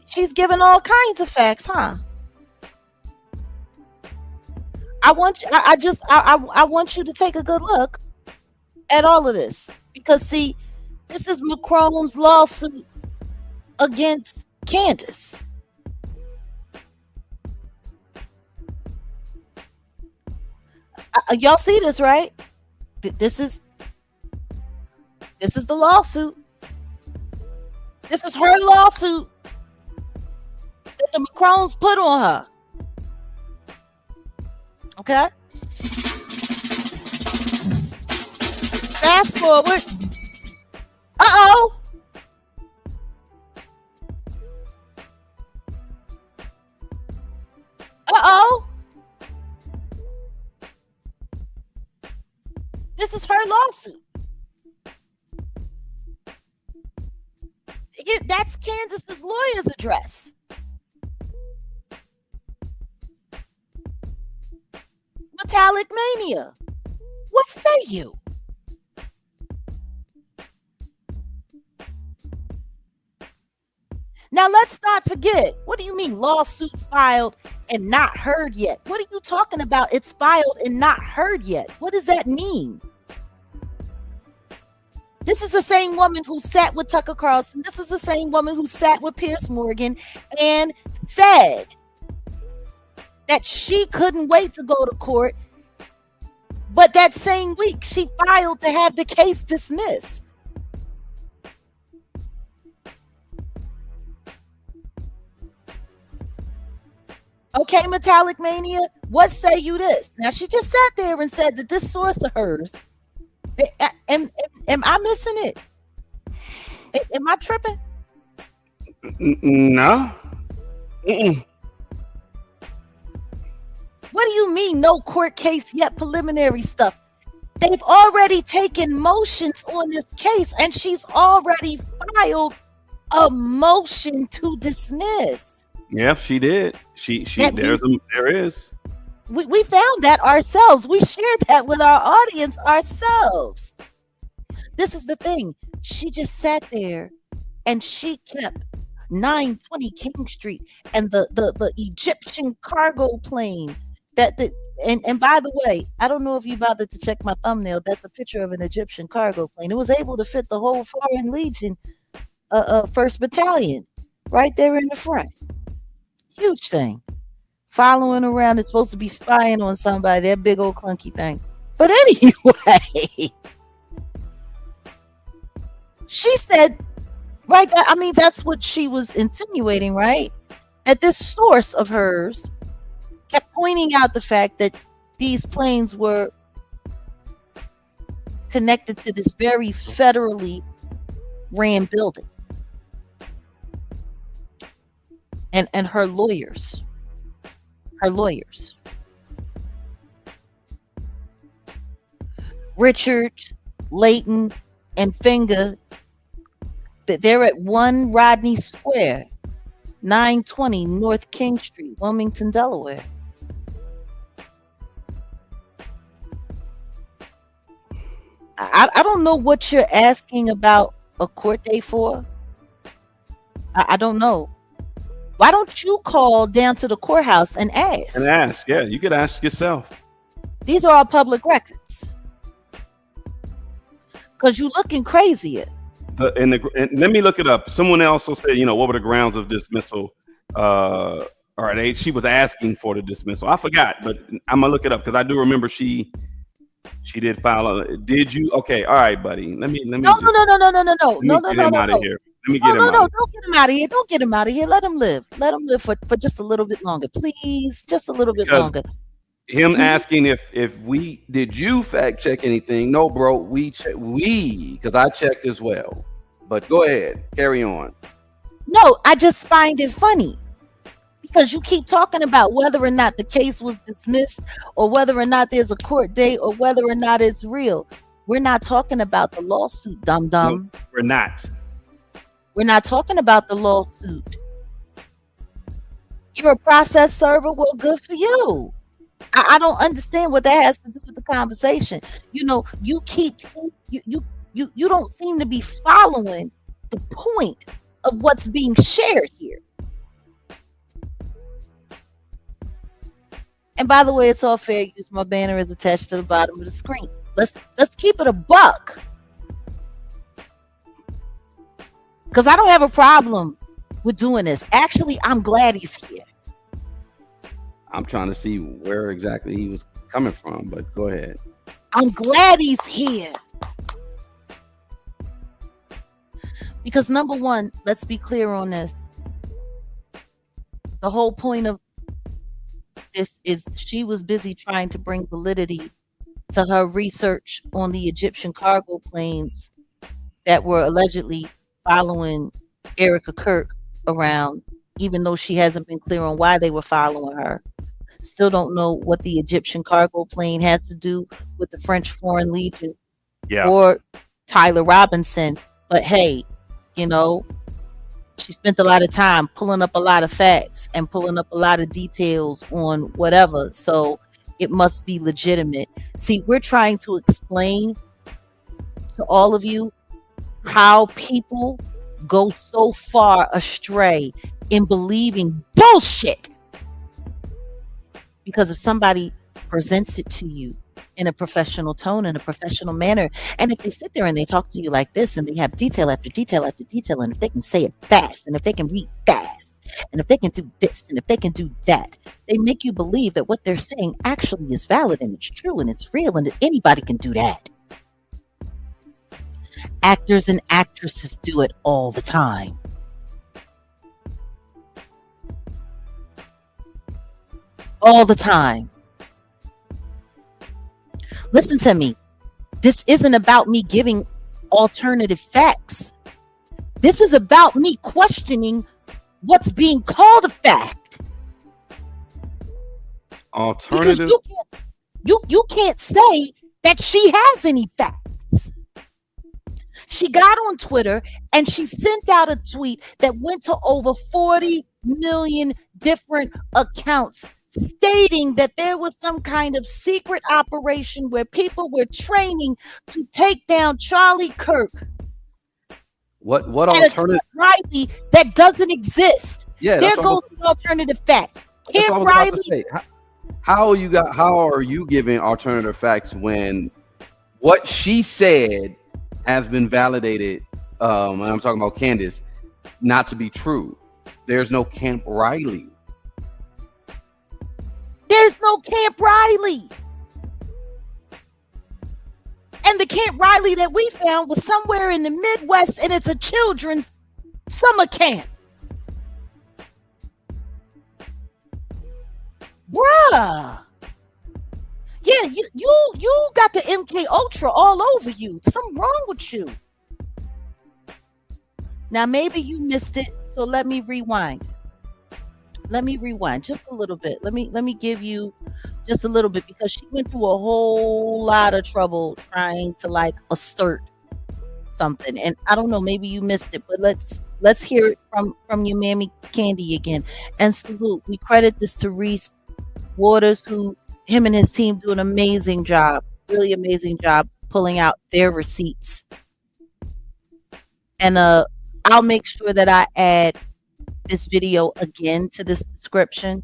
She's giving all kinds of facts, huh? I want you to take a good look at all of this, because see, this is Macron's lawsuit against Candace. Y'all see this, right? This is the lawsuit. This is her lawsuit that the Macrons put on her. Okay? Fast forward. Uh-oh. Uh-oh. This is her lawsuit. That's Candace's lawyer's address. Metallic Mania. What say you? Now let's not forget. What do you mean lawsuit filed and not heard yet? What are you talking about? It's filed and not heard yet. What does that mean? This is the same woman who sat with Tucker Carlson. This is the same woman who sat with Piers Morgan and said that she couldn't wait to go to court. But that same week, she filed to have the case dismissed. Okay, Metallic Mania, what say you this? Now, she just sat there and said that this source of hers, am I missing it? Am I tripping? No. Mm-mm. What do you mean, no court case yet, preliminary stuff? They've already taken motions on this case, and she's already filed a motion to dismiss. Yeah, she did. There is. We found that ourselves. We shared that with our audience ourselves. This is the thing. She just sat there and she kept 920 King Street and the Egyptian cargo plane and by the way, I don't know if you bothered to check my thumbnail. That's a picture of an Egyptian cargo plane. It was able to fit the whole Foreign Legion 1st Battalion right there in the front. Huge thing. Following around, it's supposed to be spying on somebody, that big old clunky thing. But anyway, she said, right, I mean, that's what she was insinuating, right? that this source of hers kept pointing out the fact that these planes were connected to this very federally ran building. And her lawyers, Richard, Layton, and Finger, they're at 1 Rodney Square, 920 North King Street, Wilmington, Delaware. I don't know what you're asking about a court date for. I don't know. Why don't you call down to the courthouse and ask? And ask, yeah, you could ask yourself. These are all public records. Because you're looking crazy. And let me look it up. Someone else will say, what were the grounds of dismissal? She was asking for the dismissal. I forgot, but I'm gonna look it up because I do remember she did file. Did you? Okay, all right, buddy. Let me. No. Let me get him out of here. Let me get him out. No, don't get him out of here. Don't get him out of here. Let him live. Let him live for just a little bit longer, please. Just a little bit longer. Him asking if we did you fact check anything? No, bro. We because I checked as well. But go ahead, carry on. No, I just find it funny because you keep talking about whether or not the case was dismissed or whether or not there's a court date or whether or not it's real. We're not talking about the lawsuit, dum-dum. No, we're not. We're not talking about the lawsuit. You're a process server. Well, good for you. I don't understand what that has to do with the conversation. You keep you don't seem to be following the point of what's being shared here. And by the way, it's all fair use. My banner is attached to the bottom of the screen. Let's keep it a buck. Because I don't have a problem with doing this. Actually, I'm glad he's here. I'm trying to see where exactly he was coming from, but go ahead. I'm glad he's here. Because number one, let's be clear on this. The whole point of this is she was busy trying to bring validity to her research on the Egyptian cargo planes that were allegedly following Erica Kirk around, even though she hasn't been clear on why they were following her. Still don't know what the Egyptian cargo plane has to do with the French Foreign Legion or Tyler Robinson. But hey, she spent a lot of time pulling up a lot of facts and pulling up a lot of details on whatever. So it must be legitimate. See, we're trying to explain to all of you how people go so far astray in believing bullshit. Because if somebody presents it to you in a professional tone, in a professional manner, and if they sit there and they talk to you like this and they have detail after detail after detail, and if they can say it fast, and if they can read fast, and if they can do this, and if they can do that, they make you believe that what they're saying actually is valid and it's true and it's real and that anybody can do that. Actors and actresses do it all the time. All the time. Listen to me. This isn't about me giving alternative facts. This is about me questioning what's being called a fact. Alternative. You can't say that she has any facts. She got on Twitter and she sent out a tweet that went to over 40 million different accounts, stating that there was some kind of secret operation where people were training to take down Charlie Kirk. What alternative? Riley that doesn't exist. Yeah, there goes the alternative fact. That's what I was about to say. How are you giving alternative facts when what she said has been validated? And I'm talking about Candace, not to be true. There's no Camp Riley. There's no Camp Riley. And the Camp Riley that we found was somewhere in the Midwest, and it's a children's summer camp. Yeah. Yeah, you got the MK Ultra all over you. Something wrong with you. Now maybe you missed it, so let me rewind. Let me rewind just a little bit. Let me give you just a little bit, because she went through a whole lot of trouble trying to like assert something. And I don't know, maybe you missed it, but let's hear it from your mammy Candy again. And salute. We credit this to Reese Waters, who him and his team do an amazing job, really amazing job pulling out their receipts. And I'll make sure that I add this video again to this description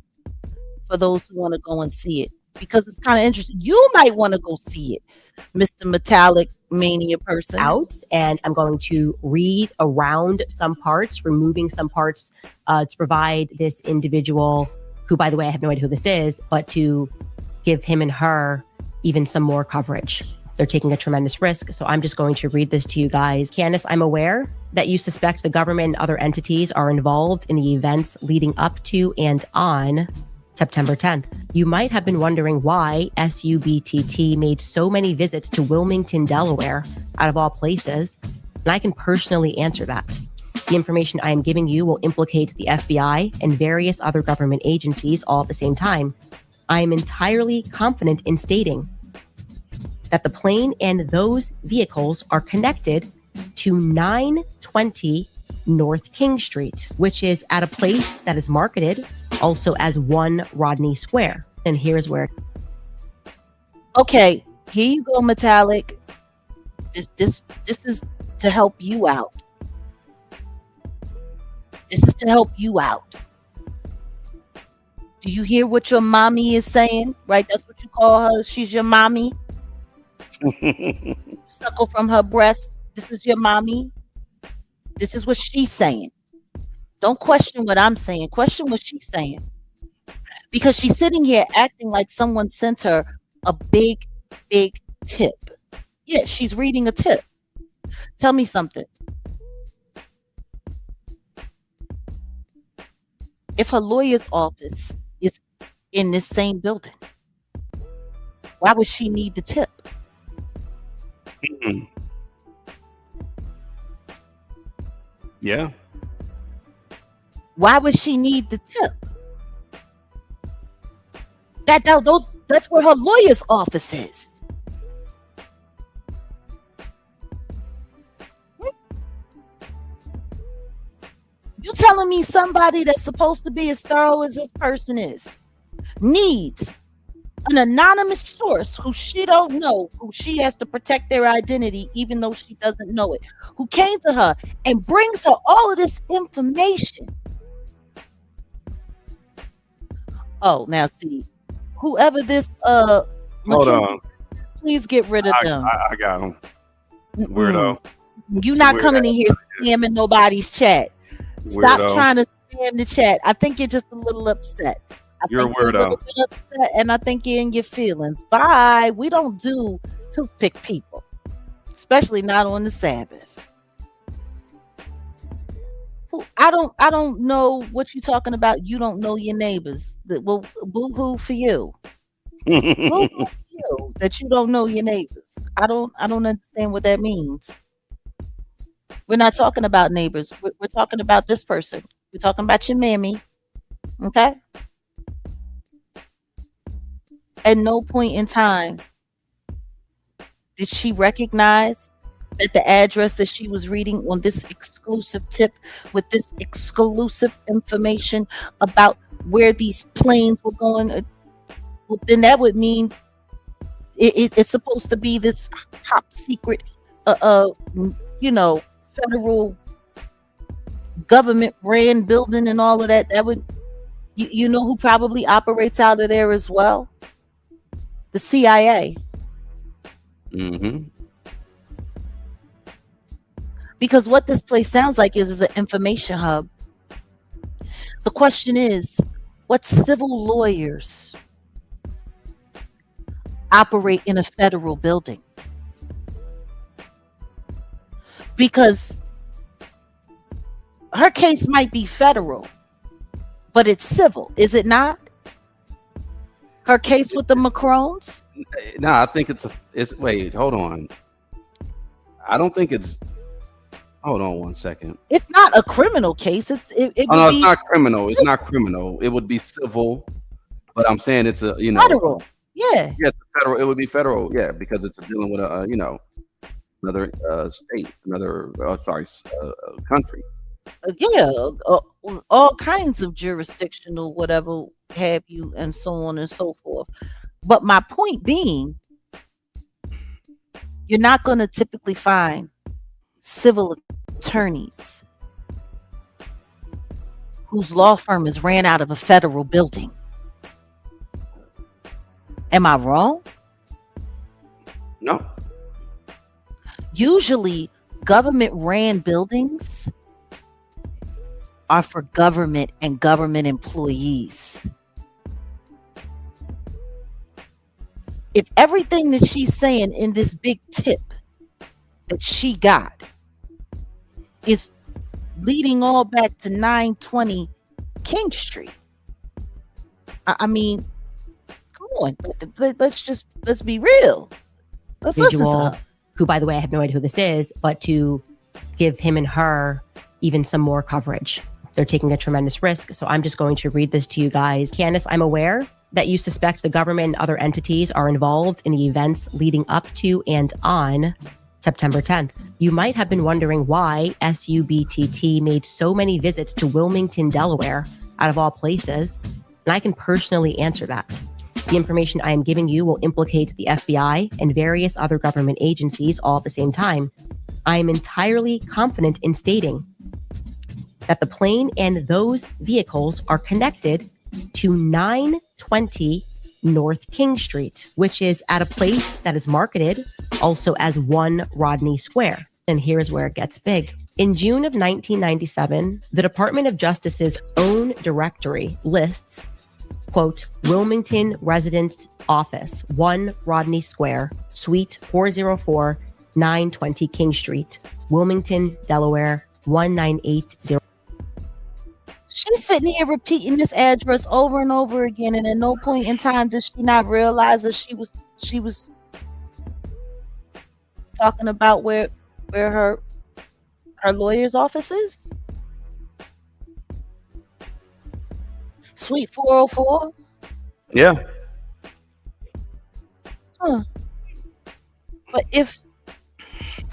for those who want to go and see it, because it's kind of interesting. You might want to go see it, Mr. Metallic Mania person. Out, and I'm going to read around some parts, removing some parts to provide this individual, who, by the way, I have no idea who this is, but to give him and her even some more coverage. They're taking a tremendous risk. So I'm just going to read this to you guys. Candace, I'm aware that you suspect the government and other entities are involved in the events leading up to and on September 10th. You might have been wondering why SUBTT made so many visits to Wilmington, Delaware, out of all places. And I can personally answer that. The information I am giving you will implicate the FBI and various other government agencies all at the same time. I am entirely confident in stating that the plane and those vehicles are connected to 920 North King Street, which is at a place that is marketed also as 1 Rodney Square. And here's where. Okay, here you go, Metallic. This is to help you out. This is to help you out. Do you hear what your mommy is saying? Right? That's what you call her. She's your mommy. Suckle from her breast. This is your mommy. This is what she's saying. Don't question what I'm saying. Question what she's saying. Because she's sitting here acting like someone sent her a big, big tip. Yeah, she's reading a tip. Tell me something. If her lawyer's office is in this same building, why would she need the tip? Mm-mm. Yeah. Why would she need the tip? That's where her lawyer's office is. You telling me somebody that's supposed to be as thorough as this person is needs an anonymous source who she don't know, who she has to protect their identity even though she doesn't know it, who came to her and brings her all of this information. Oh, now see, whoever this Hold on. please get rid of them. I got him. Weirdo. You not Weirdo. coming in here spamming nobody's chat. Stop Weirdo. trying to spam the chat. I think you're just a little upset. You're a think you're weirdo. little bit upset, and I think you're in your feelings. Bye. We don't do toothpick people, especially not on the Sabbath. I don't know what you're talking about. You don't know your neighbors. Well, boo-hoo for you. Boo-hoo for you that you don't know your neighbors. I don't understand what that means. We're not talking about neighbors. We're talking about this person. We're talking about your mammy. Okay? At no point in time did she recognize that the address that she was reading on this exclusive tip with this exclusive information about where these planes were going, well, then that would mean it's supposed to be this top secret, federal government ran building and all of that. That would, you know who probably operates out of there as well? The CIA. Mm-hmm. Because what this place sounds like is an information hub. The question is, what civil lawyers operate in a federal building? Because her case might be federal, but it's civil, is it not? Her case with the Macrons? No, I think it's wait, hold on. I don't think it's. Hold on one second. It's not a criminal case. It Oh no, it's not criminal. It's not criminal. It would be civil, but I'm saying it's a federal. Yeah. Yeah, it's federal. It would be federal. Yeah, because it's dealing with a another state, another country. Yeah, all kinds of jurisdictional whatever have you, and so on and so forth. But my point being, you're not going to typically find civil attorneys whose law firm is ran out of a federal building. Am I wrong? No. Usually, government ran buildings are for government and government employees. If everything that she's saying in this big tip that she got is leading all back to 920 King Street, I mean, come on, let's be real. Let's listen to her. Who, by the way, I have no idea who this is, but to give him and her even some more coverage. They're taking a tremendous risk. So I'm just going to read this to you guys. Candace, I'm aware that you suspect the government and other entities are involved in the events leading up to and on September 10th. You might have been wondering why SUBTT made so many visits to Wilmington, Delaware, out of all places. And I can personally answer that. The information I am giving you will implicate the FBI and various other government agencies all at the same time. I am entirely confident in stating that the plane and those vehicles are connected to 920 North King Street, which is at a place that is marketed also as 1 Rodney Square. And here's where it gets big. In June of 1997, the Department of Justice's own directory lists, quote, Wilmington Residence Office, 1 Rodney Square, Suite 404, 920 King Street, Wilmington, Delaware, 19808. She's sitting here repeating this address over and over again, and at no point in time does she not realize that she was talking about where her lawyer's office is. Suite 404. Yeah. Huh. But if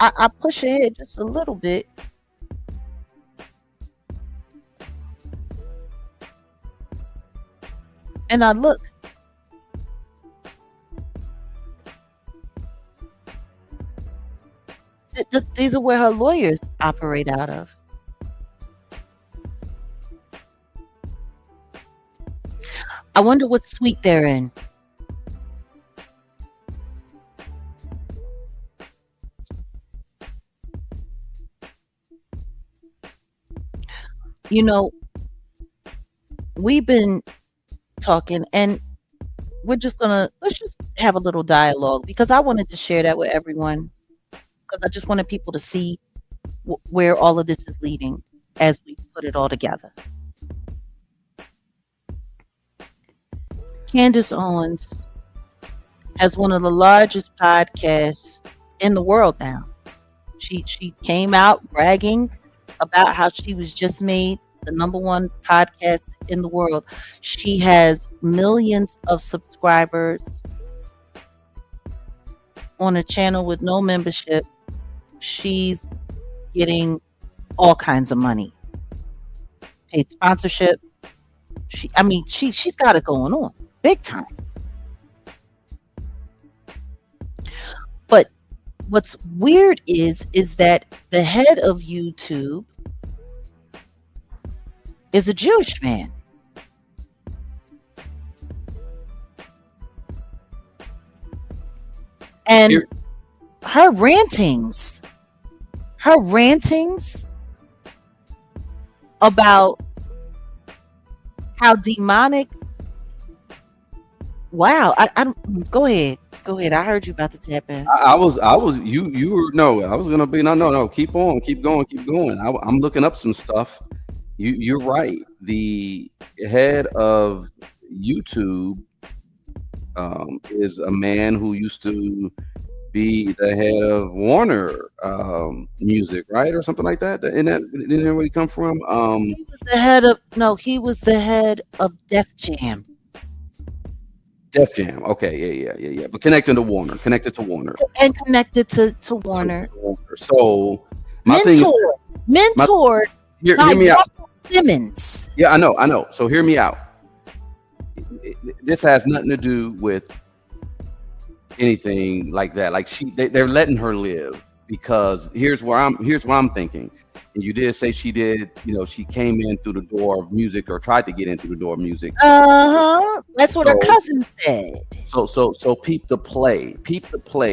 I push ahead just a little bit, and I look, these are where her lawyers operate out of. I wonder what suite they're in. You know, we've been talking, and let's just have a little dialogue, because I wanted to share that with everyone, because I just wanted people to see where all of this is leading as we put it all together. Candace Owens has one of the largest podcasts in the world now. She came out bragging about how she was just made the #1 podcast in the world. She has millions of subscribers on a channel with no membership. She's getting all kinds of money, paid sponsorship. She's got it going on big time. But what's weird is that the head of YouTube is a Jewish man. And her rantings about how demonic. Wow. I don't go ahead. I heard you about to tap in. I was you were no, I was gonna be no, keep on, keep going. I'm looking up some stuff. You're right. The head of YouTube is a man who used to be the head of Warner Music, right, or something like that. And that didn't really come from. He was the head of he was the head of Def Jam. Def Jam. Okay, yeah. But connected to Warner, and connected to Warner. So my mentored hear by me out. Russell Simmons. Yeah, I know. So hear me out. This has nothing to do with anything like that. Like they're letting her live, because here's what I'm thinking. And you did say she did, she came in through the door of music, or tried to get in through the door of music. That's what her cousin said. So peep the play.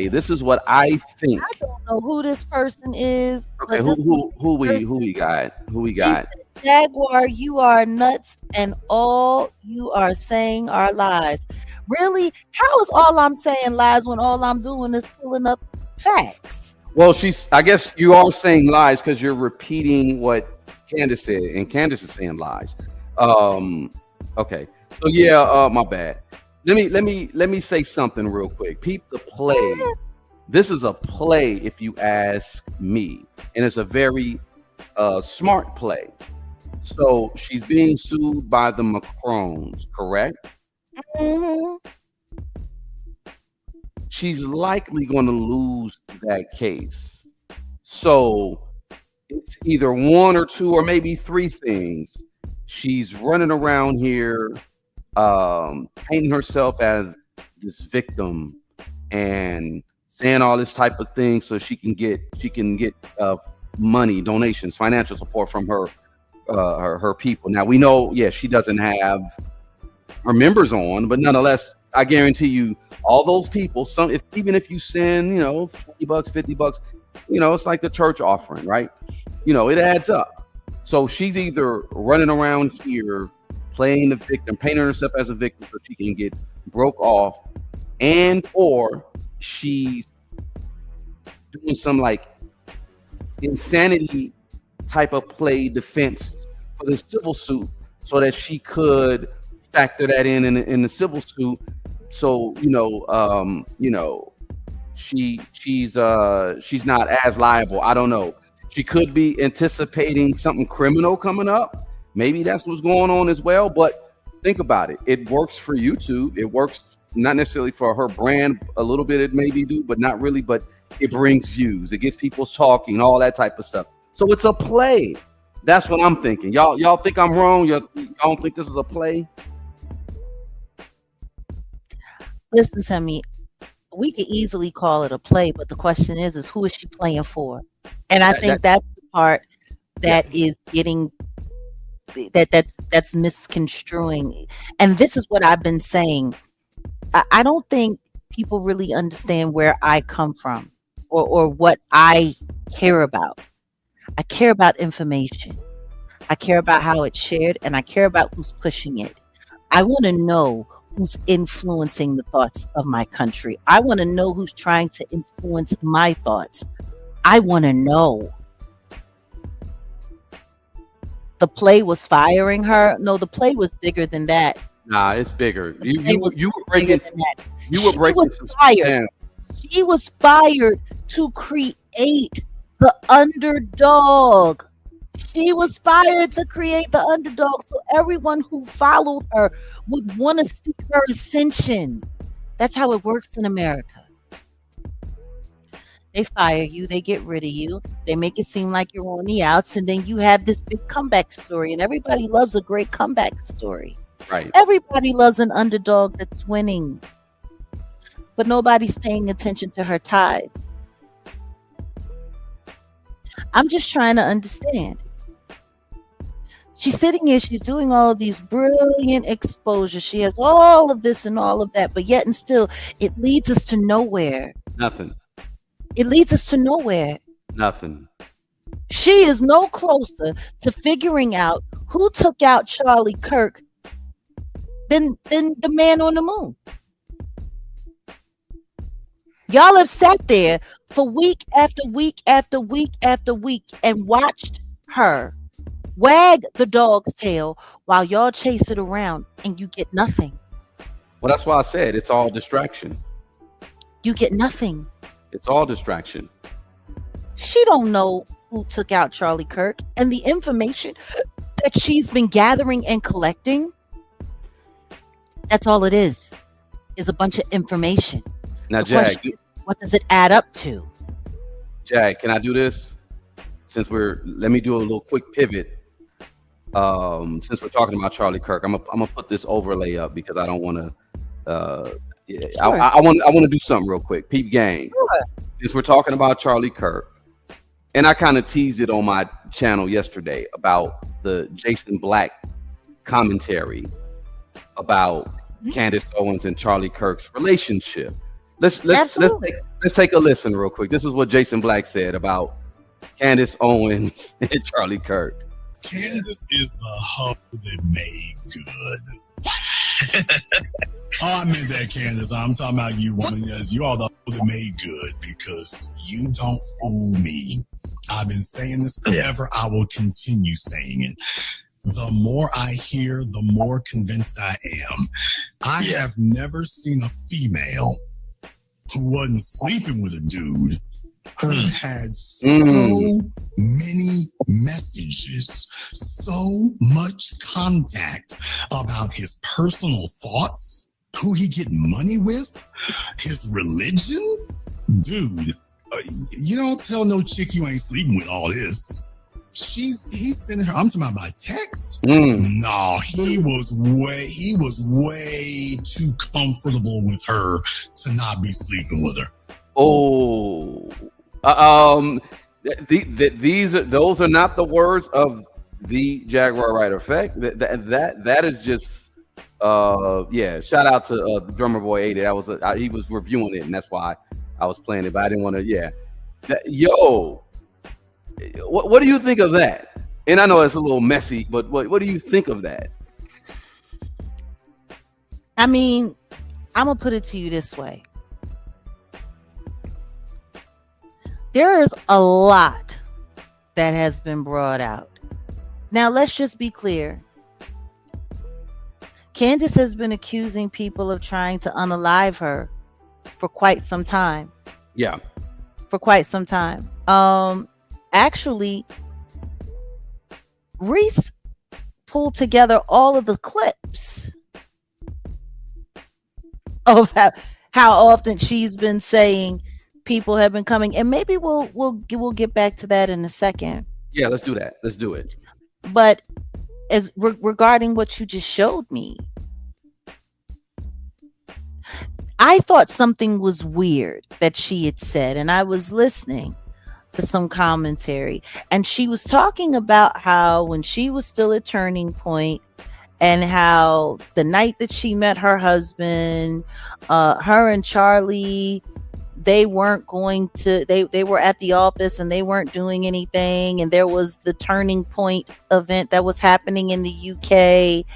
This is what I think. I don't know who this person is. Okay, who we got? She said, Jaguar, you are nuts, and all you are saying are lies. Really? How is all I'm saying lies when all I'm doing is pulling up facts? Well, I guess you are saying lies because you're repeating what Candace said, and Candace is saying lies. Okay. So yeah, my bad. Let me say something real quick. Peep the play. This is a play, if you ask me, and it's a very smart play. So she's being sued by the Macrons, correct? Mm-hmm. She's likely going to lose that case. So it's either one or two or maybe three things. She's running around here painting herself as this victim and saying all this type of thing so she can get money, donations, financial support from her people. Now we know, she doesn't have her members on, but nonetheless, I guarantee you, all those people, even if you send, $20, $50, it's like the church offering, right? It adds up. So she's either running around here playing the victim, painting herself as a victim so she can get broke off, or she's doing some like insanity type of play defense for the civil suit so that she could factor that in the civil suit. So she's not as liable. I don't know. She could be anticipating something criminal coming up. Maybe that's what's going on as well. But think about it. It works for YouTube. It works not necessarily for her brand. A little bit it maybe do, but not really. But it brings views. It gets people talking, all that type of stuff. So it's a play. That's what I'm thinking. Y'all think I'm wrong? Y'all don't think this is a play? Listen to me. We could easily call it a play, but the question is who is she playing for? And I think that's the part that is getting that's misconstruing. And this is what I've been saying. I don't think people really understand where I come from or what I care about. I care about information. I care about how it's shared, and I care about who's pushing it. I want to know who's influencing the thoughts of my country. I want to know who's trying to influence my thoughts. I want to know. The play was firing her. No, the play was bigger than that. Nah, it's bigger. You were breaking some stuff down. She was fired to create the underdog. She was fired to create the underdog, so everyone who followed her would want to see her ascension. That's how it works in America. They fire you, they get rid of you, they make it seem like you're on the outs, and then you have this big comeback story, and everybody loves a great comeback story. Right. Everybody loves an underdog that's winning, but nobody's paying attention to her ties. I'm just trying to understand. She's sitting here, she's doing all of these brilliant exposures. She has all of this and all of that, but yet and still, it leads us to nowhere. Nothing. It leads us to nowhere. Nothing. She is no closer to figuring out who took out Charlie Kirk than the man on the moon. Y'all have sat there for week after week after week after week and watched her wag the dog's tail while y'all chase it around and you get nothing. Well, that's why I said it's all distraction. You get nothing. It's all distraction. She don't know who took out Charlie Kirk, and the information that she's been gathering and collecting, that's all it is a bunch of information. Now, The Jag, question is, what does it add up to? Jag, can I do this? Let me do a little quick pivot. Since we're talking about Charlie Kirk, I'm gonna put this overlay up because I don't want to. Sure. I want to do something real quick. Peep gang. Sure. Since we're talking about Charlie Kirk, and I kind of teased it on my channel yesterday about the Jason Black commentary about Candace Owens and Charlie Kirk's relationship. Let's take a listen real quick. This is what Jason Black said about Candace Owens and Charlie Kirk. Candace is the hoe that made good. Oh, I meant that, Candace. I'm talking about you, woman. Yes, you are the hoe that made good because you don't fool me. I've been saying this forever. I will continue saying it. The more I hear, the more convinced I am. I have never seen a female who wasn't sleeping with a dude who had so many messages, so much contact about his personal thoughts, who he get money with, his religion. Dude, you don't tell no chick you ain't sleeping with all this. He's sending her, I'm talking about by text. No, he was way too comfortable with her to not be sleeping with her. Oh, those are not the words of the Jaguar Wright effect. That is just shout out to Drummer Boy 80. That was he was reviewing it, and that's why I was playing it, but I didn't want to. What do you think of that? And I know it's a little messy, but what do you think of that? I mean, I'm gonna put it to you this way. There is a lot that has been brought out. Now, let's just be clear. Candace has been accusing people of trying to unalive her for quite some time. Yeah. For quite some time. Actually, Reese pulled together all of the clips of how often she's been saying people have been coming, and maybe we'll get back to that in a second. Yeah, let's do that. Let's do it. But as regarding what you just showed me, I thought something was weird that she had said, and I was listening to some commentary, and she was talking about how when she was still at Turning Point, and how the night that she met her husband, her and Charlie, they weren't going to, they were at the office and they weren't doing anything, and there was the Turning Point event that was happening in the UK,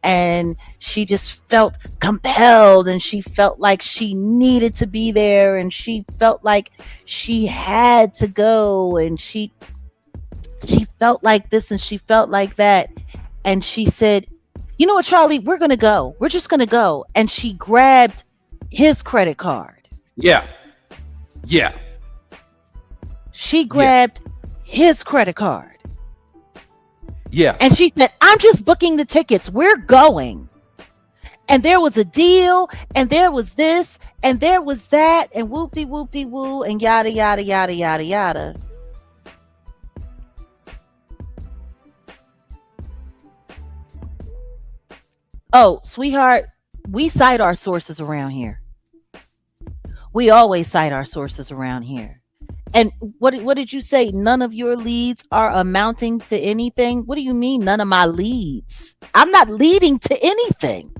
and she just felt compelled, and she felt like she needed to be there, and she felt like she had to go, and she felt like this and she felt like that, and she said, you know what, Charlie, we're just gonna go, and she grabbed his credit card. Yeah. She grabbed his credit card. Yeah. And she said, I'm just booking the tickets. We're going. And there was a deal, and there was this, and there was that, and whoop-de-whoop-de-woo, and yada, yada, yada, yada, yada. Oh, sweetheart, we cite our sources around here. We always cite our sources around here. And what did you say? None of your leads are amounting to anything? What do you mean, none of my leads? I'm not leading to anything.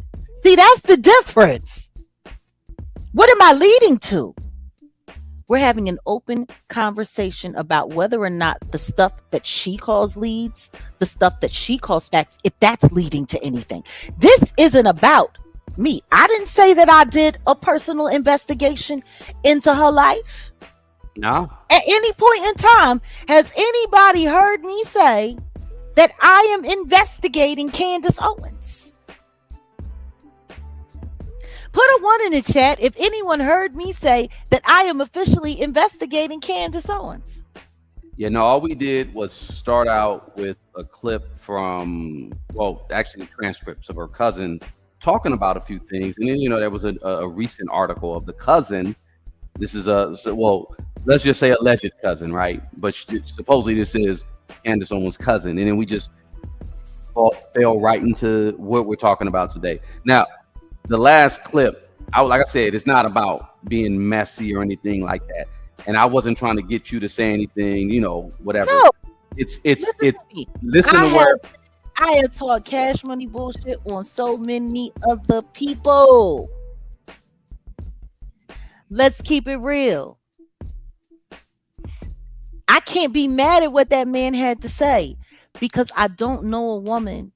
See, that's the difference. What am I leading to? We're having an open conversation about whether or not the stuff that she calls leads, the stuff that she calls facts, if that's leading to anything. This isn't about me. I didn't say that I did a personal investigation into her life. No. At any point in time, has anybody heard me say that I am investigating Candace Owens? Put a 1 in the chat if anyone heard me say that I am officially investigating Candace Owens. Yeah, no, all we did was start out with a clip from, well, actually transcripts of her cousin talking about a few things. And then, there was a recent article of the cousin. This is let's just say alleged cousin, right? But supposedly this is Candace Owens' cousin. And then we just fell right into what we're talking about today. Now, the last clip, like I said, it's not about being messy or anything like that. And I wasn't trying to get you to say anything, whatever. No, it's listen to where I have taught Cash Money bullshit on so many other people. Let's keep it real. I can't be mad at what that man had to say because I don't know a woman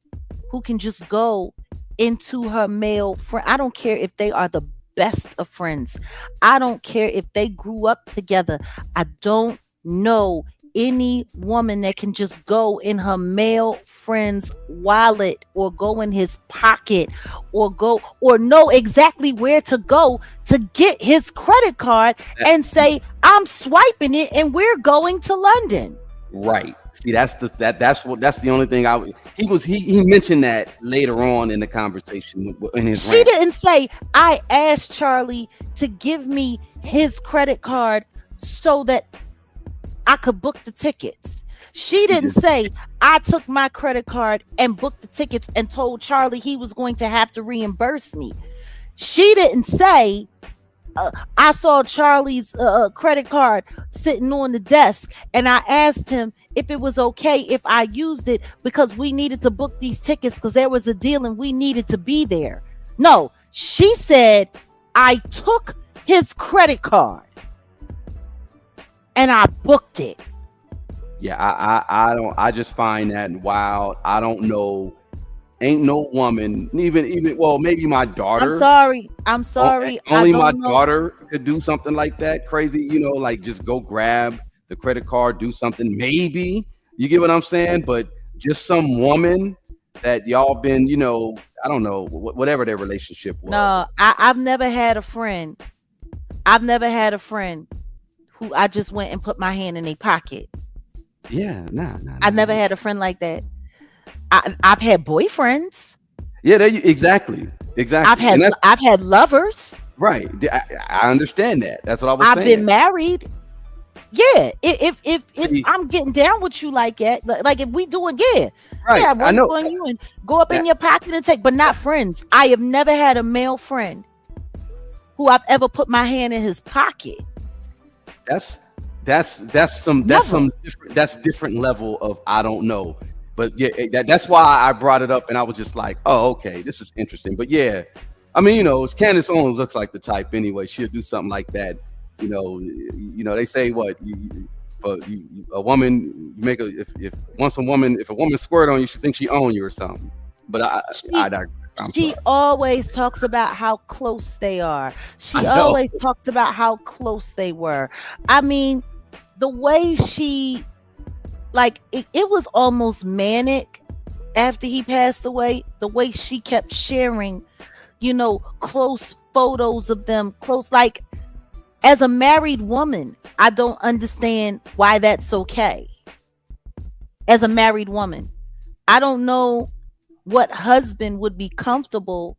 who can just go into her male friend. I don't care if they are the best of friends. I don't care if they grew up together. I don't know any woman that can just go in her male friend's wallet or go in his pocket or know exactly where to go to get his credit card and say, I'm swiping it and we're going to London. Right. See, that's the only thing he mentioned that later on in the conversation in his She didn't say, I asked Charlie to give me his credit card so that I could book the tickets. She didn't say, I took my credit card and booked the tickets and told Charlie he was going to have to reimburse me. She didn't say, I saw Charlie's credit card sitting on the desk and I asked him if it was okay if I used it because we needed to book these tickets because there was a deal and we needed to be there. No, she said, I took his credit card and I booked it. Yeah, I just find that wild. I don't know. Ain't no woman, even well, maybe my daughter. I'm sorry. Only my daughter could do something like that. Crazy, like just go grab the credit card, do something. Maybe, you get what I'm saying? But just some woman that y'all been, I don't know, whatever their relationship was. No, I've never had a friend. Who I just went and put my hand in their pocket. Yeah, nah. I've never had a friend like that. I've had boyfriends. Yeah, exactly. I've had lovers. Right. I understand that. That's what I was saying. I've been married. Yeah. If I'm getting down with you like that, like if we doing, right. Yeah, I know. You and go up in your pocket and take, but not friends. I have never had a male friend who I've ever put my hand in his pocket. That's different level of I don't know. But yeah, that's why I brought it up, and I was just like, "Oh, okay, this is interesting." But yeah, I mean, Candace Owens looks like the type anyway. She'll do something like that. They say what a woman you make if a woman squirt on you, she thinks she own you or something. But she always talks about how close they are. She always talks about how close they were. I mean, the way she. Like it was almost manic after he passed away, the way she kept sharing, close photos of them close. Like as a married woman, I don't understand why that's okay. As a married woman, I don't know what husband would be comfortable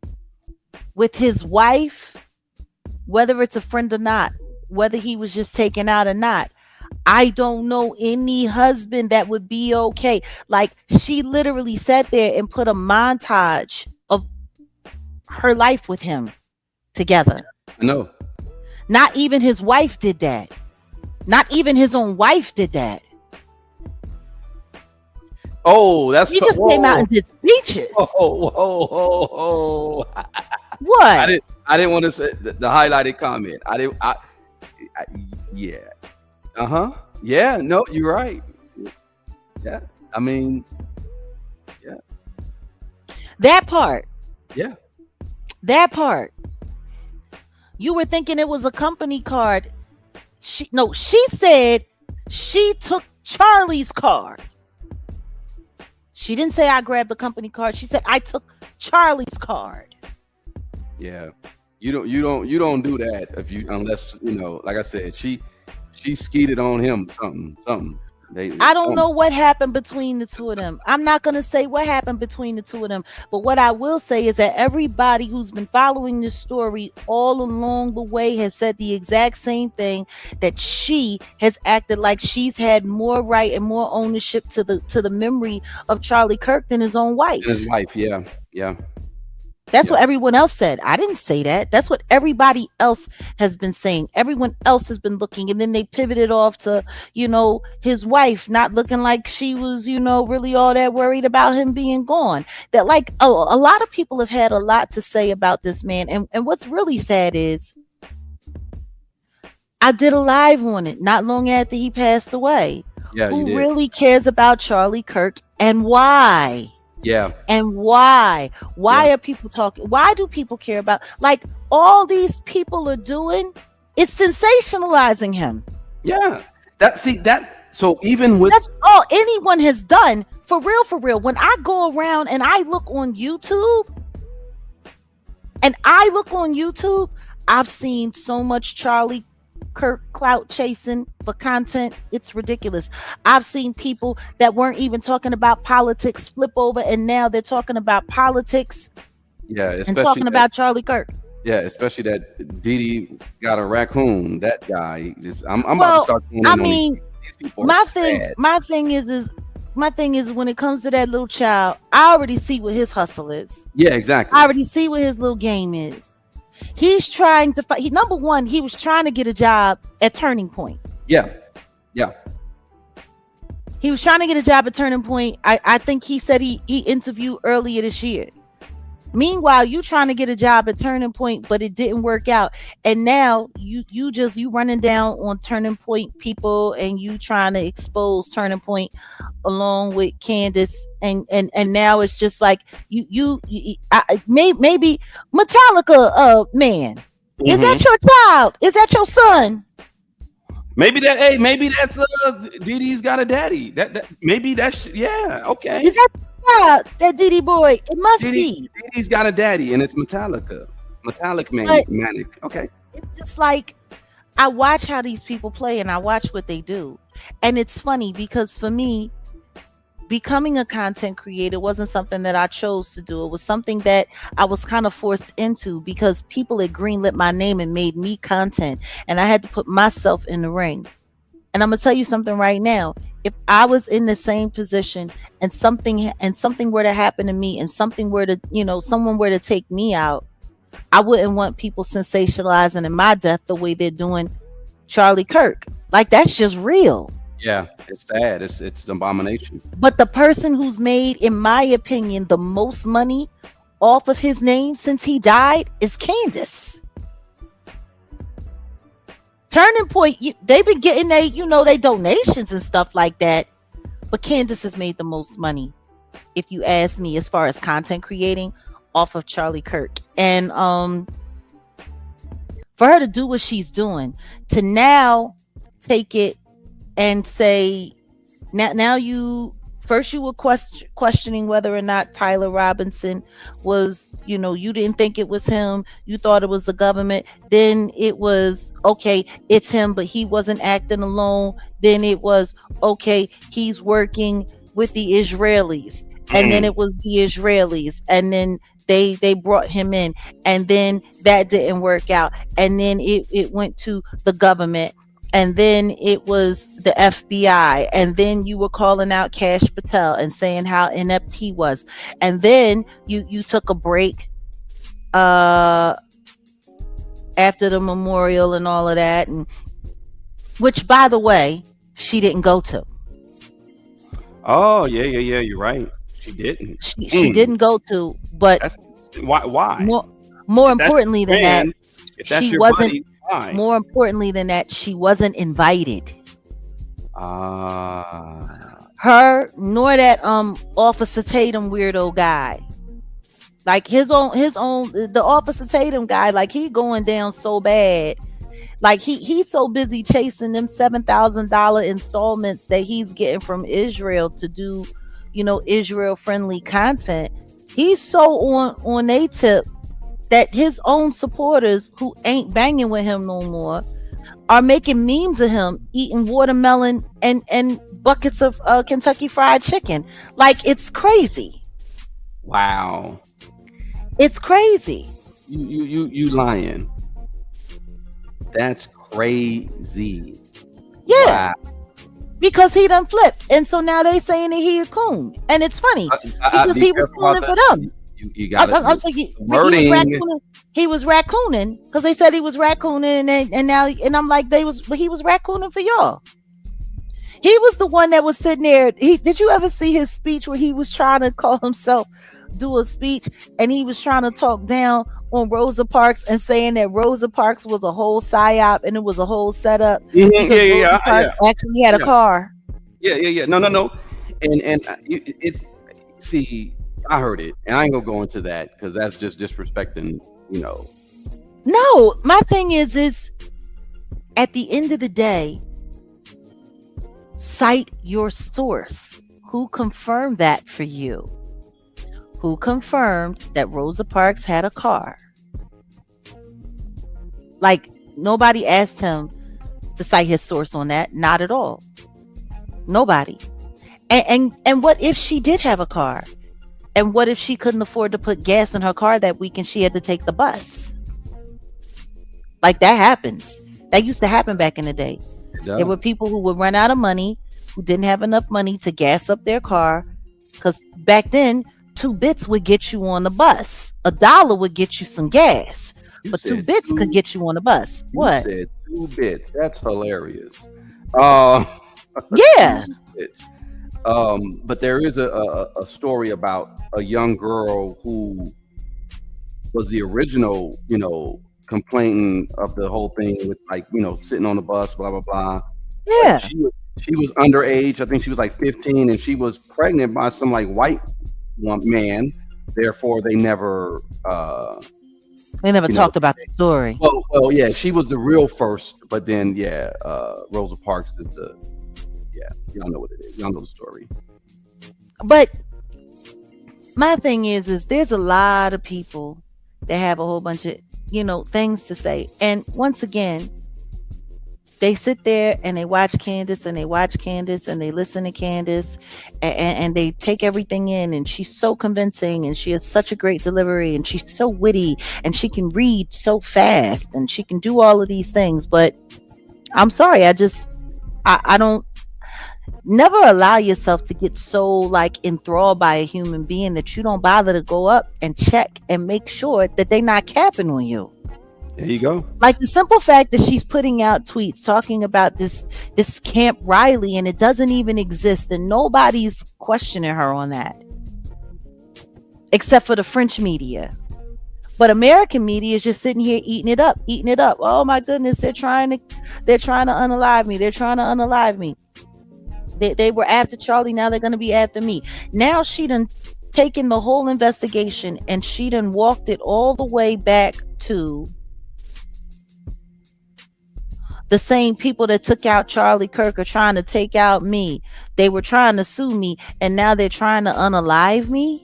with his wife, whether it's a friend or not, whether he was just taken out or not. I don't know any husband that would be okay. Like she literally sat there and put a montage of her life with him together. No. Not even his wife did that. Not even his own wife did that. Oh, that's he just came out and did speeches. Oh. What? I didn't want to say the highlighted comment. Yeah. Yeah, no, you're right. Yeah. I mean, yeah. That part. Yeah. That part. You were thinking it was a company card. She said she took Charlie's card. She didn't say I grabbed the company card. She said I took Charlie's card. Yeah. You don't do that unless like I said, she skeeted on him something. I don't know what happened between the two of them. I'm not going to say what happened between the two of them, but what I will say is that everybody who's been following this story all along the way has said the exact same thing, that she has acted like she's had more right and more ownership to the memory of Charlie Kirk than his own wife. His wife, yeah. That's what everyone else said. I didn't say that. That's what everybody else has been saying. Everyone else has been looking, and then they pivoted off to, his wife not looking like she was, really all that worried about him being gone. That like a lot of people have had a lot to say about this man. And what's really sad is I did a live on it not long after he passed away. Yeah, Who you did. really cares about Charlie Kirk and why? Yeah. And why are people talking? Why do people care about, like, all these people are doing is sensationalizing him? Yeah. So even with, that's all anyone has done, for real. When I go around and I look on YouTube, I've seen so much Charlie Kirk clout chasing for content. It's ridiculous. I've seen people that weren't even talking about politics flip over, and now they're talking about politics. Yeah, and talking about Charlie Kirk. Yeah, especially that Didi got a raccoon. That guy is. I'm about to start. I mean, these people my thing is when it comes to that little child, I already see what his hustle is. Yeah, exactly. I already see what his little game is. He's trying to fight. Number one, he was trying to get a job at Turning Point. Yeah. He was trying to get a job at Turning Point. I think he said he interviewed earlier this year. Meanwhile, you trying to get a job at Turning Point, but it didn't work out. And now you running down on Turning Point people, and you trying to expose Turning Point along with Candace, and now it's just like maybe Metallica, man. Mm-hmm. Is that your child? Is that your son? Maybe that's Didi's got a daddy. Maybe that's okay. Is that Didi boy? It must be. Didi's got a daddy, and it's Metallica. Metallic man, manic. Okay. It's just like, I watch how these people play, and I watch what they do, and it's funny because for me, becoming a content creator wasn't something that I chose to do. It was something that I was kind of forced into because people had greenlit my name and made me content, and I had to put myself in the ring. And I'm gonna tell you something right now. If I was in the same position and something were to happen to me, and something were to, someone were to take me out, I wouldn't want people sensationalizing in my death the way they're doing Charlie Kirk. Like, that's just real. Yeah, it's sad. It's an abomination. But the person who's made, in my opinion, the most money off of his name since he died is Candace. Turning Point, they've been getting they donations and stuff like that, but Candace has made the most money, if you ask me, as far as content creating off of Charlie Kirk. And for her to do what she's doing, to now take it and say, now you were questioning whether or not Tyler Robinson was, you didn't think it was him, you thought it was the government. Then it was, okay, it's him, but he wasn't acting alone. Then it was, okay, he's working with the Israelis. And then it was the Israelis, and then they brought him in, and then that didn't work out, and then it went to the government, and then it was the FBI, and then you were calling out Cash Patel and saying how inept he was, and then you took a break after the memorial and all of that, and which, by the way, she didn't go to. Oh yeah, you're right. She didn't. She didn't go to, but why? More importantly than that, she wasn't. Buddy, why? More importantly than that, she wasn't invited. Her nor that Officer Tatum weirdo guy. Like his own the Officer Tatum guy, like he going down so bad. Like he's so busy chasing them $7,000 installments that he's getting from Israel to do, Israel friendly content. He's so on a tip that his own supporters who ain't banging with him no more are making memes of him eating watermelon and buckets of Kentucky Fried Chicken. Like, it's crazy. Wow. It's crazy. You lying. That's crazy. Yeah. Wow. Because he done flipped. And so now they saying that he a coon. And it's funny because he was cooning for them. You got it. I'm saying he was raccooning because they said he was raccooning and now, and I'm like, he was raccooning for y'all. He was the one that was sitting there. Did you ever see his speech where he was trying to call himself, do a speech, and he was trying to talk down on Rosa Parks and saying that Rosa Parks was a whole psyop and it was a whole setup? Yeah. Actually had a car. Yeah. No. And it's, see, I heard it, and I ain't gonna go into that because that's just disrespecting, No, my thing is at the end of the day, cite your source. Who confirmed that for you? Who confirmed that Rosa Parks had a car? Like, nobody asked him to cite his source on that. Not at all. Nobody. And what if she did have a car? And what if she couldn't afford to put gas in her car that week and she had to take the bus? Like, that happens. That used to happen back in the day. There were people who would run out of money, who didn't have enough money to gas up their car. Because back then, 2 bits would get you on the bus. $1 would get you some gas. But 2 bits could get you on the bus. What? You said 2 bits. That's hilarious. Yeah. 2 bits. But there is a story about a young girl who was the original, complaining of the whole thing with, like, sitting on the bus, blah, blah, blah. Yeah. She was underage. I think she was like 15, and she was pregnant by some like white man. Therefore, they never talked about the story. Well, yeah, she was the real first, but then Rosa Parks is y'all know what it is. Y'all know the story. But my thing is there's a lot of people that have a whole bunch of things to say, and once again, they sit there and they watch Candace and they listen to Candace and they take everything in, and she's so convincing and she has such a great delivery and she's so witty and she can read so fast and she can do all of these things. But I'm sorry, I don't. Never allow yourself to get so like enthralled by a human being that you don't bother to go up and check and make sure that they're not capping on you. There you go. Like the simple fact that she's putting out tweets talking about this Camp Riley and it doesn't even exist, and nobody's questioning her on that except for the French media. But American media is just sitting here eating it up. Oh my goodness, they're trying to unalive me. They were after Charlie, now they're going to be after me. Now she done taken the whole investigation and she done walked it all the way back to the same people that took out Charlie Kirk are trying to take out me. They were trying to sue me, and now they're trying to unalive me.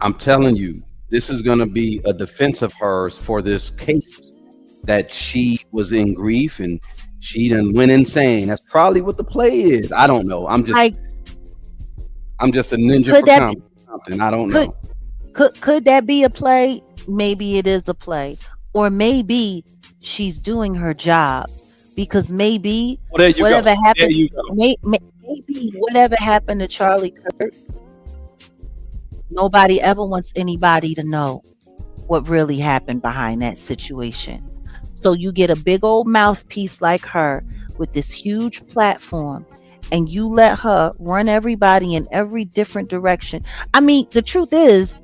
I'm telling you, this is going to be a defense of hers for this case, that she was in grief and she done went insane. That's probably what the play is. I don't know. I'm just a ninja for something. I don't know. Could that be a play? Maybe it is a play, or maybe she's doing her job, because maybe whatever happened, maybe whatever happened to Charlie Kirk, nobody ever wants anybody to know what really happened behind that situation. So you get a big old mouthpiece like her with this huge platform, and you let her run everybody in every different direction. I mean, the truth is,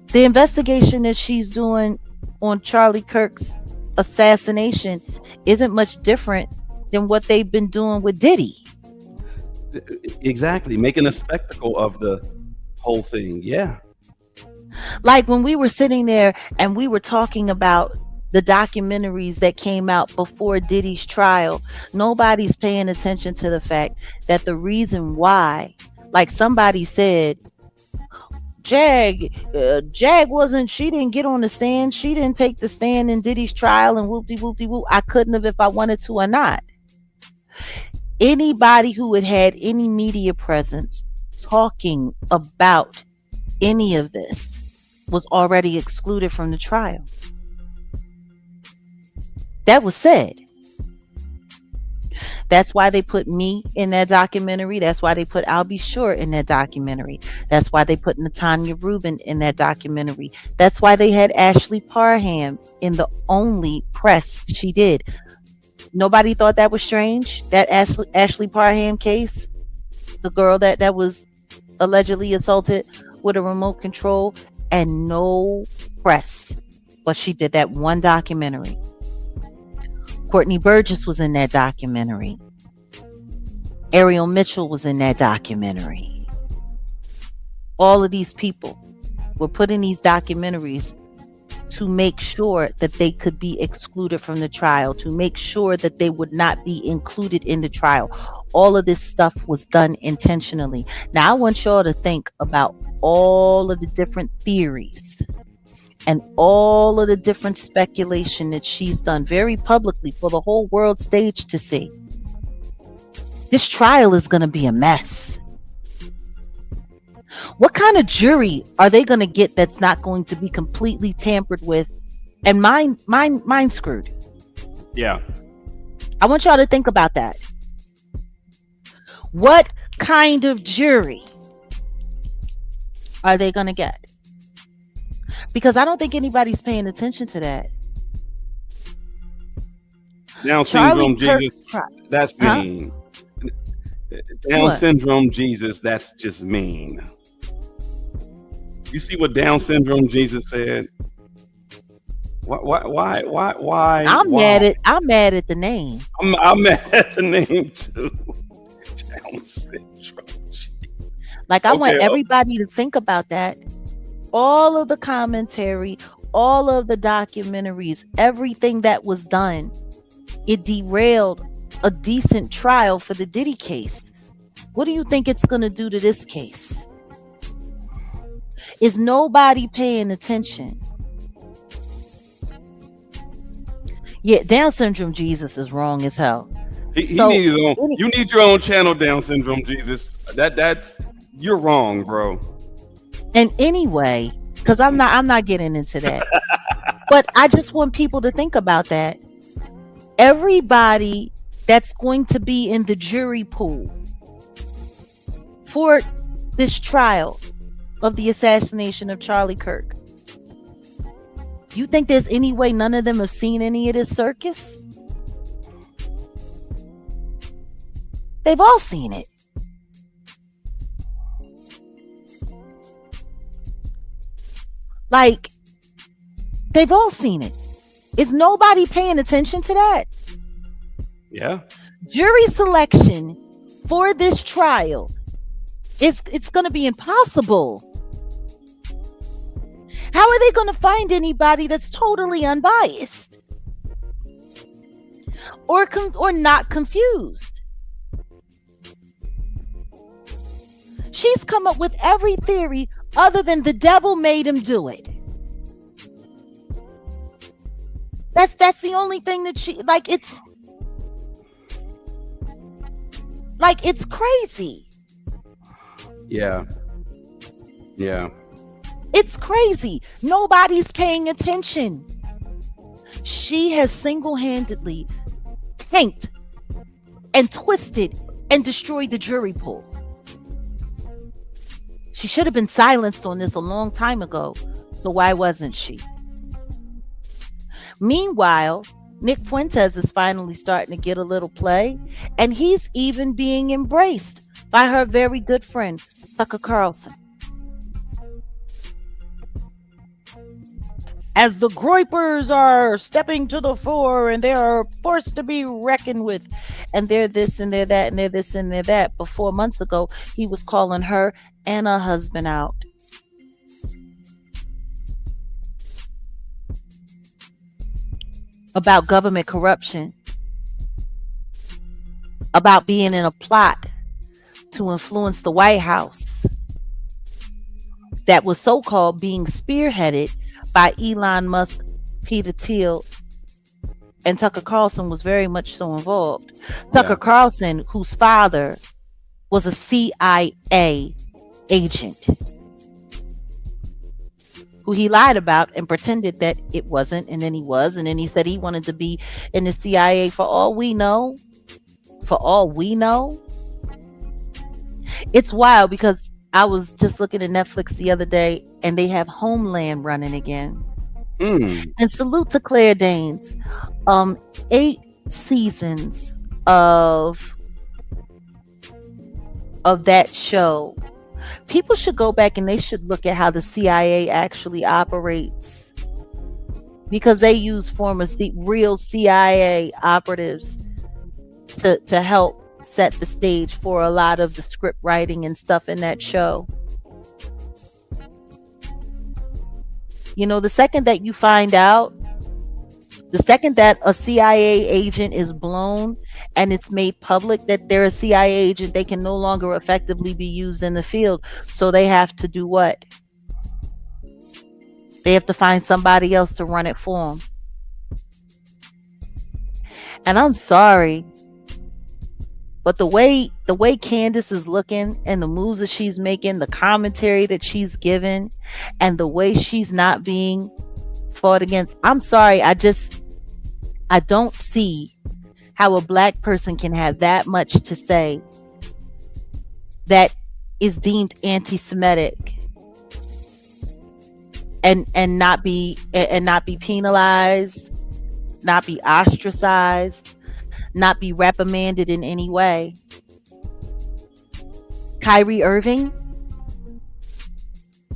the investigation that she's doing on Charlie Kirk's assassination isn't much different than what they've been doing with Diddy. Exactly, making a spectacle of the whole thing. Yeah. Like when we were sitting there and we were talking about the documentaries that came out before Diddy's trial, nobody's paying attention to the fact that the reason why, like somebody said, Jag wasn't, she didn't get on the stand. She didn't take the stand in Diddy's trial and whoop-de-whoop-de-whoop. I couldn't have if I wanted to or not. Anybody who had any media presence talking about any of this was already excluded from the trial. That was said. That's why they put me in that documentary. That's why they put I'll Be Sure in that documentary. That's why they put Natanya Rubin in that documentary. That's why they had Ashley Parham in the only press she did. Nobody thought that was strange. That Ashley Parham case, the girl that was allegedly assaulted with a remote control, and no press. But she did that one documentary. Courtney Burgess was in that documentary. Ariel Mitchell was in that documentary. All of these people were put in these documentaries to make sure that they could be excluded from the trial, to make sure that they would not be included in the trial. All of this stuff was done intentionally. Now, I want y'all to think about all of the different theories and all of the different speculation that she's done very publicly for the whole world stage to see. This trial is going to be a mess. What kind of jury are they going to get that's not going to be completely tampered with and mind screwed? Yeah. I want y'all to think about that. What kind of jury are they going to get? Because I don't think anybody's paying attention to that. Down syndrome Jesus, that's mean. Down syndrome Jesus, that's just mean. You see what Down syndrome Jesus said? Why? I'm mad at the name. I'm mad at the name too. Down syndrome Jesus. Like, I want everybody to think about that. All of the commentary, all of the documentaries, everything that was done, it derailed a decent trial for the Diddy case. What do you think it's going to do to this case? Is nobody paying attention? Yeah, Down syndrome Jesus is wrong as hell. You need your own channel, Down syndrome Jesus. That's you're wrong, bro. And anyway, because I'm not getting into that. But I just want people to think about that. Everybody that's going to be in the jury pool for this trial of the assassination of Charlie Kirk, you think there's any way none of them have seen any of this circus? They've all seen it. Like, they've all seen it. Is nobody paying attention to that? Yeah. Jury selection for this trial, it's going to be impossible. How are they going to find anybody that's totally unbiased or not confused? She's come up with every theory other than the devil made him do it. That's the only thing that she, like, it's crazy. Yeah. It's crazy. Nobody's paying attention. She has single-handedly tanked and twisted and destroyed the jury pool. She should have been silenced on this a long time ago. So why wasn't she? Meanwhile, Nick Fuentes is finally starting to get a little play, and he's even being embraced by her very good friend, Tucker Carlson. As the Groypers are stepping to the fore and they are forced to be reckoned with, and they're this and they're that and they're this and they're that. But 4 months ago, he was calling her and her husband out. About government corruption, about being in a plot to influence the White House. that was so-called being spearheaded by Elon Musk, Peter Thiel, and Tucker Carlson was very much so involved. Tucker Carlson, whose father was a CIA agent, who he lied about and pretended that it wasn't, and then he was, and then he said he wanted to be in the CIA. For all we know, it's wild, because I was just looking at Netflix the other day and they have Homeland running again. And salute to Claire Danes. 8 seasons of that show. People should go back and they should look at how the CIA actually operates, because they use former real CIA operatives to help set the stage for a lot of the script writing and stuff in that show. You know, the second that you find out, the second that a CIA agent is blown and it's made public that they're a CIA agent, they can no longer effectively be used in the field. So they have to do what? They have to find somebody else to run it for them. And I'm sorry, but the way Candace is looking and the moves that she's making, the commentary that she's given, and the way she's not being fought against, I'm sorry, I don't see how a black person can have that much to say that is deemed anti-Semitic and not be penalized, not be ostracized, not be reprimanded in any way. Kyrie Irving,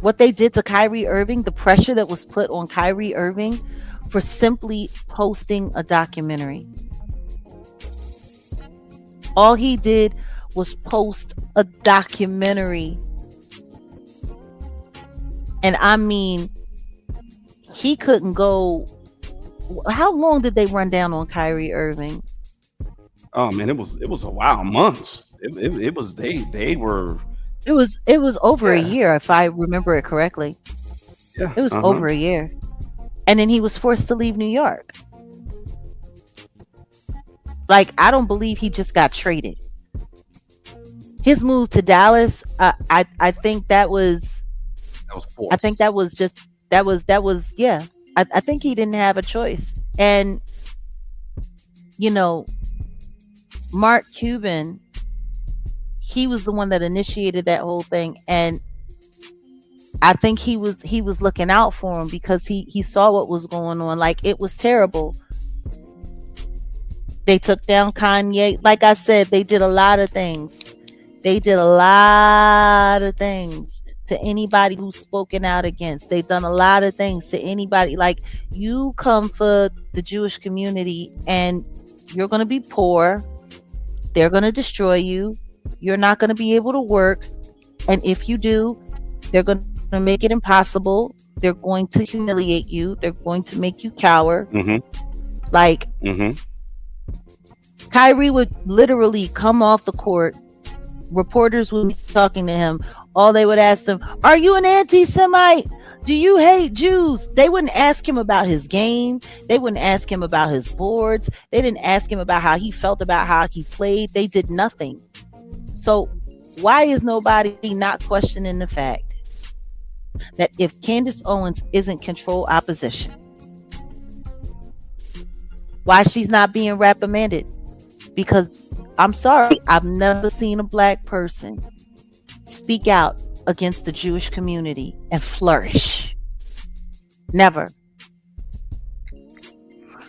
what they did to Kyrie Irving, the pressure that was put on Kyrie Irving for simply posting a documentary. All he did was post a documentary. And I mean, he couldn't go. How long did they run down on Kyrie Irving? Oh man, it was a while, months. It was they were. It was over a year, if I remember it correctly. Yeah, it was over a year. And then he was forced to leave New York. Like, I don't believe he just got traded. His move to Dallas, I think that was forced. I think that was just yeah. I think he didn't have a choice. And you know, Mark Cuban, he was the one that initiated that whole thing, and I think he was looking out for him, because he saw what was going on. Like, it was terrible. They took down Kanye. Like I said, they did a lot of things. They did a lot of things to anybody who's spoken out against. They've done a lot of things to anybody. Like, you come for the Jewish community and you're going to be poor. They're going to destroy you. You're not going to be able to work. And if you do, they're going to make it impossible. They're going to humiliate you. They're going to make you cower. Like, Kyrie would literally come off the court. Reporters would be talking to him. All they would ask him, "Are you an anti-Semite? Do you hate Jews?" They wouldn't ask him about his game. They wouldn't ask him about his boards. They didn't ask him about how he felt about how he played. They did nothing. So why is nobody not questioning the fact that if Candace Owens isn't controlled opposition, why she's not being reprimanded? Because I'm sorry, I've never seen a black person speak out against the Jewish community and flourish. Never.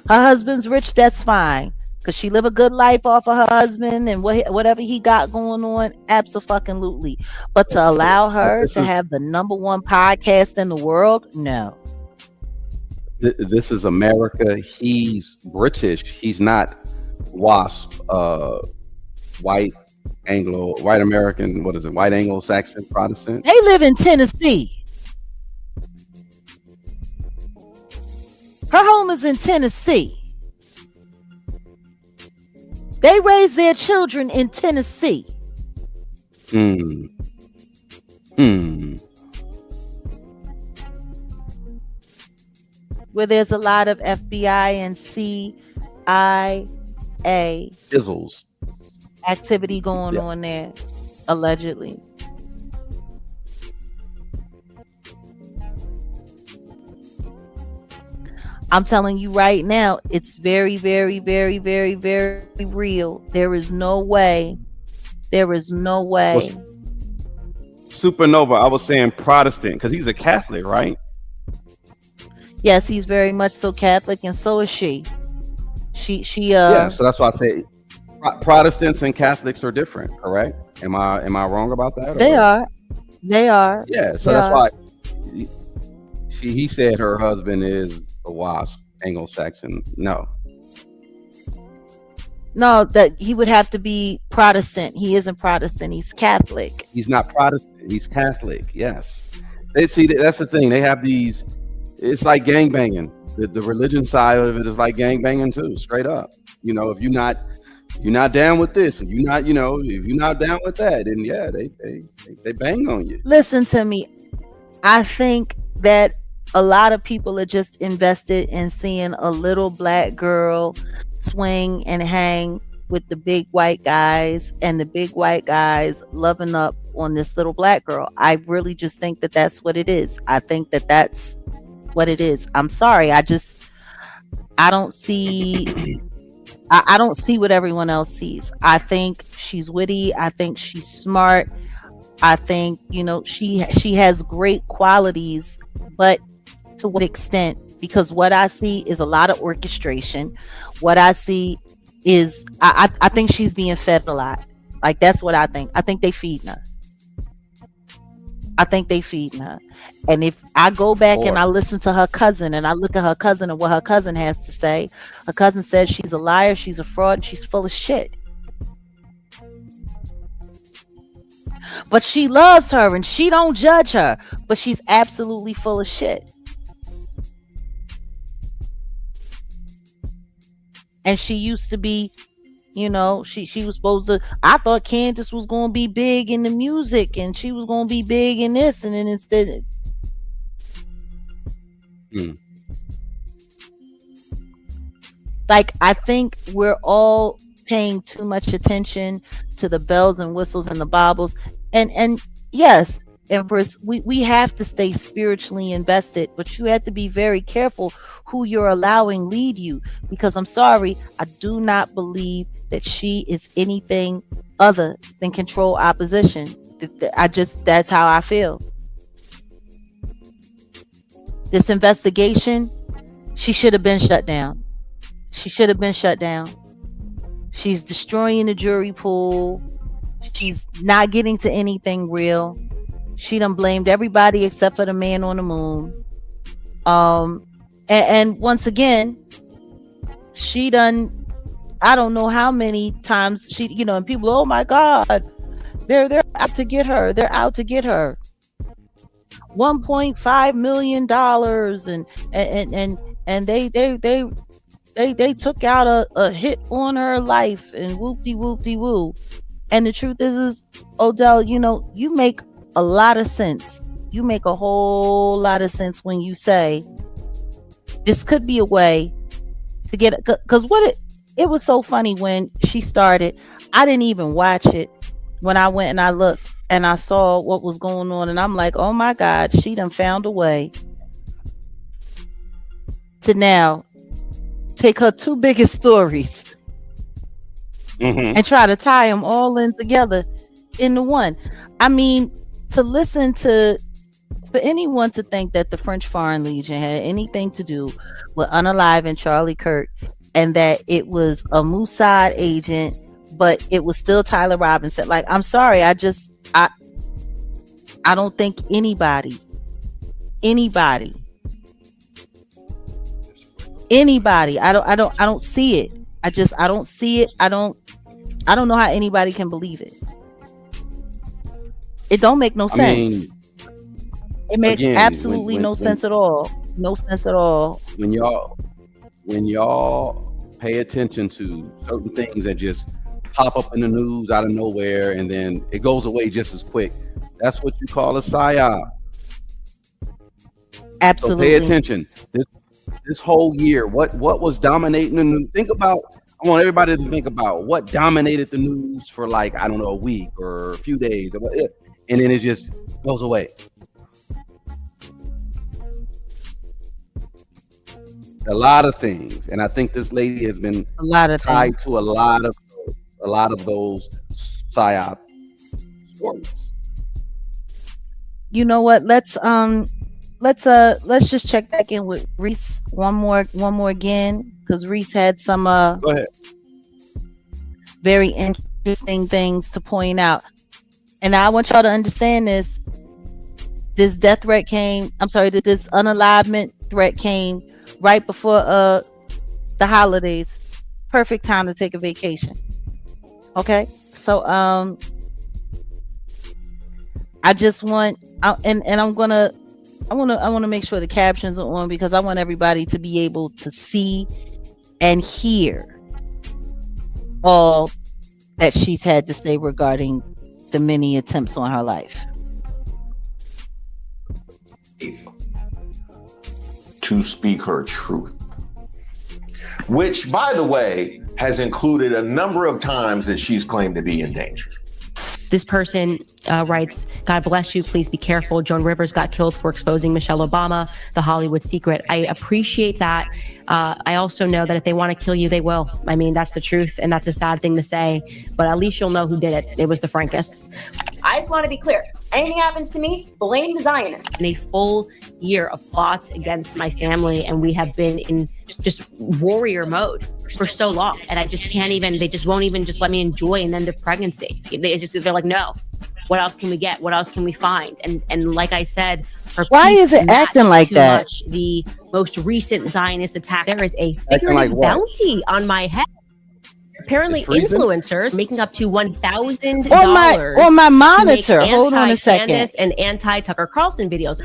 Her husband's rich, that's fine, because she live a good life off of her husband and whatever he got going on, absolutely. But to allow her to have the #1 podcast in the world, no. This is America. He's British. He's not WASP, white American, what is it? White Anglo-Saxon Protestant. They live in Tennessee. Her home is in Tennessee. They raise their children in Tennessee. where there's a lot of FBI and CIA Dizzles. activity going Yeah. on there, allegedly. I'm telling you right now, it's very, very, very, very, very real. There is no way. There is no way. Supernova, I was saying Protestant because he's a Catholic, right? Yes, he's very much so Catholic, and so is she. She Yeah, so that's why I say Protestants and Catholics are different, correct? Am I wrong about that? They are. Yeah, so that's why he said her husband is a WASP, Anglo-Saxon. No, that he would have to be Protestant. He isn't Protestant. He's Catholic. he's not Protestant. He's Catholic. Yes, they see that's the thing. They have these. It's like gangbanging. The religion side of it is like gangbanging too. Straight up. You know, if you're not down with this, and if you're not down with that, then yeah, they bang on you. Listen to me. I think that a lot of people are just invested in seeing a little black girl swing and hang with the big white guys, and the big white guys loving up on this little black girl. I really just think that that's what it is. I think that that's what it is. I'm sorry. I don't see I don't see what everyone else sees. I think she's witty. I think she's smart. I think, she has great qualities, but to what extent? Because what I see is a lot of orchestration. What I see is I think she's being fed a lot. Like, that's what I think. I think they feeding her. And if I go back and I listen to her cousin and I look at her cousin and what her cousin has to say, her cousin says she's a liar, she's a fraud, and she's full of shit. But she loves her and she don't judge her, but she's absolutely full of shit. And she used to be, she was supposed to, I thought Candace was going to be big in the music and she was going to be big in this, and then instead like, I think we're all paying too much attention to the bells and whistles and the baubles, and yes, Empress, we have to stay spiritually invested, but you have to be very careful who you're allowing lead you, because I'm sorry, I do not believe that she is anything other than control opposition. That's how I feel. This investigation, she should have been shut down. She's destroying the jury pool. She's not getting to anything real. She done blamed everybody except for the man on the moon. And once again, she done, I don't know how many times she, and people, oh my God, they're out to get her. They're out to get her. $1.5 million and they took out a hit on her life and whoop-de-whoop-de-woo. And the truth is Odell, you make a lot of sense. You make a whole lot of sense when you say this could be a way to get it. Because it was so funny when she started. I didn't even watch it. When I went and I looked and I saw what was going on, and I'm like, oh my God, she done found a way to now take her two biggest stories and try to tie them all in together into one. I mean, for anyone to think that the French Foreign Legion had anything to do with unaliving Charlie Kirk, and that it was a Mossad agent, but it was still Tyler Robinson. Like, I'm sorry, I don't think anybody, I don't see it. I don't see it. I don't know how anybody can believe it. It don't make no sense. It makes absolutely no sense at all. No sense at all. When y'all pay attention to certain things that just pop up in the news out of nowhere and then it goes away just as quick, that's what you call a psyop. Absolutely. So pay attention. This this whole year, what was dominating? And think about. I want everybody to think about what dominated the news for like, I don't know, a week or a few days, and then it just goes away. A lot of things, and I think this lady has been tied to a lot of those Psyop stories. You know what? Let's just check back in with Reese one more again, because Reese had some Go ahead. very interesting things to point out. And I want y'all to understand this. This death threat came, I'm sorry, that this unalivement threat came right before the holidays. Perfect time to take a vacation. Okay? So I just want I want to make sure the captions are on, because I want everybody to be able to see and hear all that she's had to say regarding the many attempts on her life. To speak her truth, which, by the way, has included a number of times that she's claimed to be in danger. This person writes, God bless you. Please be careful. Joan Rivers got killed for exposing Michelle Obama, the Hollywood secret. I appreciate that. I also know that if they want to kill you, they will. I mean, that's the truth. And that's a sad thing to say. But at least you'll know who did it. It was the Frankists. I just want to be clear. Anything happens to me, blame the Zionists. In a full year of plots against my family, and we have been in just warrior mode for so long. And I just can't even, they just won't even just let me enjoy an end of pregnancy. They're like, no. What else can we get? What else can we find? And like I said, why is it acting like that? The most recent Zionist attack. There is a figurative bounty on my head. Apparently, influencers making up to $1,000 on my monitor. Hold on a second. Candace and anti-Tucker Carlson videos.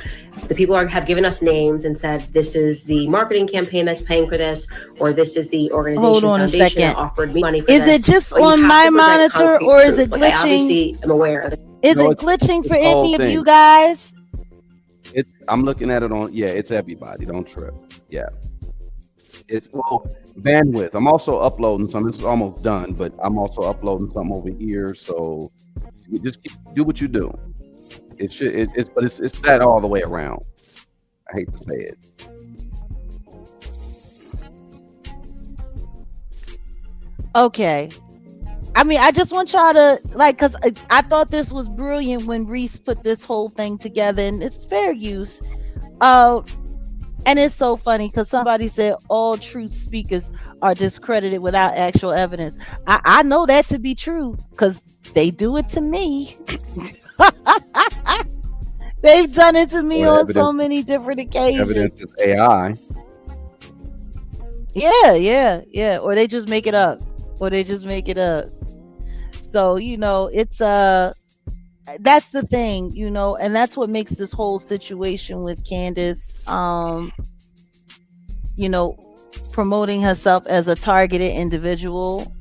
The people have given us names and said this is the marketing campaign that's paying for this, or this is the organization. Hold on a second. That offered me money for is this. it just on my monitor, or is it glitching? Obviously, I'm aware of it. Is it glitching for any of you guys? I'm looking at it on. Yeah, it's everybody. Don't trip. Yeah. It's bandwidth. I'm also uploading some. This is almost done, but I'm also uploading some over here. So just do what you do. It should. But it's that all the way around. I hate to say it. Okay. I mean, I just want y'all to because I thought this was brilliant when Reese put this whole thing together, and it's fair use. And it's so funny because somebody said all truth speakers are discredited without actual evidence. I know that to be true because they do it to me. They've done it to me on so many different occasions. Evidence is AI. Yeah. Or they just make it up. So, it's that's the thing, and that's what makes this whole situation with Candace, promoting herself as a targeted individual.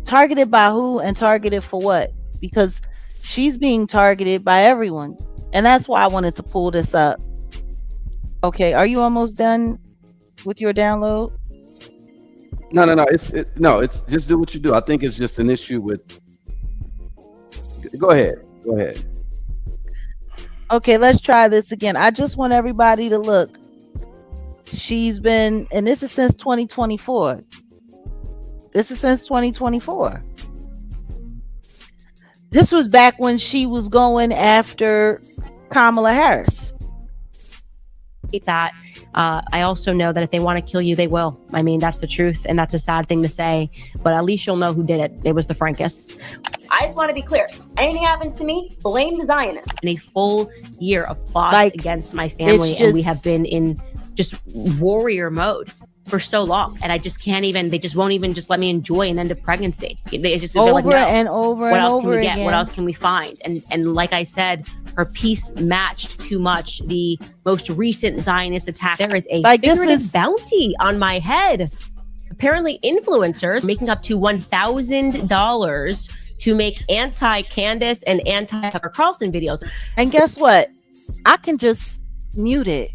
Targeted by who and targeted for what? Because she's being targeted by everyone. And that's why I wanted to pull this up. Okay, are you almost done with your download? No. It's just do what you do. I think it's just an issue with. Go ahead. Okay, let's try this again. I just want everybody to look. She's been, and this is since 2024. This was back when she was going after Kamala Harris. That I also know that if they want to kill you, they will. I mean, that's the truth, and that's a sad thing to say, but at least you'll know who did it. It was the Frankists. I just want to be clear. Anything happens to me, blame the Zionists. In a full year of plots against my family, and we have been in just warrior mode for so long, and I just can't even. They just won't even just let me enjoy an end of pregnancy. They're like, no. And over what and else over can we again. get? What else can we find? And like I said, her piece matched too much the most recent Zionist attack. There is a figurative bounty on my head. Apparently, influencers making up to $1,000 to make anti-Candace and anti-Tucker Carlson videos. And guess what? I can just mute it.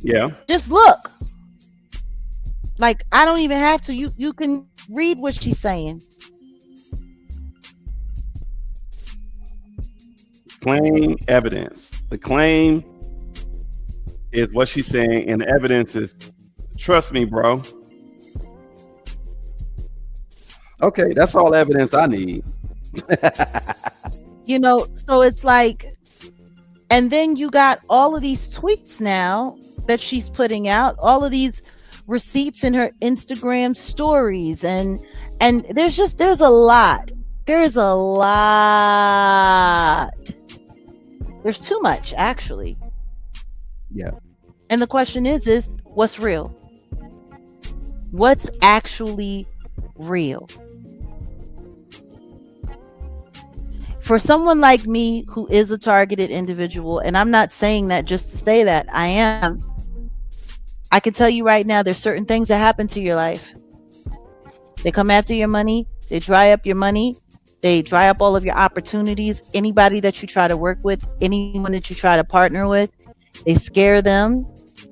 Yeah. Just look. Like, I don't even have to. You can read what she's saying. Claim evidence. The claim is what she's saying, and the evidence is, trust me, bro. Okay, that's all evidence I need. You know, so it's like, and then you got all of these tweets now that she's putting out, all of these receipts in her Instagram stories, and there's a lot. There's too much, actually. Yeah. And the question is what's real? What's actually real? For someone like me who is a targeted individual, and I'm not saying that just to say that, I am. I can tell you right now, there's certain things that happen to your life. They come after your money. They dry up your money. They dry up all of your opportunities. Anybody that you try to work with, anyone that you try to partner with, they scare them.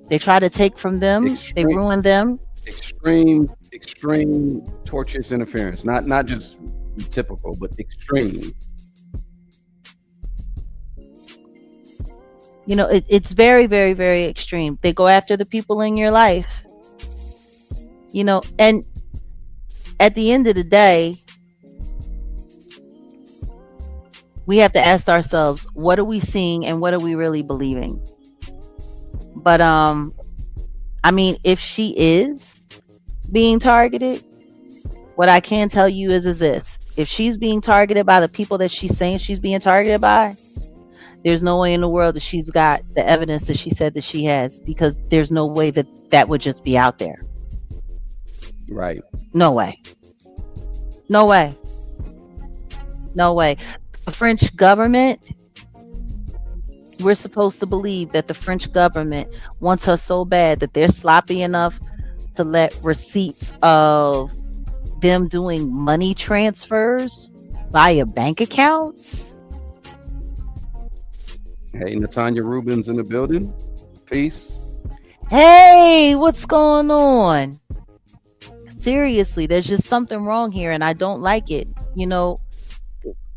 They try to take from them. They ruin them. Extreme tortious interference. Not just typical, but extreme. You know, it's very, very, very extreme. They go after the people in your life. You know, and at the end of the day, we have to ask ourselves, what are we seeing and what are we really believing? But I mean, if she is being targeted, what I can tell you is this: if she's being targeted by the people that she's saying she's being targeted by, there's no way in the world that she's got the evidence that she said that she has, because there's no way that would just be out there. Right. No way. No way. No way. The French government, we're supposed to believe that the French government wants her so bad that they're sloppy enough to let receipts of them doing money transfers via bank accounts. Hey, Natanya Rubin's in the building. Peace. Hey, what's going on? Seriously, there's just something wrong here, and I don't like it. You know,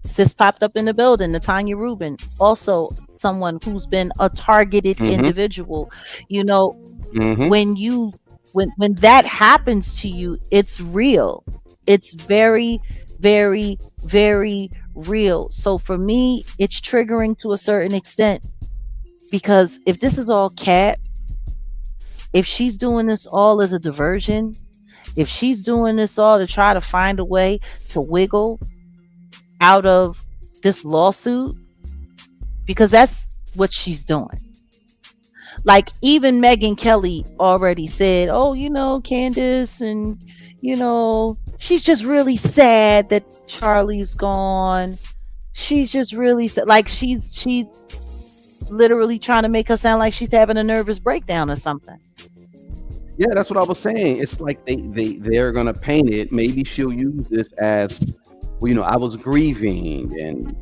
sis popped up in the building. Natanya Rubin, also someone who's been a targeted individual. You know, when that happens to you, it's real. It's very, very, very real. So for me, it's triggering to a certain extent, because if this is all cap, if she's doing this all as a diversion, if she's doing this all to try to find a way to wiggle out of this lawsuit, because that's what she's doing. Like, even Megyn Kelly already said, oh, you know, Candace, and you know, she's just really sad that Charlie's gone. She's just really sad. Like, she's literally trying to make her sound like she's having a nervous breakdown or something. Yeah, that's what I was saying. It's like they're gonna paint it. Maybe she'll use this as, well, you know, I was grieving and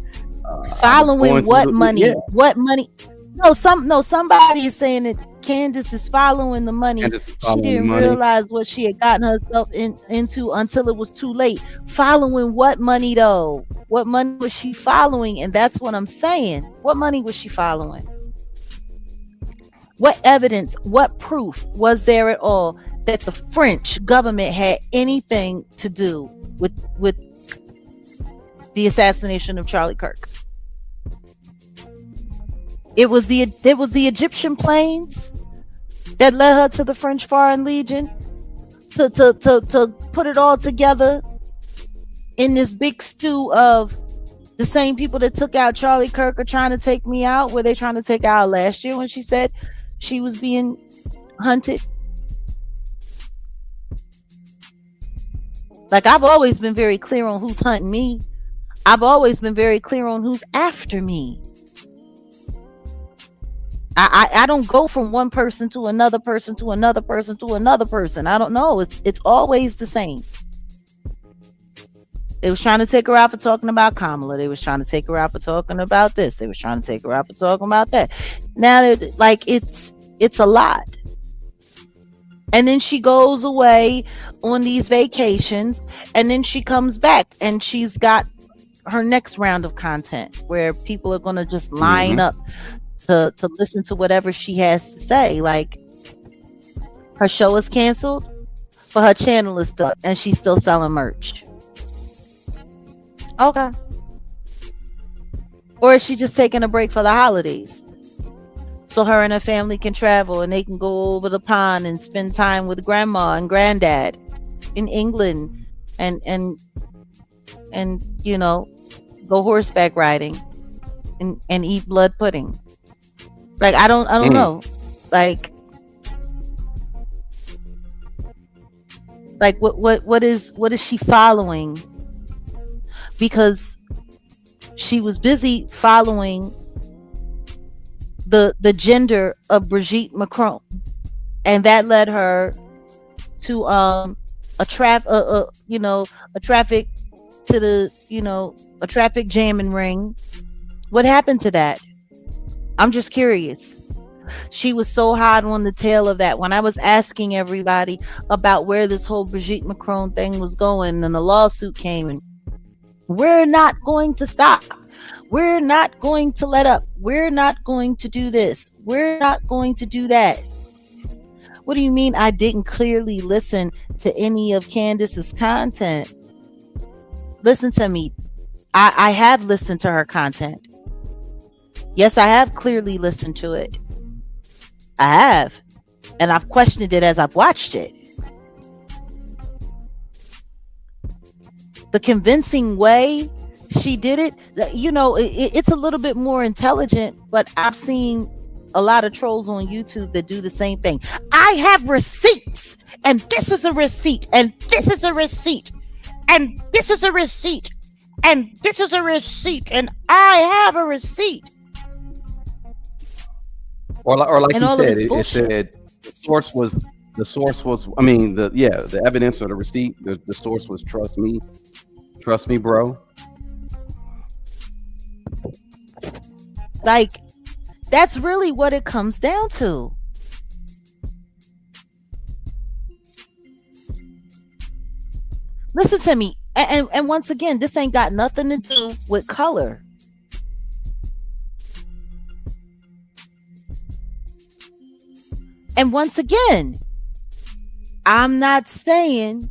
following what money? Yeah. What money? No, somebody is saying that Candace is following the money. She didn't realize what she had gotten herself into until it was too late. Following what money though? What money was she following? And that's what I'm saying. What money was she following? What evidence, what proof was there at all that the French government had anything to do with the assassination of Charlie Kirk? It was the Egyptian planes that led her to the French Foreign Legion to put it all together in this big stew of the same people that took out Charlie Kirk are trying to take me out. Were they trying to take out last year when she said she was being hunted? Like, I've always been very clear on who's hunting me. I've always been very clear on who's after me. I don't go from one person to another person to another person to another person. I don't know. It's always the same. They was trying to take her out for talking about Kamala. They was trying to take her out for talking about this. They was trying to take her out for talking about that. Now, like, it's a lot. And then she goes away on these vacations, and then she comes back and she's got her next round of content where people are going to just line up to listen to whatever she has to say. Like, her show is canceled, but her channel is stuck and she's still selling merch. Okay. Or is she just taking a break for the holidays so her and her family can travel and they can go over the pond and spend time with grandma and granddad in England and you know, go horseback riding and eat blood pudding? Like, I don't know. Like what is she following? Because she was busy following the gender of Brigitte Macron, and that led her to a traffic to the, you know, a traffic jamming ring. What happened to that? I'm just curious. She was so hot on the tail of that when I was asking everybody about where this whole Brigitte Macron thing was going, and the lawsuit came, and we're not going to stop. We're not going to let up. We're not going to do this. We're not going to do that. What do you mean I didn't clearly listen to any of Candace's content? Listen to me. I have listened to her content. Yes, I have clearly listened to it. I have. And I've questioned it as I've watched it. The convincing way she did it, you know, it's a little bit more intelligent, but I've seen a lot of trolls on YouTube that do the same thing. I have receipts, and this is a receipt, and this is a receipt, and this is a receipt, and this is a receipt, and I have a receipt. Or like And you all of said, it's it bullshit. said the source was, I mean, the evidence or the receipt, the source was trust me, bro. Like, that's really what it comes down to. Listen to me. And once again, this ain't got nothing to do with color. And once again, I'm not saying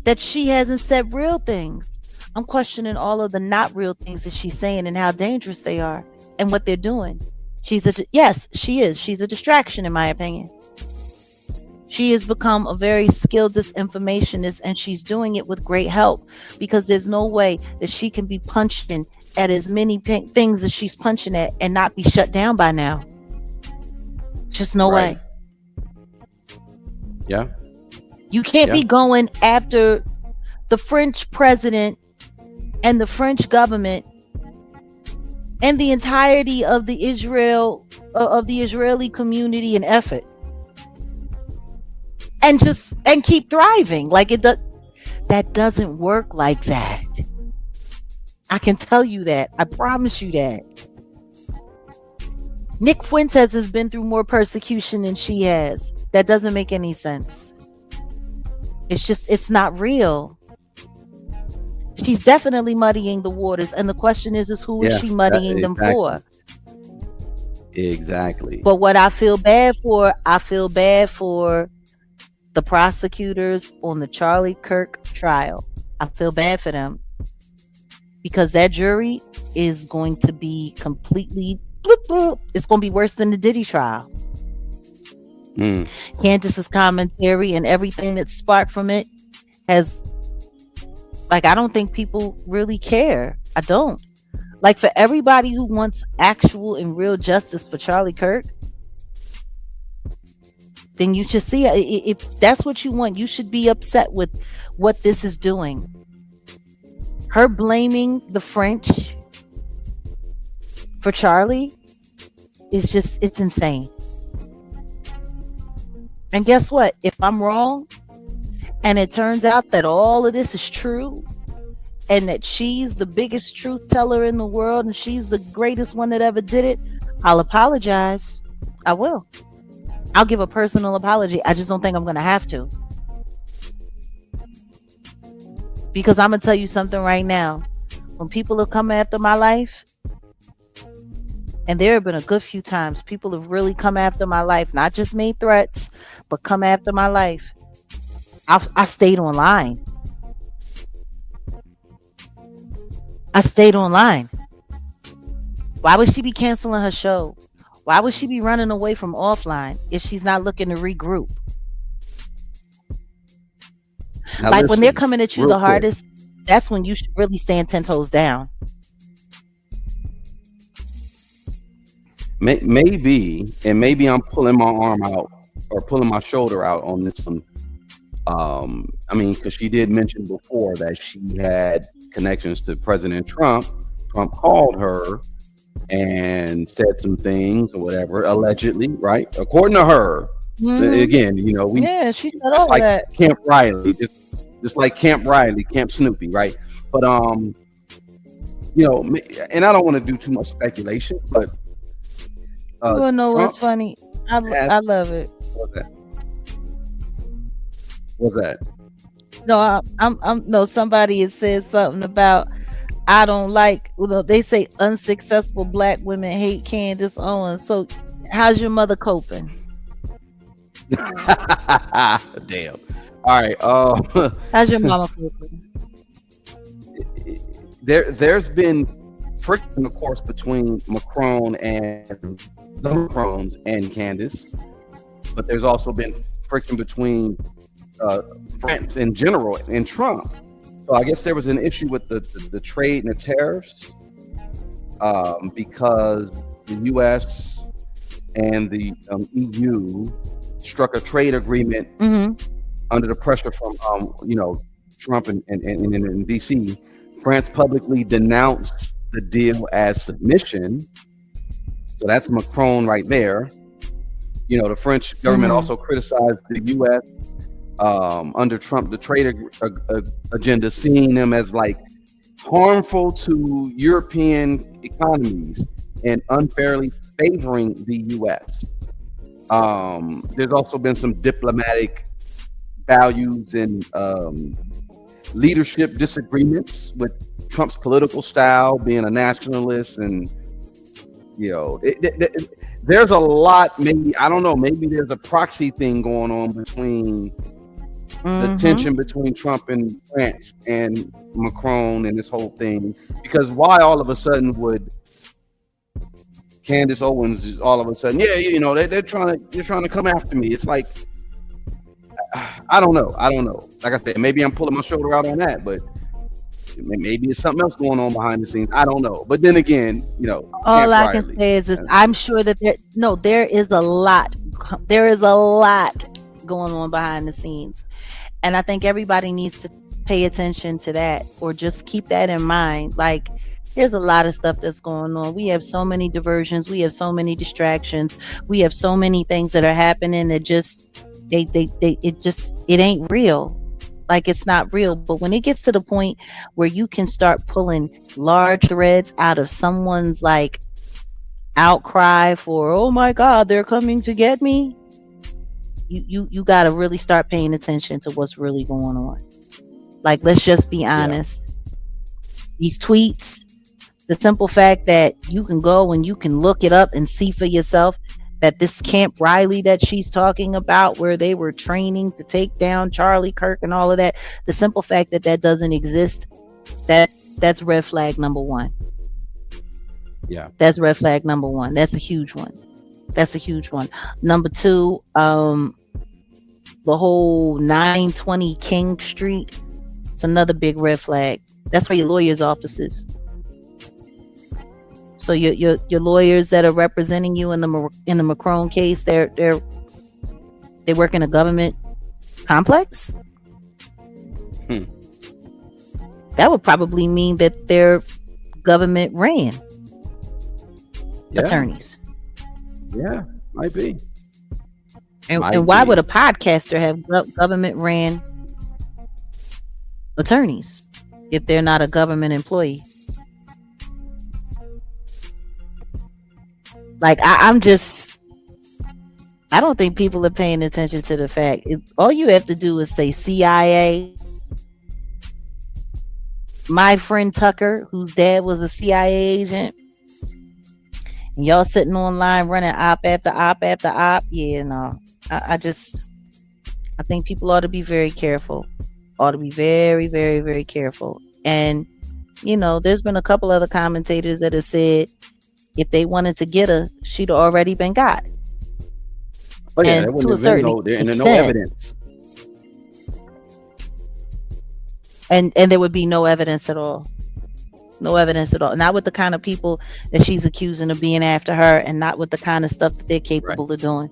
that she hasn't said real things. I'm questioning all of the not real things that she's saying and how dangerous they are and what they're doing. Yes, she is. She's a distraction, in my opinion. She has become a very skilled disinformationist, and she's doing it with great help, because there's no way that she can be punching at as many things as she's punching at and not be shut down by now. Just no way. Yeah. You can't be going after the French president and the French government and the entirety of the Israeli community and effort, and keep thriving. Like, that doesn't work like that. I can tell you that. I promise you that. Nick Fuentes has been through more persecution than she has. That doesn't make any sense. It's not real. She's definitely muddying the waters, and the question is who is she muddying them for? Exactly. But what I feel bad for the prosecutors on the Charlie Kirk trial. I feel bad for them, because that jury is going to be completely, it's going to be worse than the Diddy trial. Candace's commentary and everything that sparked from it has, like, I don't think people really care. I don't. Like, for everybody who wants actual and real justice for Charlie Kirk, then you should see, if that's what you want, you should be upset with what this is doing. Her blaming the French for Charlie is just, it's insane. And guess what? If I'm wrong, and it turns out that all of this is true, and that she's the biggest truth teller in the world, and she's the greatest one that ever did it, I'll apologize. I will. I'll give a personal apology. I just don't think I'm going to have to. Because I'm going to tell you something right now. When people have come after my life, and there have been a good few times people have really come after my life, not just made threats, but come after my life. I stayed online. I stayed online. Why would she be canceling her show? Why would she be running away from offline if she's not looking to regroup? Now Like when listen, they're coming at you real the quick. hardest, that's when you should really stand 10 toes down. Maybe I'm pulling my arm out or pulling my shoulder out on this one. I mean, because she did mention before that she had connections to President Trump. Trump called her and said some things or whatever, allegedly, right? According to her. Again, you know, Yeah, she said just all like that. Camp Riley, just like Camp Riley, Camp Snoopy, right? But you know, and I don't want to do too much speculation, but You wanna know what's Trump funny? I love it. What's that? What's that? No, I'm no. Somebody has said something about I don't like. Well, they say unsuccessful black women hate Candace Owens. So, how's your mother coping? Damn. All right. How's your mama coping? There's been friction, of course, between Macron and the Macrons and Candace, but there's also been friction between France in general and Trump. So I guess there was an issue with the trade and the tariffs because the U.S. and the EU struck a trade agreement under the pressure from you know, Trump and D.C. France publicly denounced the deal as submission. So that's Macron right there. You know, the French government also criticized the U.S. Under Trump, the trade agenda, seeing them as like harmful to European economies and unfairly favoring the U.S. There's also been some diplomatic values and leadership disagreements with Trump's political style, being a nationalist, and you know, there's a lot. Maybe I don't know. Maybe there's a proxy thing going on between the tension between Trump and France and Macron and this whole thing. Because why all of a sudden would Candace Owens all of a sudden, yeah, you know, they're trying to come after me? It's like I don't know. Like I said, maybe I'm pulling my shoulder out on that, but maybe it's something else going on behind the scenes. I don't know. But then again, you know, all I can say is I'm sure that there is a lot. There is a lot going on behind the scenes, and I think everybody needs to pay attention to that, or just keep that in mind. Like, there's a lot of stuff that's going on. We have so many diversions. We have so many distractions. We have so many things that are happening that just it ain't real. Like, it's not real. But when it gets to the point where you can start pulling large threads out of someone's like outcry for, oh my God, they're coming to get me, you got to really start paying attention to what's really going on. Like, let's just be honest. These tweets, the simple fact that you can go and you can look it up and see for yourself that this Camp Riley that she's talking about, where they were training to take down Charlie Kirk and all of that, the simple fact that that doesn't exist, that's red flag number one. Yeah, that's red flag number one. That's a huge one. Number two, the whole 920 King Street, it's another big red flag. That's where your lawyer's office is. So your lawyers that are representing you in the Macron case, they work in a government complex. That would probably mean that they're government ran attorneys. Yeah, might be. And why would a podcaster have government ran attorneys if they're not a government employee? Like, I'm just, I don't think people are paying attention to the fact. All you have to do is say CIA. My friend Tucker, whose dad was a CIA agent, and y'all sitting online running op after op after op. Yeah, no. I think people ought to be very careful. Ought to be very, very, very careful. And there's been a couple other commentators that have said if they wanted to get her, she'd already been got. Oh yeah, And there to a wouldn't have been certain no, there, and no extent, evidence. and there would be no evidence at all. No evidence at all. Not with the kind of people that she's accusing of being after her, and not with the kind of stuff that they're capable of doing.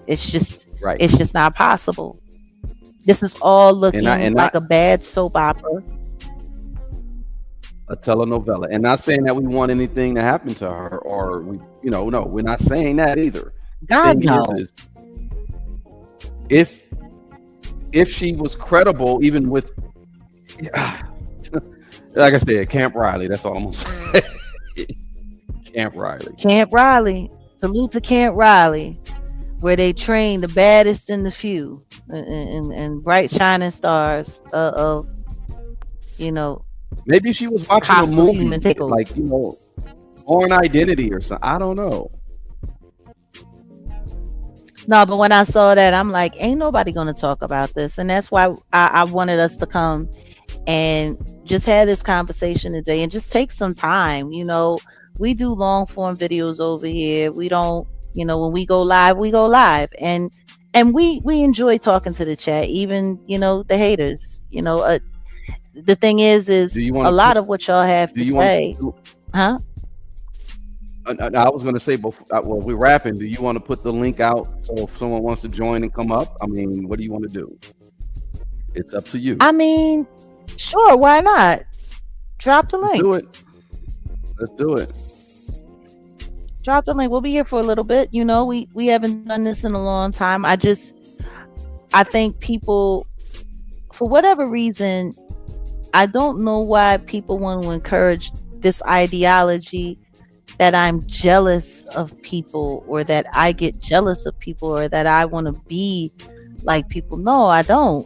It's just Right. it's just not possible. This is all looking and like not a bad soap opera. a telenovela. And not saying that we want anything to happen to her, or no, we're not saying that either. God Thing no. is if she was credible, even with like I said, Camp Riley, that's all I'm gonna say. Camp Riley. Camp Riley. Salute to Camp Riley, where they train the baddest and the few, and bright shining stars of Maybe she was watching a hostile movie human takeover. like Born Identity or something. I don't know. No, but when I saw that, I'm like, ain't nobody gonna talk about this, and that's why I wanted us to come and just have this conversation today, and just take some time. We do long form videos over here. We don't, when we go live, and we enjoy talking to the chat, even the haters. The thing is Do you want a lot of what y'all have do to you say, want huh? I was going to say before we're wrapping, do you want to put the link out so if someone wants to join and come up? I mean, what do you want to do? It's up to you. I mean, sure, why not? Drop the link. Do it. Let's do it. Drop the link. We'll be here for a little bit. We haven't done this in a long time. I think people, for whatever reason, I don't know why people want to encourage this ideology that I'm jealous of people, or that I get jealous of people, or that I want to be like people. No, I don't.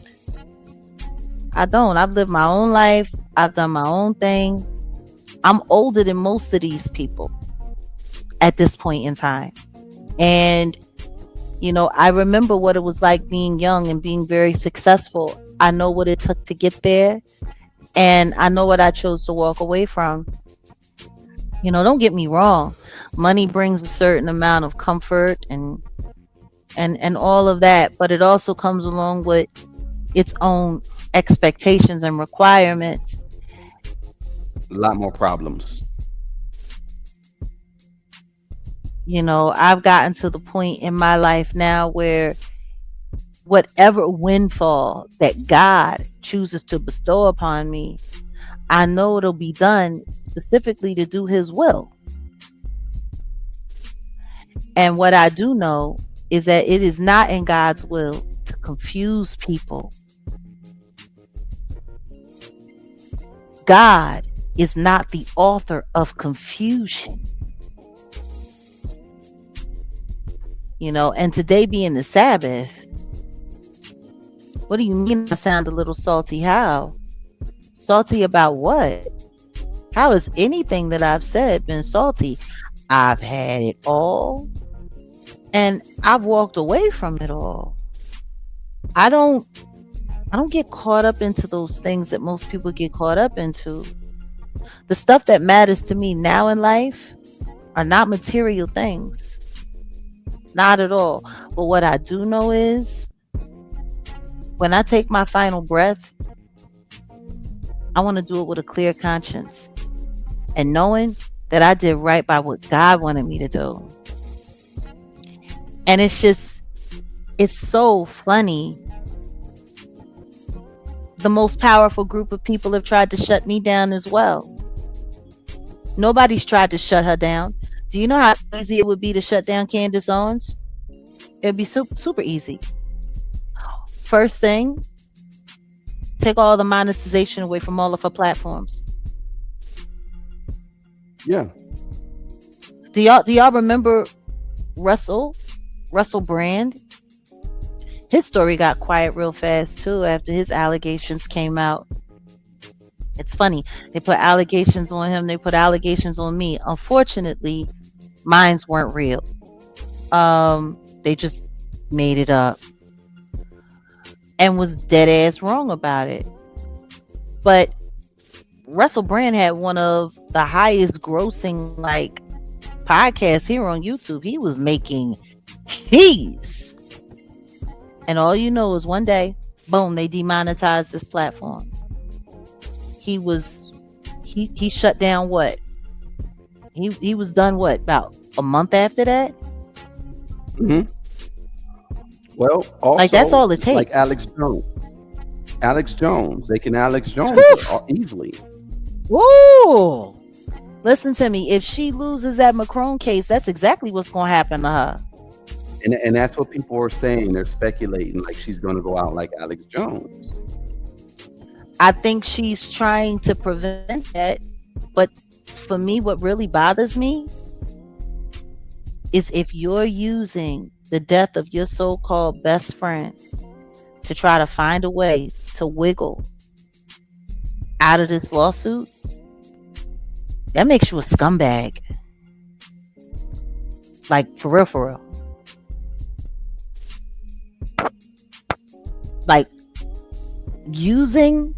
I've lived my own life. I've done my own thing. I'm older than most of these people at this point in time. And, I remember what it was like being young and being very successful. I know what it took to get there. And I know what I chose to walk away from. Don't get me wrong. Money brings a certain amount of comfort and all of that. But it also comes along with its own expectations and requirements. A lot more problems. I've gotten to the point in my life now where whatever windfall that God chooses to bestow upon me, I know it'll be done specifically to do his will. And what I do know is that it is not in God's will to confuse people. God is not the author of confusion. And today being the Sabbath, what do you mean I sound a little salty? How? Salty about what? How has anything that I've said been salty? I've had it all, and I've walked away from it all. I don't get caught up into those things that most people get caught up into. The stuff that matters to me now in life are not material things. Not at all. But what I do know is when I take my final breath, I want to do it with a clear conscience and knowing that I did right by what God wanted me to do. And it's so funny. The most powerful group of people have tried to shut me down as well. Nobody's tried to shut her down. Do you know how easy it would be to shut down Candace Owens? It'd be super, super easy. First thing, take all the monetization away from all of her platforms. Yeah. Do y'all remember Russell Russell Brand, his story got quiet real fast too after his allegations came out. It's funny. They put allegations on him. They put allegations on me. Unfortunately, mines weren't real. They just made it up and was dead ass wrong about it. But Russell Brand had one of the highest grossing like podcasts here on YouTube. He was making cheese. And all you know is one day, boom, they demonetized this platform. He shut down what? He was done what, about a month after that? Mm-hmm. Well, also, like that's all it takes. Like Alex Jones. They can Alex Jones easily. Woo! Listen to me. If she loses that Macron case, that's exactly what's going to happen to her. And that's what people are saying. They're speculating like she's going to go out like Alex Jones. I think she's trying to prevent that. But for me, what really bothers me is if you're using the death of your so-called best friend to try to find a way to wiggle out of this lawsuit, that makes you a scumbag. Like, for real, for real. Like, using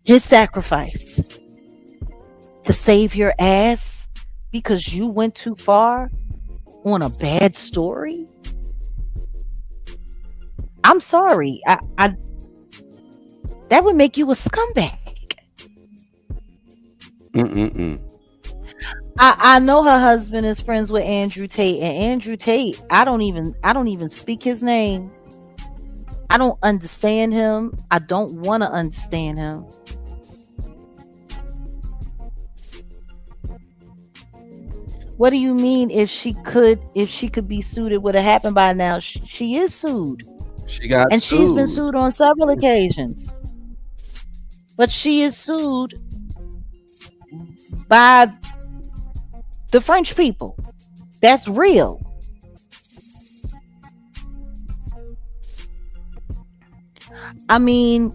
his sacrifice to save your ass because you went too far on a bad story. I'm sorry. I that would make you a scumbag. I know her husband is friends with Andrew Tate, and Andrew Tate, I don't even speak his name. I don't understand him. I don't want to understand him. What do you mean if she could be sued, it would have happened by now? She is sued. She got and sued. She's been sued on several occasions. But she is sued by the French people. That's real. I mean,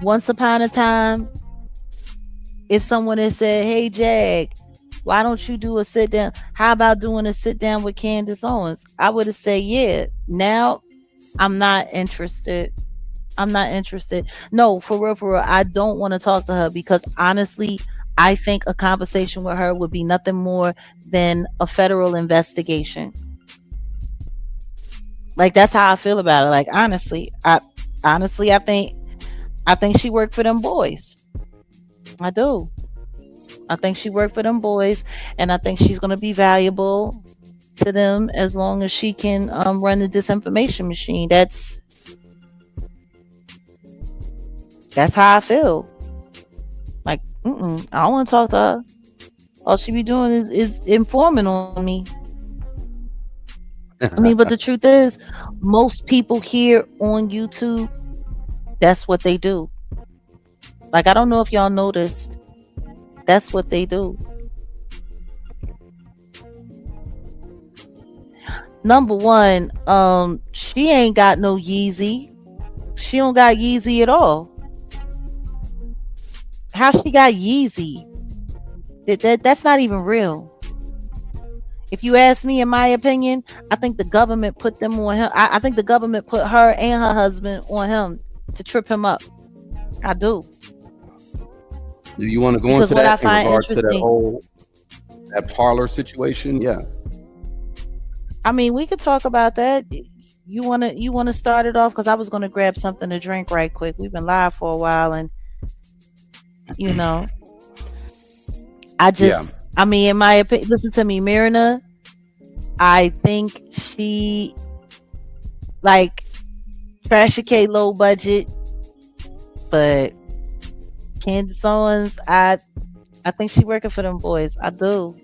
once upon a time, if someone had said, "Hey, Jag, why don't you do a sit down? How about doing a sit down with Candace Owens?" I would have said, yeah. Now, I'm not interested. No, for real. I don't want to talk to her because honestly, I think a conversation with her would be nothing more than a federal investigation. Like, that's how I feel about it. Like, honestly, I think she worked for them boys. I do. I think she worked for them boys, and I think she's going to be valuable to them as long as she can run the disinformation machine. That's how I feel. Like, I don't want to talk to her. All she be doing is informing on me. I mean, but the truth is, most people here on YouTube, that's what they do. Like, I don't know if y'all noticed. That's what they do. Number one, she ain't got no Yeezy. She don't got Yeezy at all. How she got Yeezy? That's not even real. If you ask me, in my opinion, I think the government put them on him. I think the government put her and her husband on him to trip him up. I do. Do you want to go into that in regards to that parlor situation? Yeah. I mean, we could talk about that. You wanna start it off, because I was gonna grab something to drink right quick. We've been live for a while, and I mean, in my opinion, listen to me, Myrna. I think she like Trashy K low budget, but Candace Owens, I think she working for them boys. I do.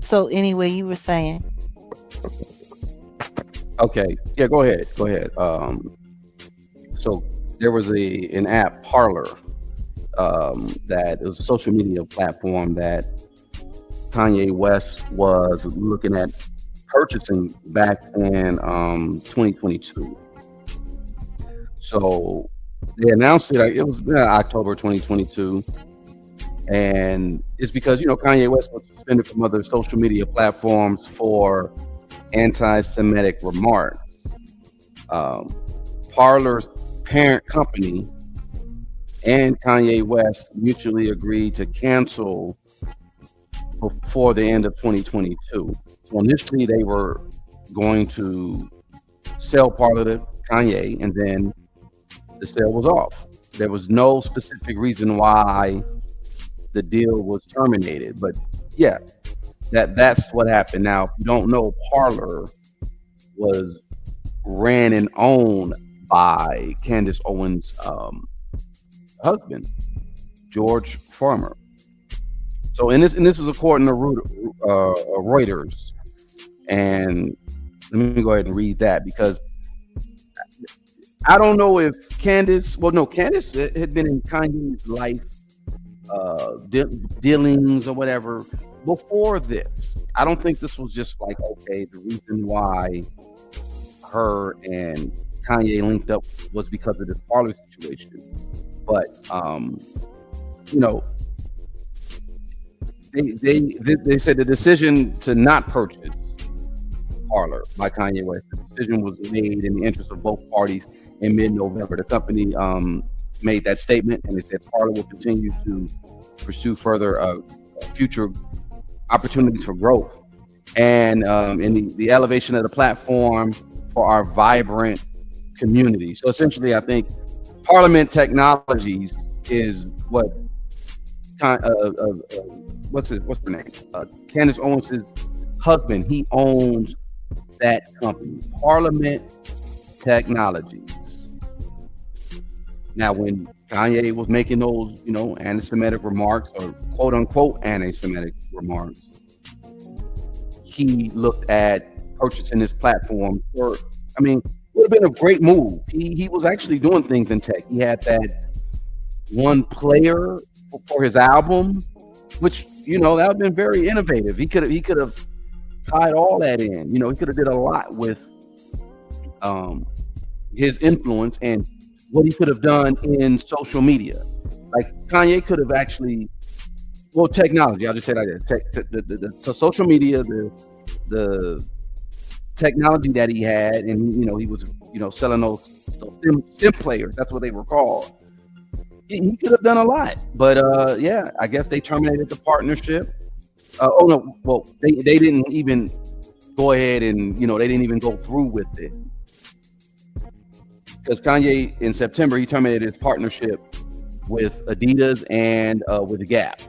So anyway, you were saying. Okay. Yeah, go ahead. So there was an app, Parler, that it was a social media platform that Kanye West was looking at purchasing back in 2022. So they announced it was October 2022. And it's because, Kanye West was suspended from other social media platforms for anti-Semitic remarks. Parler's parent company and Kanye West mutually agreed to cancel before the end of 2022. So initially they were going to sell Parler to Kanye, and then the sale was off. There was no specific reason why the deal was terminated, but yeah, that's what happened. Now, if you don't know, Parler was ran and owned by Candace Owens' husband, George Farmer. So, and this is according to Reuters, and let me go ahead and read that, because I don't know if Candace had been in Kanye's life dealings or whatever before this. I don't think this was just like, okay, the reason why her and Kanye linked up was because of this Parler situation. But they said the decision to not purchase Parler by Kanye West, the decision was made in the interest of both parties in mid-November. The company made that statement, and they said Parler will continue to pursue further future opportunities for growth and in the elevation of the platform for our vibrant community. So essentially, I think Parliament Technologies is what what's her name? Candace Owens' husband. He owns that company, Parliament Technologies. Now, when Kanye was making those, anti-Semitic remarks, or quote unquote anti-Semitic remarks, he looked at purchasing this platform for, would have been a great move. He was actually doing things in tech. He had that one player for his album, which, that would have been very innovative. He could have tied all that in. He could have did a lot with his influence and what he could have done in social media. Like Kanye could have actually, technology, I'll just say like that. The social media, the technology that he had, and he was selling those sim players. That's what they were called. He could have done a lot, but I guess they terminated the partnership. They didn't even go ahead and they didn't even go through with it, because Kanye in September he terminated his partnership with Adidas and with the Gap,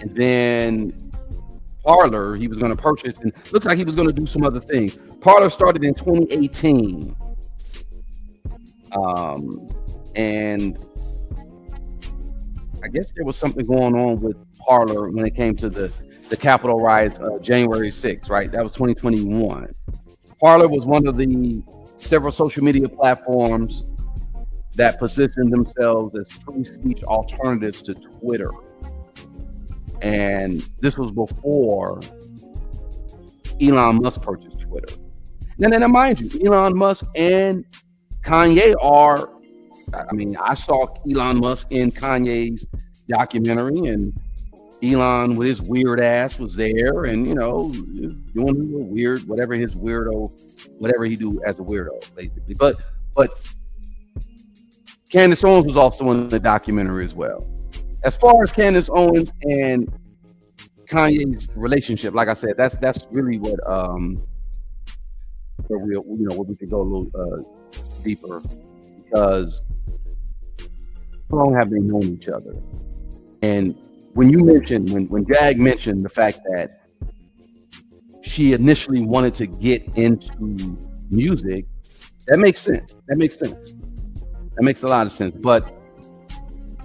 and then Parler he was going to purchase, and looks like he was going to do some other things. Parler started in 2018, and I guess there was something going on with Parler when it came to the Capitol riots, January 6th, right? That was 2021. Parler was one of the several social media platforms that positioned themselves as free speech alternatives to Twitter. And this was before Elon Musk purchased Twitter. And then mind you, Elon Musk and Kanye are, I saw Elon Musk in Kanye's documentary, and Elon with his weird ass was there, and doing weird, whatever he do as a weirdo, basically. But Candace Owens was also in the documentary as well. As far as Candace Owens and Kanye's relationship, like I said, that's really what we could go a little deeper, because how long have they known each other? And when you mentioned, when Jag mentioned the fact that she initially wanted to get into music, that makes sense. That makes a lot of sense. But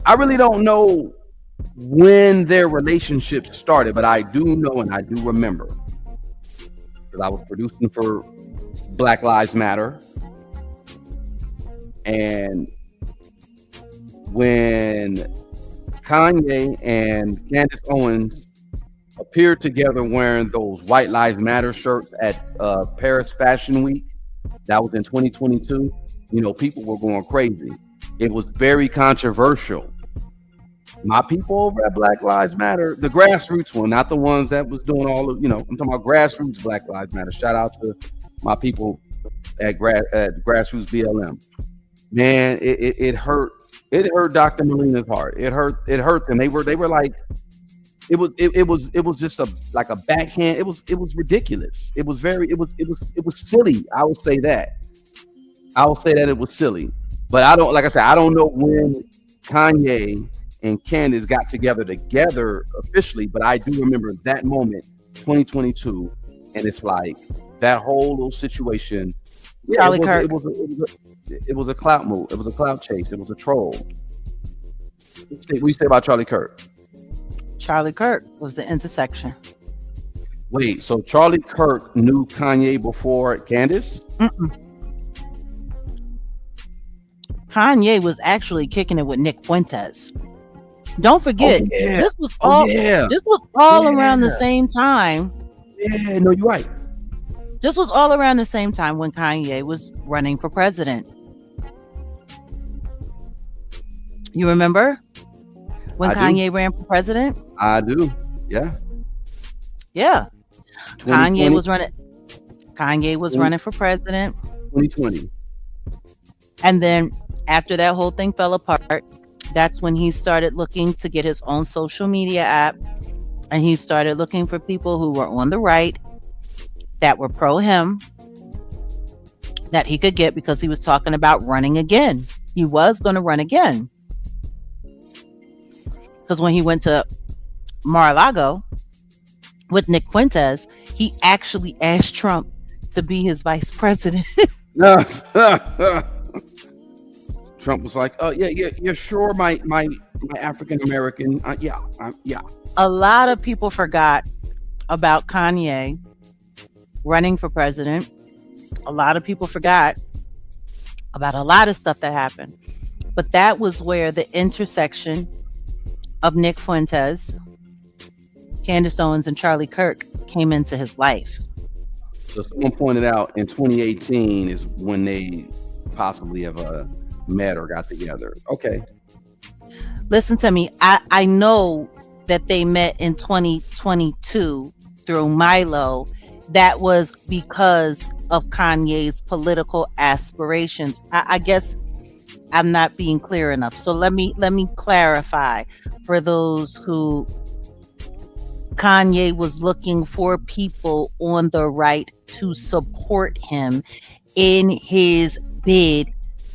I really don't know when their relationship started, but I do know, and I do remember, because I was producing for Black Lives Matter, and when Kanye and Candace Owens appeared together wearing those White Lives Matter shirts at Paris Fashion Week. That was in 2022. You know, people were going crazy. It was very controversial. My people over at Black Lives Matter, the grassroots one, not the ones that was doing all of, I'm talking about grassroots Black Lives Matter. Shout out to my people at grassroots BLM. Man, it hurt. It hurt Dr. Molina's heart. It hurt them. They were like, it was just like a backhand. It was ridiculous. It was silly. I will say that it was silly. But I don't know when Kanye and Candace got together officially, but I do remember that moment, 2022, and it's like that whole little situation. Yeah, Charlie Kirk. It was a clout move. It was a clout chase. It was a troll. What do you say about Charlie Kirk? Charlie Kirk was the intersection. Wait, so Charlie Kirk knew Kanye before Candace? Kanye was actually kicking it with Nick Fuentes. Don't forget, this was all around the same time. Yeah, no, you're right. This was all around the same time when Kanye was running for president. You remember when Kanye ran for president? I do. Yeah. Yeah. Kanye was running for president. 2020. And then after that whole thing fell apart, that's when he started looking to get his own social media app. And he started looking for people who were on the right that were pro him that he could get, because he was talking about running again. He was going to run again. Because when he went to Mar-a-Lago with Nick Fuentes, he actually asked Trump to be his vice president. Trump was like, "Oh yeah, sure, my African American, yeah." A lot of people forgot about Kanye running for president. A lot of people forgot about a lot of stuff that happened, but that was where the intersection of Nick Fuentes, Candace Owens, and Charlie Kirk came into his life. So someone pointed out in 2018 is when they possibly have met or got together. Okay. Listen to me. I know that they met in 2022 through Milo. That was because of Kanye's political aspirations. I guess I'm not being clear enough. So let me clarify for those who Kanye was looking for people on the right to support him in his bid,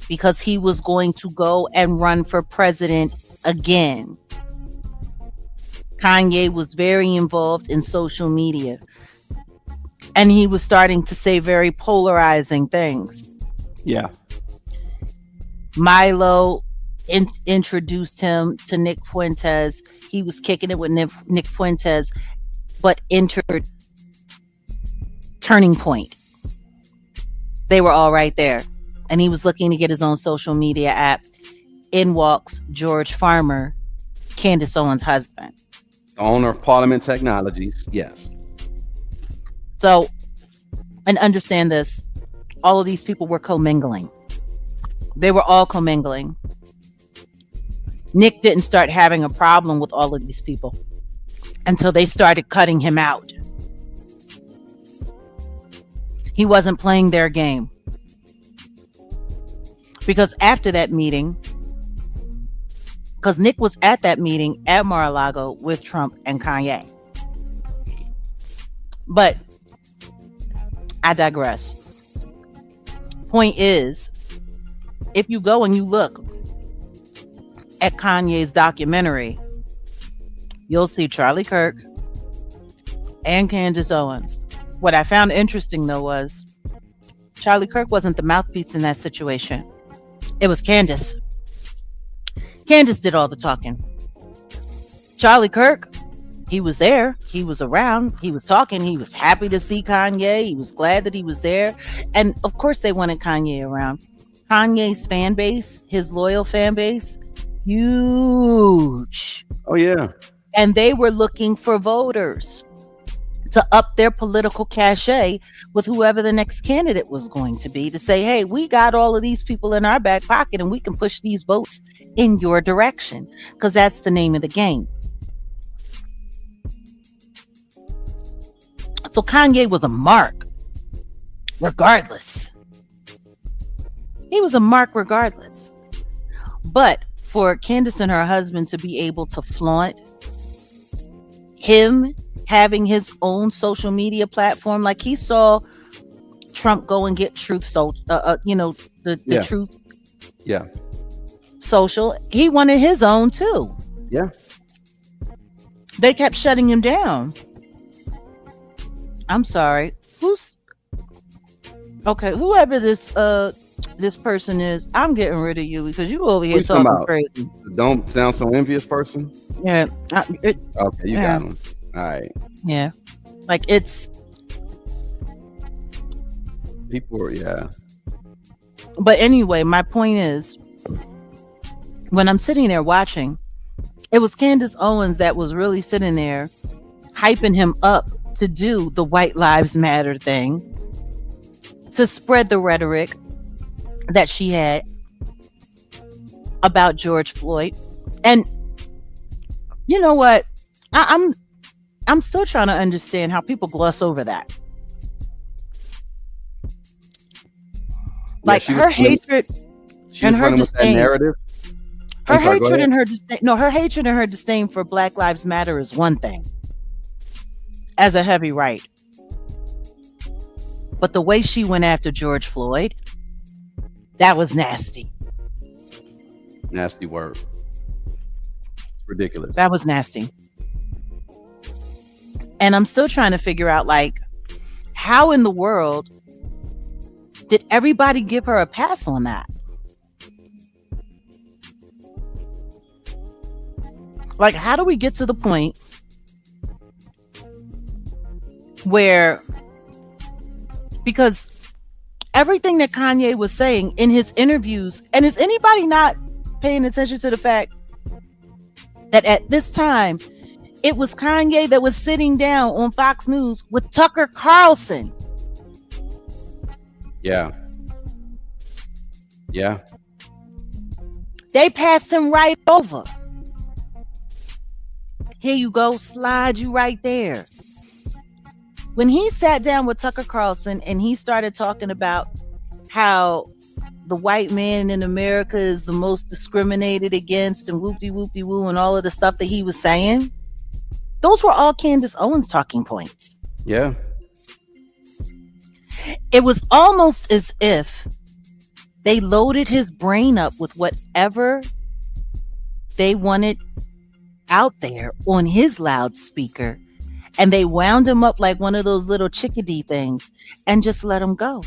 because he was going to go and run for president again. Kanye was very involved in social media, and he was starting to say very polarizing things. Yeah. Milo introduced him to Nick Fuentes. He was kicking it with Nick Fuentes, but entered Turning Point. They were all right there. And he was looking to get his own social media app. In walks George Farmer, Candace Owens' husband. Owner of Parliament Technologies, yes. So, and understand this, all of these people were commingling. They were all commingling. Nick didn't start having a problem with all of these people until they started cutting him out. He wasn't playing their game. Because after that meeting, because Nick was at that meeting at Mar-a-Lago with Trump and Kanye. But I digress. Point is, if you go and you look at Kanye's documentary, you'll see Charlie Kirk and Candace Owens. What I found interesting, though, was Charlie Kirk wasn't the mouthpiece in that situation. It was Candace. Candace did all the talking. Charlie Kirk, he was there. He was around. He was talking. He was happy to see Kanye. He was glad that he was there. And of course they wanted Kanye around. Kanye's fan base, his loyal fan base, huge. Oh yeah. And they were looking for voters to up their political cachet with whoever the next candidate was going to be, to say, hey, we got all of these people in our back pocket and we can push these votes in your direction, because that's the name of the game. So Kanye was a mark regardless. He was a mark regardless. But for Candace and her husband to be able to flaunt him having his own social media platform, like he saw Trump go and get Truth, so the Truth, social. He wanted his own too. Yeah. They kept shutting him down. I'm sorry. Whoever this person is, I'm getting rid of you because you over here talking crazy. Don't sound so envious, person. Yeah. Okay, you got him. All right. Yeah. Like it's people, yeah. But anyway, my point is, when I'm sitting there watching, it was Candace Owens that was really sitting there hyping him up to do the White Lives Matter thing, to spread the rhetoric that she had about George Floyd. And you know what? I'm still trying to understand how people gloss over that. Like her hatred and her disdain. Her hatred and her disdain. No, her hatred and her disdain for Black Lives Matter is one thing, as a heavy right. But the way she went after George Floyd, that was nasty. Nasty word. Ridiculous. That was nasty. And I'm still trying to figure out, like, how in the world did everybody give her a pass on that? Like, how do we get to the point where, because everything that Kanye was saying in his interviews, and is anybody not paying attention to the fact that at this time, it was Kanye that was sitting down on Fox News with Tucker Carlson? Yeah. Yeah. They passed him right over. Here you go, slide you right there. When he sat down with Tucker Carlson and he started talking about how the white man in America is the most discriminated against and whoop-de-whoop-de-woo and all of the stuff that he was saying, those were all Candace Owens talking points. Yeah. It was almost as if they loaded his brain up with whatever they wanted out there on his loudspeaker, and they wound him up like one of those little chickadee things and just let him go.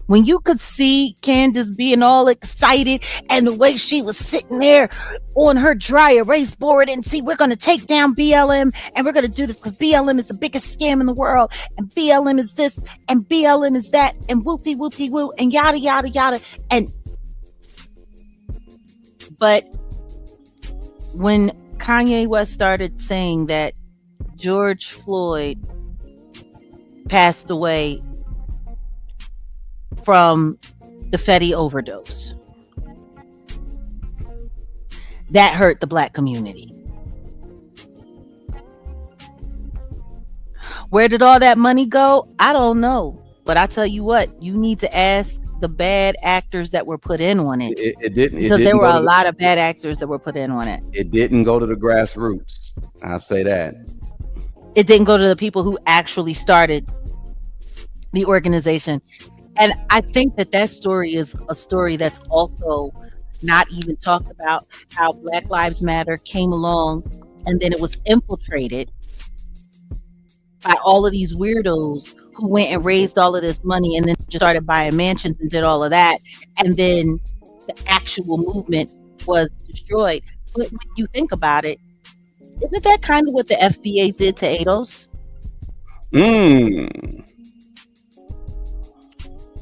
When you could see Candace being all excited and the way she was sitting there on her dry erase board and see, we're going to take down BLM and we're going to do this because BLM is the biggest scam in the world and BLM is this and BLM is that and whoop-de-whoop-de-woo and yada, yada, yada. But when Kanye West started saying that George Floyd passed away from the Fetty overdose, that hurt the Black community. Where did all that money go? I don't know. But I tell you what, you need to ask the bad actors that were put in on it. It didn't. Because there were a lot of bad actors that were put in on it. It didn't go to the grassroots. I'll say that. It didn't go to the people who actually started the organization. And I think that story is a story that's also not even talked about, how Black Lives Matter came along and then it was infiltrated by all of these weirdos who went and raised all of this money and then just started buying mansions and did all of that. And then the actual movement was destroyed. But when you think about it, isn't that kind of what the FBA did to ADOS?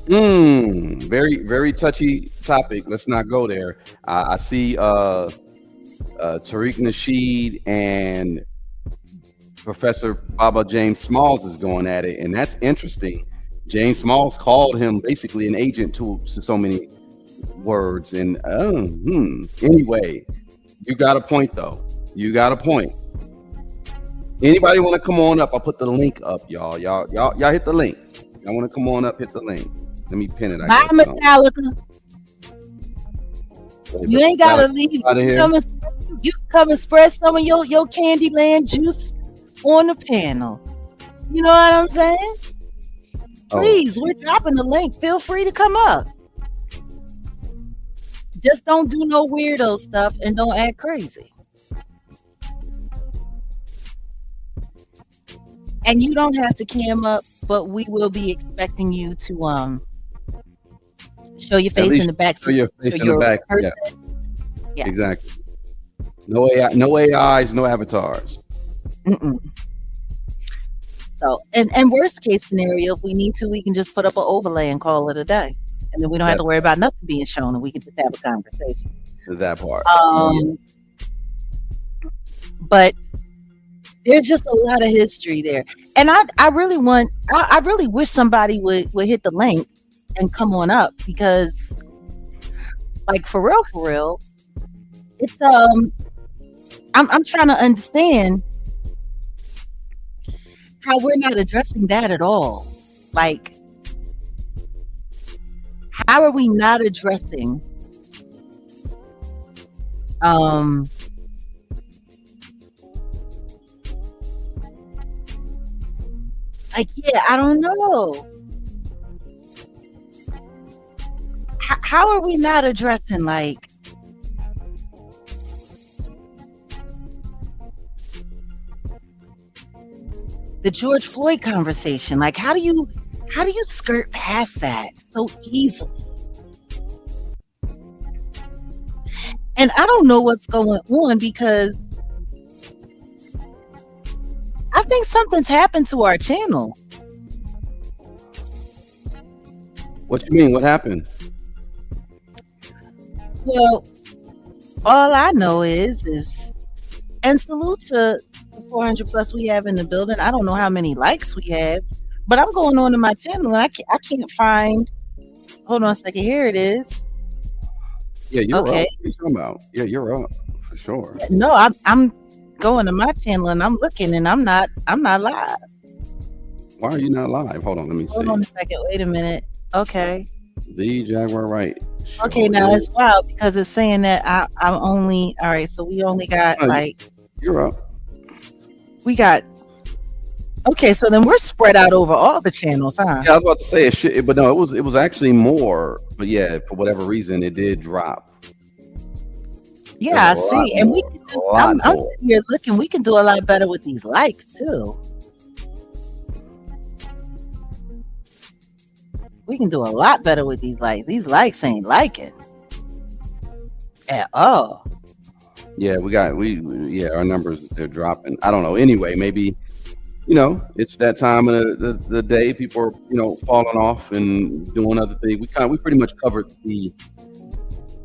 Very, very touchy topic. Let's not go there. I see Tariq Nasheed and Professor Baba James Smalls is going at it, and that's interesting. James Smalls called him basically an agent to so many words, and anyway, you got a point though. You got a point. Anybody want to come on up? I'll put the link up, y'all. Y'all hit the link. Y'all want to come on up? Hit the link. Let me pin it. Bye, Metallica. You ain't gotta leave. You come and spread some of your Candyland juice on the panel. You know what I'm saying? Please, we're dropping the link. Feel free to come up. Just don't do no weirdo stuff and don't act crazy. And you don't have to cam up, but we will be expecting you to show your face in the back. Show your face in the back. Yeah, exactly. No AI, no AIs, no avatars. So, and worst case scenario, if we need to, we can just put up an overlay and call it a day, and then we don't have to worry about nothing being shown, and we can just have a conversation. That part. But there's just a lot of history there, and I really wish somebody would hit the link and come on up, because, like, for real, it's I'm trying to understand how we're not addressing that at all. Like, how are we not addressing like, yeah, I don't know. How are we not addressing, like, the George Floyd conversation? Like, how do you skirt past that so easily? And I don't know what's going on, because I think something's happened to our channel. What you mean? What happened? Well, all I know is, and salute to the 400 plus we have in the building. I don't know how many likes we have, but I'm going on to my channel and I can't find. Hold on a second. Here it is. Yeah, you're okay. Up. What are you talking about? Yeah, you're up for sure. No, I'm going to my channel and I'm looking, and I'm not live. Why are you not live? Hold on, let me see. Hold on a second. Wait a minute. Okay. The Jaguar Wright. Okay, now it's wild because it's saying that I'm only, all right, so we only got you're up. We got, okay, so then we're spread out over all the channels, huh? Yeah, I was about to say it should, but no, it was actually more, but yeah, for whatever reason it did drop. Yeah, I see. And we can do, I'm sitting here looking, we can do a lot better with these likes too. We can do a lot better with these likes. These likes ain't liking at all. Yeah, our numbers, they're dropping. I don't know. Anyway, maybe, it's that time of the day. People are, falling off and doing other things. We pretty much covered the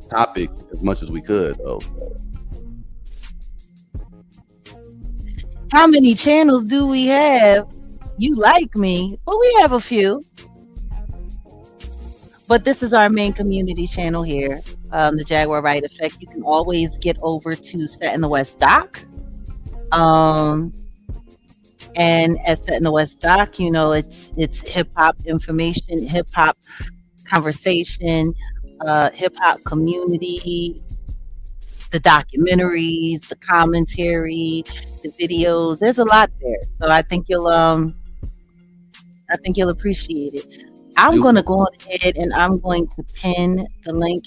topic as much as we could. How many channels do we have? You like me, but we have a few. But this is our main community channel here, the Jaguar Wright Effect. You can always get over to Set in the West Doc. And at Set in the West Doc, it's hip-hop information, hip-hop conversation, hip-hop community, the documentaries, the commentary, the videos. There's a lot there. So I think you'll appreciate it. I'm going to go ahead and I'm going to pin the link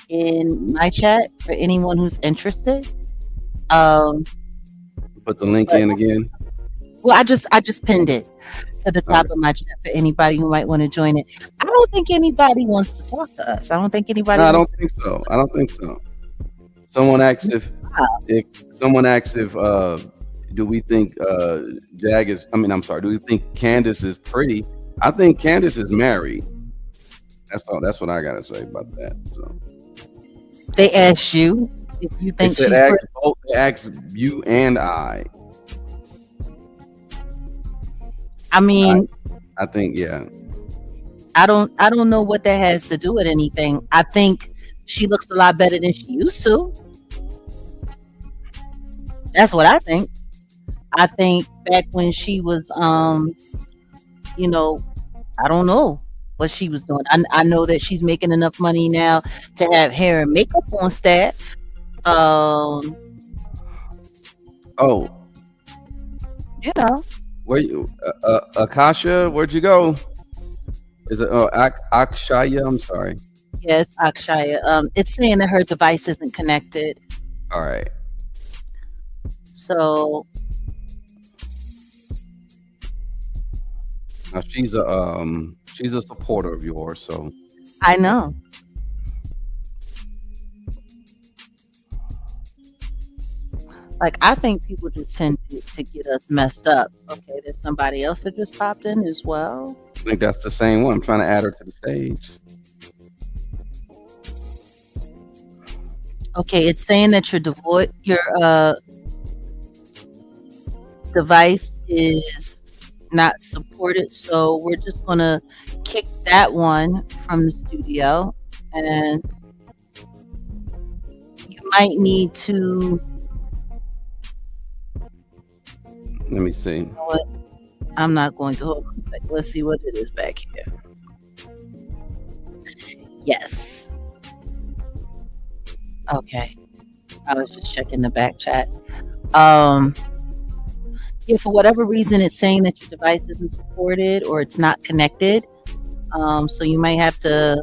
in my chat for anyone who's interested. Put the link in again. Well, I just pinned it to the top of my chat for anybody who might want to join it. I don't think anybody wants to talk to us. I don't think anybody. No, I don't think so. Someone asked if do we think do we think Candace is pretty? I think Candace is married. That's what I gotta say about that. So. They asked you if you They think said she's ask both. They asked you and I. I mean, I think I don't know what that has to do with anything. I think she looks a lot better than she used to. That's what I think. I think back when she was you know, I don't know what she was doing. I know that she's making enough money now to have hair and makeup on staff. Oh, You know, where you, Akasha? Where'd you go? Is it Akshaya? I'm sorry. yes, Akshaya. It's saying that her device isn't connected. All right. So Now she's a supporter of yours, so I know. Like, I think people just tend to get us messed up. Okay, there's somebody else that just popped in as well. I think that's the same one. I'm trying to add her to the stage. Okay, it's saying that your device is not supported, so we're just gonna kick that one from the studio, and you might need to. Let me see. You know what? I'm not going to hold on a second. Let's see what it is back here. Yes. Okay. I was just checking the back chat. Yeah, for whatever reason, it's saying that your device isn't supported or it's not connected. So you might have to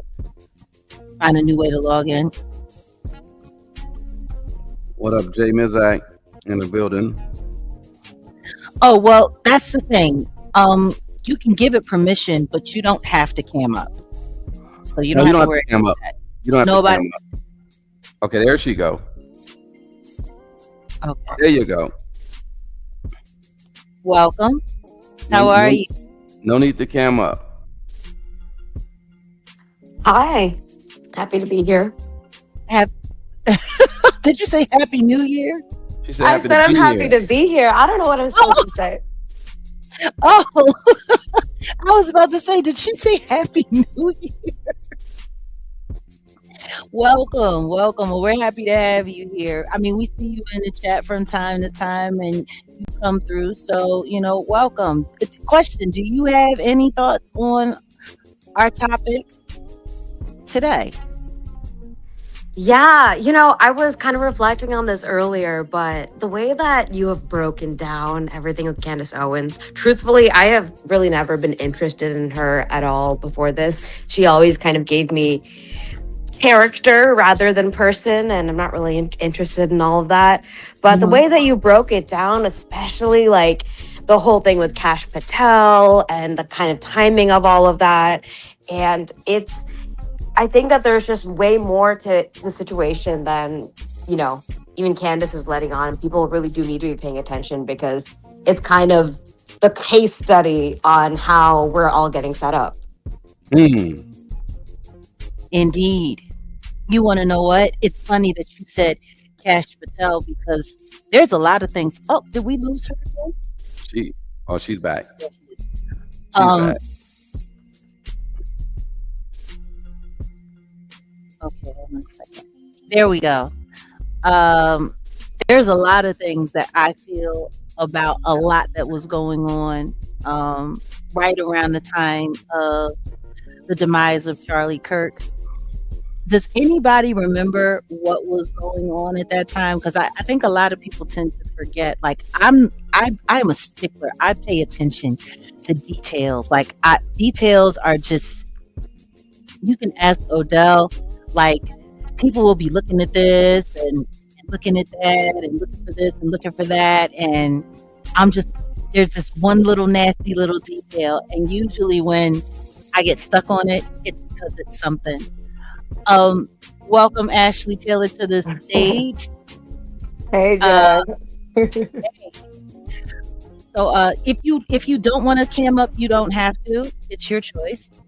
find a new way to log in. What up, Jay Mizak in the building? Oh, well, that's the thing. You can give it permission, but you don't have to cam up. So you don't have to worry about that. You don't have Nobody. to cam up. Okay, there she go. Okay. There you go. Welcome. How are you? No need to cam up. Hi, happy to be here. Did you say Happy New Year? She said I said I'm happy to be here. I don't know what I'm supposed to say. Oh, I was about to say, did she say Happy New Year? Welcome. Well, we're happy to have you here. I mean, we see you in the chat from time to time and you come through. So, welcome. Question, do you have any thoughts on our topic today? Yeah, I was kind of reflecting on this earlier, but the way that you have broken down everything with Candace Owens, truthfully, I have really never been interested in her at all before this. She always kind of gave me character rather than person, and I'm not really interested in all of that. But the way that you broke it down, especially like the whole thing with Kash Patel and the kind of timing of all of that, and I think that there's just way more to the situation than, even Candace is letting on. And people really do need to be paying attention because it's kind of the case study on how we're all getting set up. Indeed. You want to know what? It's funny that you said Kash Patel because there's a lot of things. Oh, did we lose her again? She's back. She's back. Okay, hold on a second. There we go. There's a lot of things that I feel about a lot that was going on right around the time of the demise of Charlie Kirk. Does anybody remember what was going on at that time? Because I think a lot of people tend to forget. Like I'm a stickler. I pay attention to details. Like details are just. You can ask Odell. Like people will be looking at this and looking at that and looking for this and looking for that, and there's this one little nasty little detail, and usually when I get stuck on it, it's because it's something. Welcome Ashley Taylor to the stage. Hey, Jag. So if you don't want to cam up, you don't have to. It's your choice.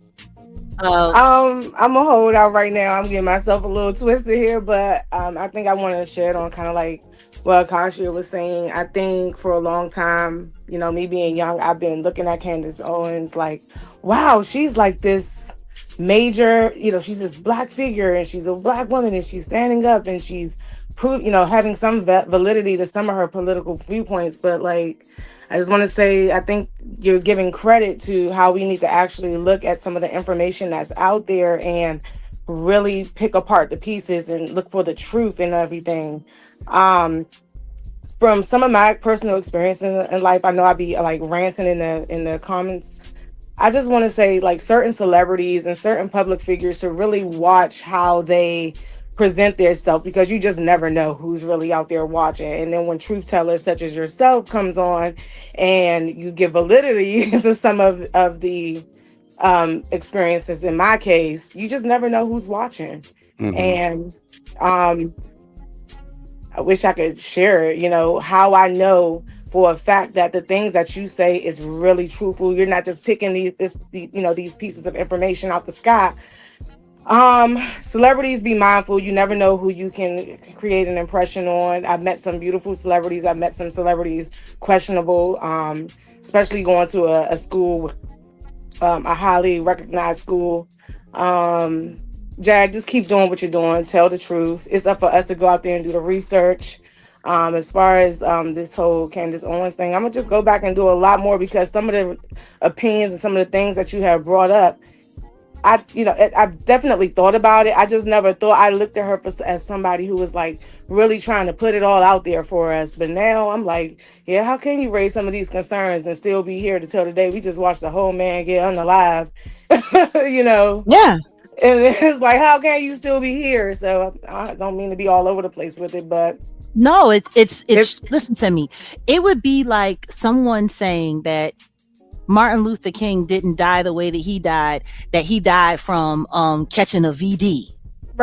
Oh, I'm gonna hold out right now. I'm getting myself a little twisted here, but I think I want to shed on kind of like what Akashia was saying. I think for a long time, me being young, I've been looking at Candace Owens like, wow, she's like this major, she's this black figure and she's a black woman and she's standing up and she's having some validity to some of her political viewpoints. But like, I just want to say, I think you're giving credit to how we need to actually look at some of the information that's out there and really pick apart the pieces and look for the truth in everything. From some of my personal experience in life, I know I'd be like ranting in the comments. I just want to say, like, certain celebrities and certain public figures to really watch how they present themselves, because you just never know who's really out there watching. And then when truth tellers such as yourself comes on and you give validity to some of the experiences, in my case, you just never know who's watching. And I wish I could share, how I know for a fact that the things that you say is really truthful. You're not just picking these pieces of information out the sky. Celebrities, be mindful. You never know who you can create an impression on. I've met some beautiful celebrities. I've met some celebrities questionable, especially going to a school, a highly recognized school. Jag, just keep doing what you're doing. Tell the truth. It's up for us to go out there and do the research. As far as this whole Candace Owens thing, I'm gonna just go back and do a lot more, because some of the opinions and some of the things that you have brought up, I've definitely thought about it. I just never thought I looked at her as somebody who was like really trying to put it all out there for us. But now I'm like, yeah, how can you raise some of these concerns and still be here to tell the day? We just watched the whole man get unalive, Yeah. And it's like, how can you still be here? So I don't mean to be all over the place with it, but no, it's listen to me. It would be like someone saying that Martin Luther King didn't die the way that he died from catching a VD.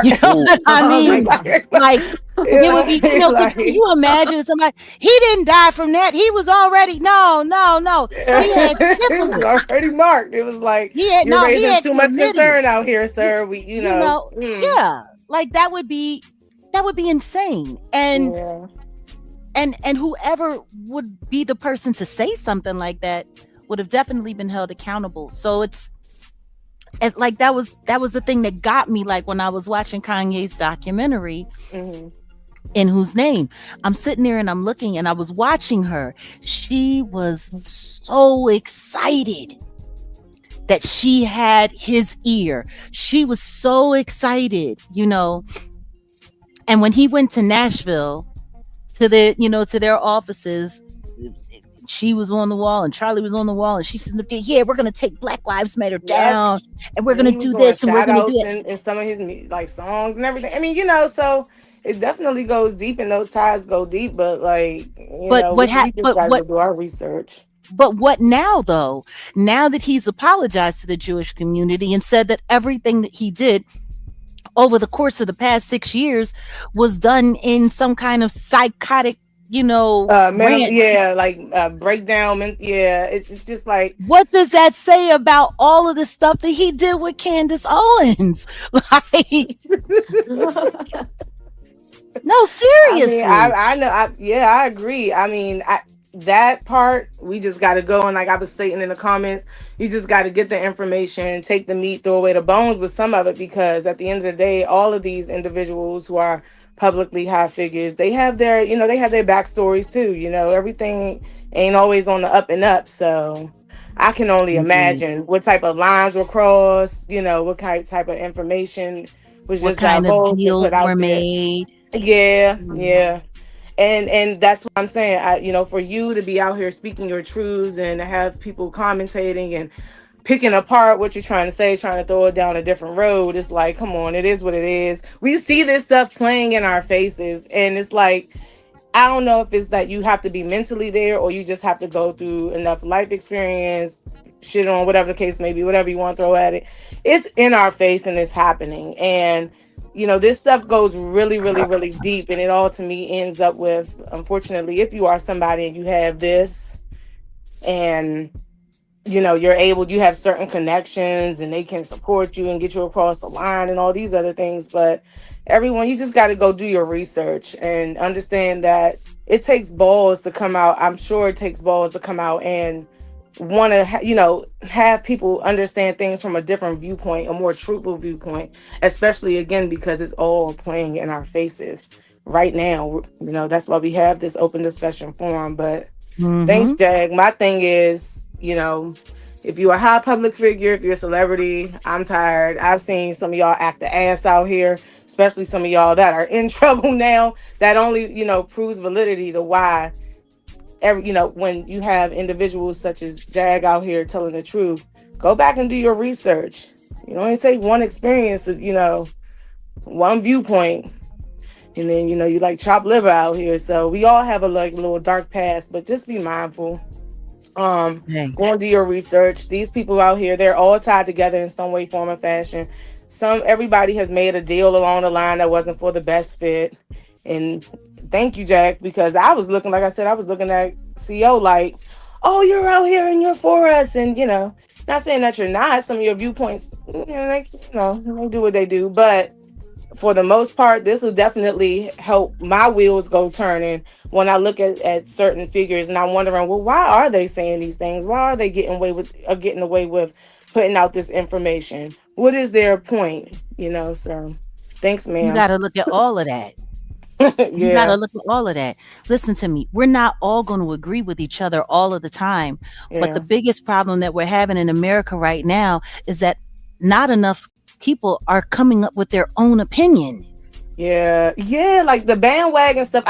You know what I mean? Like, it would be, can you imagine somebody, he didn't die from that. He was already, no. He had it was already marked. It was like, you're raising too much concern out here, sir. Yeah, like that would be insane. And and whoever would be the person to say something like that would have definitely been held accountable. So and like that was the thing that got me, like when I was watching Kanye's documentary, In Whose Name. I'm sitting there and I'm looking and I was watching her. She was so excited that she had his ear. She was so excited, And when he went to Nashville to their offices, she was on the wall and Charlie was on the wall and she said, yeah, we're going to take Black Lives Matter down and we're going to do this and we're going to do it. And some of his like songs and everything. I mean, so it definitely goes deep and those ties go deep, but like, we just got to do our research. But what now, though? Now that he's apologized to the Jewish community and said that everything that he did over the course of the past 6 years was done in some kind of psychotic, breakdown. It's just like, what does that say about all of the stuff that he did with Candace Owens? Like, no, seriously. I know. I agree. I mean, that part, we just got to go. And like I was saying in the comments, you just got to get the information, take the meat, throw away the bones with some of it, because at the end of the day, all of these individuals who are publicly high figures, they have their, they have their backstories too. Everything ain't always on the up and up. So I can only imagine what type of lines were crossed, what type of information was what just kind of deals were made. Yeah. And that's what I'm saying. For you to be out here speaking your truths and to have people commentating and picking apart what you're trying to say, trying to throw it down a different road, it's like, come on, it is what it is. We see this stuff playing in our faces, and it's like, I don't know if it's that you have to be mentally there or you just have to go through enough life experience, shit on whatever the case may be, whatever you want to throw at it. It's in our face and it's happening. And this stuff goes really, really, really deep. And it all, to me, ends up with, unfortunately, if you are somebody and you have this, and you have certain connections and they can support you and get you across the line and all these other things. But everyone, you just got to go do your research and understand that it takes balls to come out. I'm sure it takes balls to come out and want to have people understand things from a different viewpoint, a more truthful viewpoint, especially again because it's all playing in our faces right now. That's why we have this open discussion forum. But thanks, Jag. My thing is, if you're a high public figure, if you're a celebrity, I'm tired. I've seen some of y'all act the ass out here, especially some of y'all that are in trouble now. That only proves validity to why when you have individuals such as Jag out here telling the truth. Go back and do your research. You only take one experience to one viewpoint, and then you like chopped liver out here. So we all have a little dark past, but just be mindful. Go and do your research. These people out here, they're all tied together in some way, form, or fashion. Everybody has made a deal along the line that wasn't for the best fit. And thank you, Jack, because I was looking at CO like, oh, you're out here and you're for us, and not saying that you're not. Some of your viewpoints, they do what they do, but for the most part, this will definitely help my wheels go turning when I look at certain figures, and I'm wondering, well, why are they saying these things? Why are they getting away with putting out this information? What is their point? So thanks, ma'am. You got to look at all of that. You got to look at all of that. Listen to me. We're not all going to agree with each other all of the time. But the biggest problem that we're having in America right now is that not enough people are coming up with their own opinion. Like the bandwagon stuff.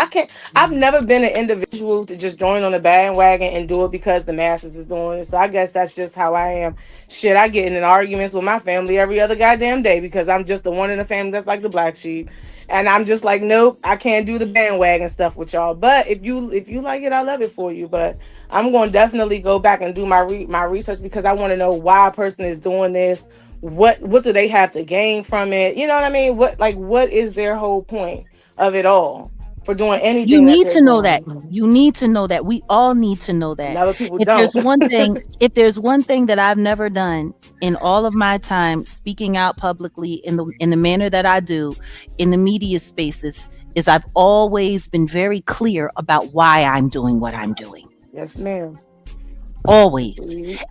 I've never been an individual to just join on the bandwagon and do it because the masses is doing it. So I guess that's just how I am. Shit, I get in arguments with my family every other goddamn day because I'm just the one in the family that's like the black sheep. And I'm just like, nope, I can't do the bandwagon stuff with y'all. But if you like it, I love it for you. But I'm going to definitely go back and do my research because I want to know why a person is doing this. What do they have to gain from it? You know what I mean? What is their whole point of it all for doing anything? You need to know that. You need to know that. We all need to know that. Other people don't. If there's one thing that I've never done in all of my time speaking out publicly in the manner that I do in the media spaces, is I've always been very clear about why I'm doing what I'm doing. Yes, ma'am. Always.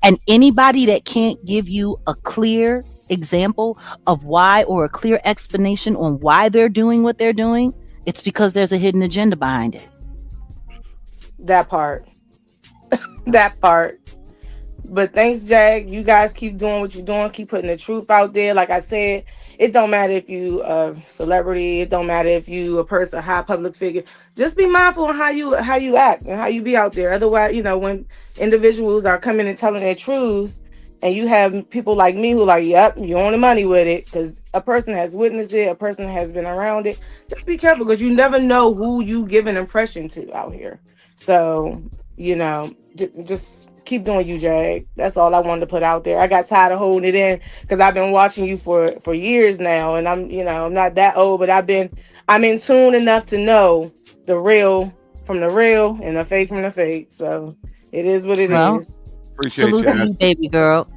And anybody that can't give you a clear example of why, or a clear explanation on why they're doing what they're doing, it's because there's a hidden agenda behind it. That part. That part. But thanks, Jag. You guys keep doing what you're doing. Keep putting the truth out there. Like I said, it don't matter if you a celebrity. It don't matter if you a person, a high public figure. Just be mindful on how you act and how you be out there. Otherwise, when individuals are coming and telling their truths, and you have people like me who like, yep, you're on the money with it, because a person has witnessed it, a person has been around it. Just be careful, because you never know who you give an impression to out here. So, just keep doing you, Jag. That's all I wanted to put out there. I got tired of holding it in because I've been watching you for years now, and I'm not that old, but I'm in tune enough to know the real from the real and the fake from the fake. So it is what it is. Appreciate salute to you, baby girl.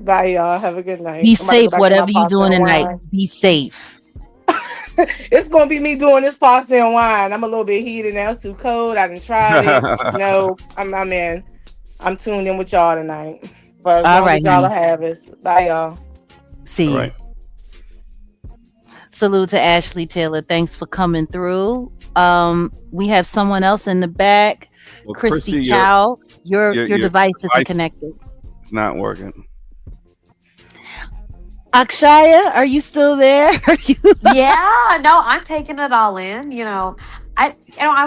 Bye, y'all. Have a good night. Be safe, whatever you're doing tonight. Be safe. It's gonna be me doing this pasta and wine. I'm a little bit heated now. It's too cold. I didn't try it. No, I'm in. I'm tuned in with y'all tonight. For as long as y'all have us. Bye, y'all. See you. Right. Salute to Ashley Taylor. Thanks for coming through. We have someone else in the back. Well, Christy Cow. Your device isn't connected. It's not working. Akshaya, are you still there? Yeah, no, I'm taking it all in. I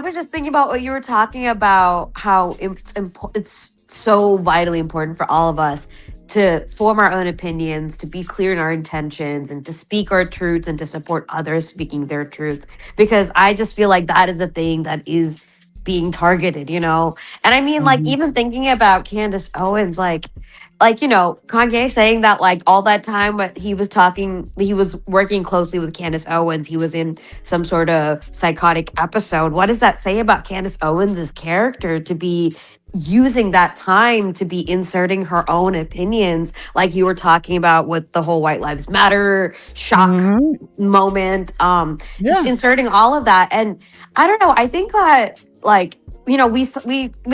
was just thinking about what you were talking about, how it's so vitally important for all of us to form our own opinions, to be clear in our intentions, and to speak our truths, and to support others speaking their truth. Because I just feel like that is a thing that is being targeted, you know? And I mean, like, even thinking about Candace Owens, you know, Kanye saying that, like, all that time, but he was working closely with Candace Owens. He was in some sort of psychotic episode. What does that say about Candace Owens's character to be using that time to be inserting her own opinions, like you were talking about with the whole White Lives Matter shock moment, just inserting all of that. And I don't know, I think that, like, you know, we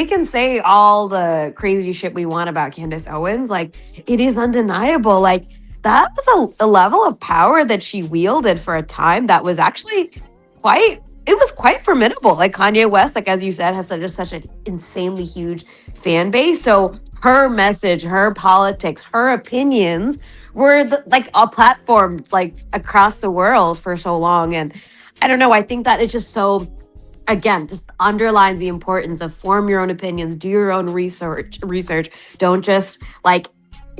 can say all the crazy shit we want about Candace Owens. Like, it is undeniable. Like, that was a level of power that she wielded for a time that was actually quite formidable. Like, Kanye West, like, as you said, has such an insanely huge fan base. So her message, her politics, her opinions were like a platform, like, across the world for so long. And I don't know, I think that it's just so, again, just underlines the importance of form your own opinions, do your own research. Don't just, like,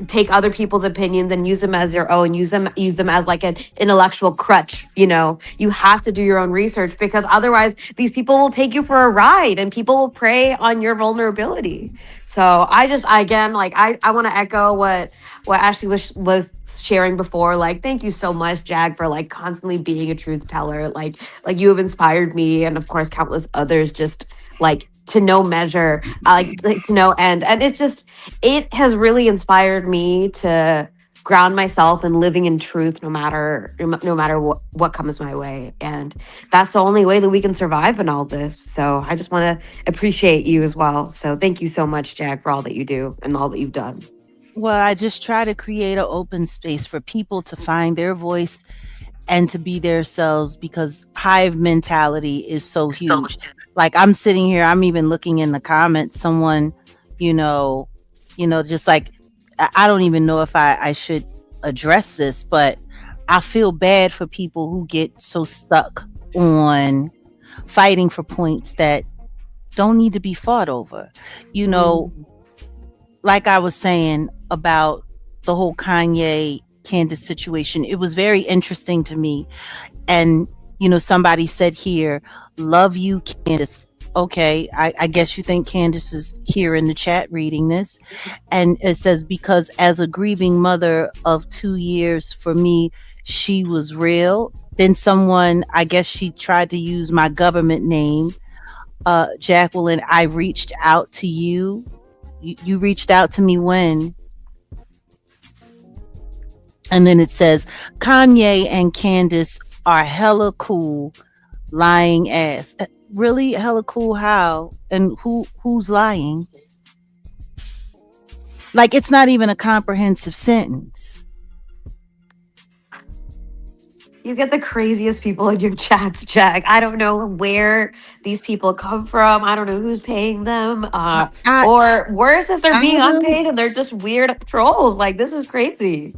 take other people's opinions and use them as your own, use them as, like, an intellectual crutch. You know, you have to do your own research, because otherwise these people will take you for a ride and people will prey on your vulnerability. So I want to echo what Ashley was sharing before. Like, thank you so much, Jag, for, like, constantly being a truth teller. Like you have inspired me, and of course countless others, just, like, to no measure, like to no end. And it's just, it has really inspired me to ground myself in living in truth, no matter what comes my way. And that's the only way that we can survive in all this. So I just want to appreciate you as well. So thank you so much, Jag, for all that you do and all that you've done. Well, I just try to create an open space for people to find their voice and to be themselves, because hive mentality is so huge. Like, I'm sitting here, I'm even looking in the comments, someone, you know, just like, I don't even know if I should address this, but I feel bad for people who get so stuck on fighting for points that don't need to be fought over. You know, like I was saying about the whole Kanye Candace situation, it was very interesting to me. And, you know, somebody said here, love you, Candace. Okay, I guess you think Candace is here in the chat reading this. And it says, because as a grieving mother of 2 years, for me, she was real. Then someone, I guess she tried to use my government name. Jacqueline, I reached out to you. You reached out to me when? And then it says, Kanye and Candace are hella cool, lying ass. Really? Hella cool how? And who's lying? Like, it's not even a comprehensive sentence. You get the craziest people in your chats, Jag. I don't know where these people come from. I don't know who's paying them. Or worse, if they're being unpaid and they're just weird trolls. Like, this is crazy.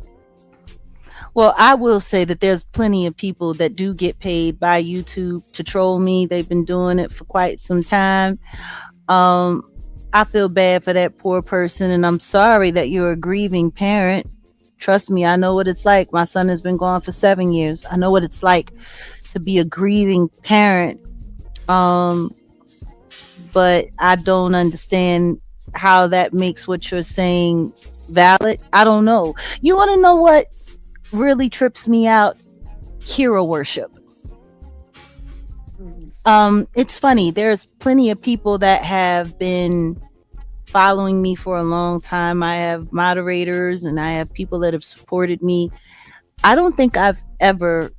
Well, I will say that there's plenty of people that do get paid by YouTube to troll me. They've been doing it for quite some time. I feel bad for that poor person, and I'm sorry that you're a grieving parent. Trust me, I know what it's like. My son has been gone for 7 years. I know what it's like to be a grieving parent. But I don't understand how that makes what you're saying valid. I don't know. You want to know what really trips me out? Hero worship. It's funny. There's plenty of people that have been following me for a long time. I have moderators and I have people that have supported me. I don't think I've ever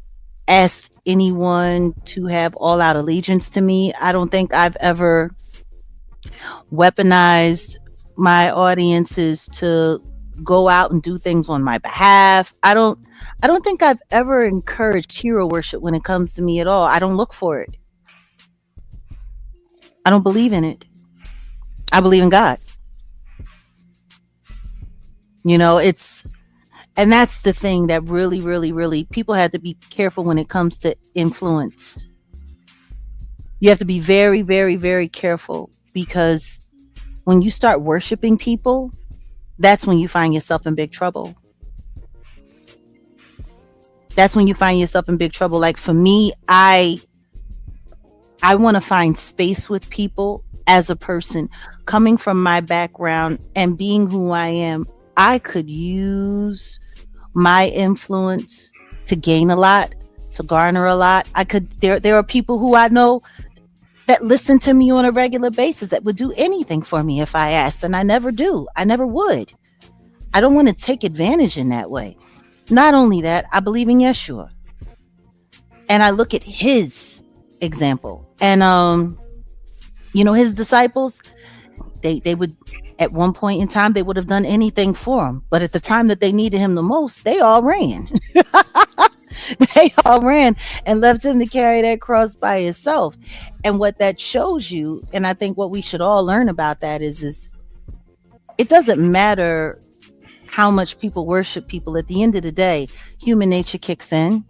asked anyone to have all out allegiance to me. I don't think I've ever weaponized my audiences to go out and do things on my behalf. I don't think I've ever encouraged hero worship when it comes to me at all. I don't look for it. I don't believe in it. I believe in God. You know, and that's the thing that really, really, really, people have to be careful when it comes to influence. You have to be very, very, very careful, because when you start worshiping people, that's when you find yourself in big trouble. That's when you find yourself in big trouble. Like, for me, I I want to find space with people as a person coming from my background and being who I am. I could use my influence to gain a lot, to garner a lot. There are people who I know that listen to me on a regular basis that would do anything for me if I asked, and I never do. I never would. I don't want to take advantage in that way. Not only that, I believe in Yeshua. And I look at his example. And his disciples, they would, at one point in time, they would have done anything for him. But at the time that they needed him the most, they all ran. They all ran and left him to carry that cross by himself. And what that shows you, and I think what we should all learn about that is it doesn't matter how much people worship people. At the end of the day, human nature kicks in.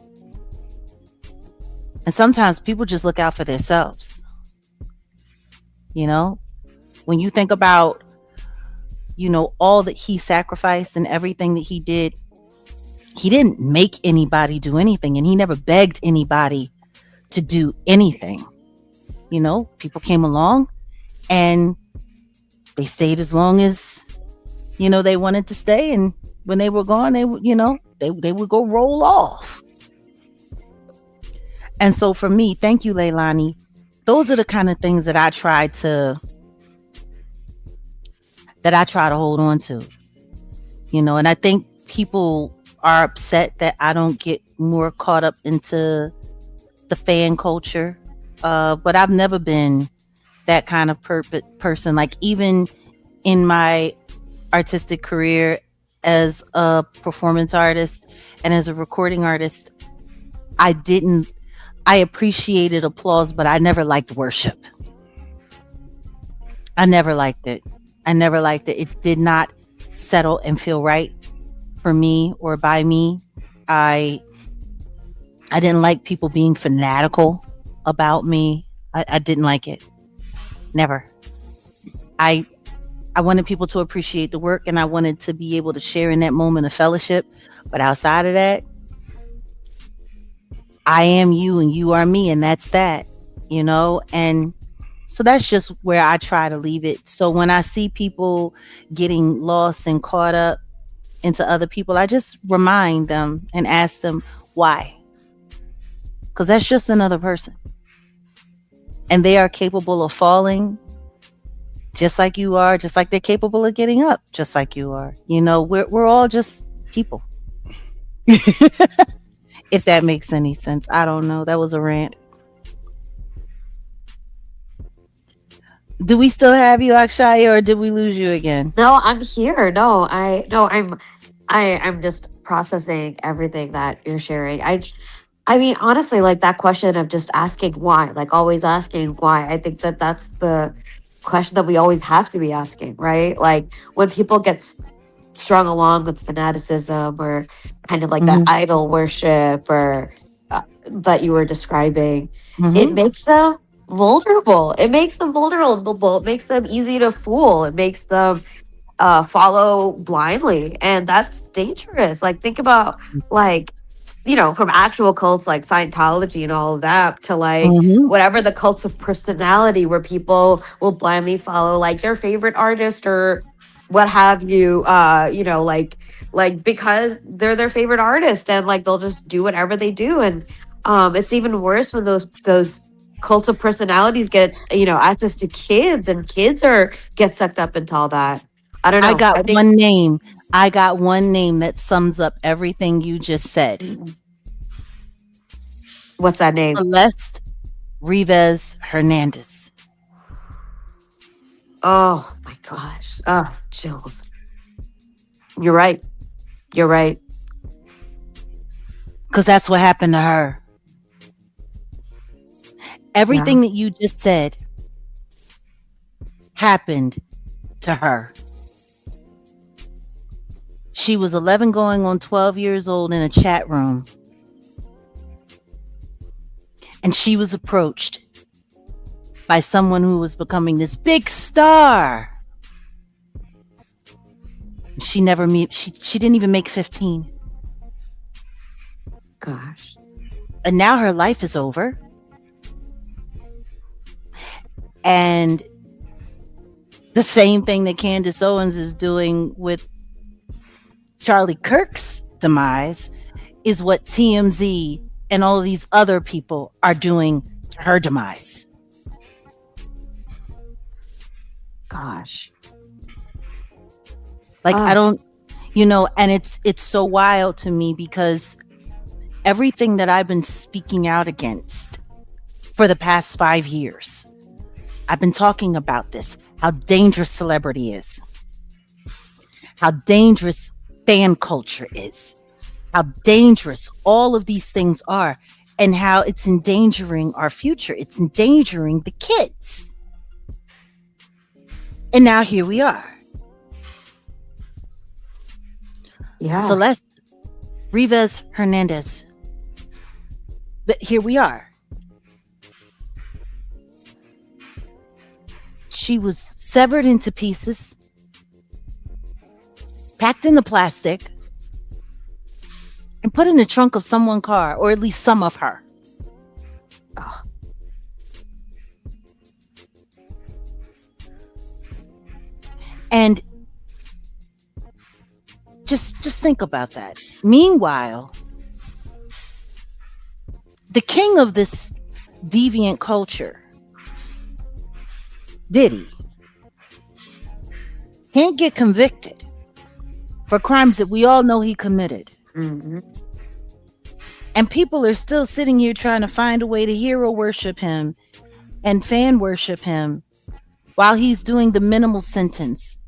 And sometimes people just look out for themselves. When you think about, all that he sacrificed and everything that he did, he didn't make anybody do anything, and he never begged anybody to do anything. People came along and they stayed as long as, they wanted to stay. And when they were gone, they would go roll off. And so for me, thank you, Leilani. Those are the kind of things that I try to hold on to, and I think people are upset that I don't get more caught up into the fan culture. But I've never been that kind of person. Like, even in my artistic career as a performance artist and as a recording artist, I appreciated applause, but I never liked worship. I never liked it. It did not settle and feel right for me or by me. I didn't like people being fanatical about me. I didn't like it. Never. I wanted people to appreciate the work, and I wanted to be able to share in that moment of fellowship. But outside of that, I am you and you are me, and that's that, and so that's just where I try to leave it. So when I see people getting lost and caught up into other people, I just remind them and ask them why. Because that's just another person. And they are capable of falling just like you are, just like they're capable of getting up just like you are. We're all just people. If that makes any sense. I don't know. That was a rant. Do we still have you, Akshaya, or did we lose you again? No, I'm here. I'm just processing everything that you're sharing. I mean, honestly, like that question of just asking why, like always asking why. I think that that's the question that we always have to be asking, right? Like when people get strung along with fanaticism or kind of like that idol worship or that you were describing, it makes them vulnerable. It makes them easy to fool. It makes them follow blindly, and that's dangerous. Like think about from actual cults like Scientology and all of that to whatever the cults of personality where people will blindly follow like their favorite artist or what have you, because they're their favorite artist, and like they'll just do whatever they do. And it's even worse when those cults of personalities get access to kids, and kids get sucked up into all that. I don't know. I got one name that sums up everything you just said. What's that name? Celeste Rivas Hernandez. Oh my gosh. Oh, chills. You're right. Because that's what happened to her. Everything that you just said happened to her. She was 11 going on 12 years old in a chat room. And she was approached by someone who was becoming this big star. She didn't even make 15. Gosh. And now her life is over. And the same thing that Candace Owens is doing with Charlie Kirk's demise is what TMZ and all of these other people are doing to her demise. Gosh. Like, I don't, and it's so wild to me because everything that I've been speaking out against for the past 5 years, I've been talking about this, how dangerous celebrity is, how dangerous fan culture is, how dangerous all of these things are, and how it's endangering our future. It's endangering the kids. And now here we are. Yeah. Celeste Rivas Hernandez. But here we are. She was severed into pieces, packed in the plastic, and put in the trunk of someone's car, or at least some of her. Oh. And just think about that. Meanwhile, the king of this deviant culture, Diddy, can't get convicted for crimes that we all know he committed. Mm-hmm. And people are still sitting here trying to find a way to hero worship him and fan worship him while he's doing the minimal sentence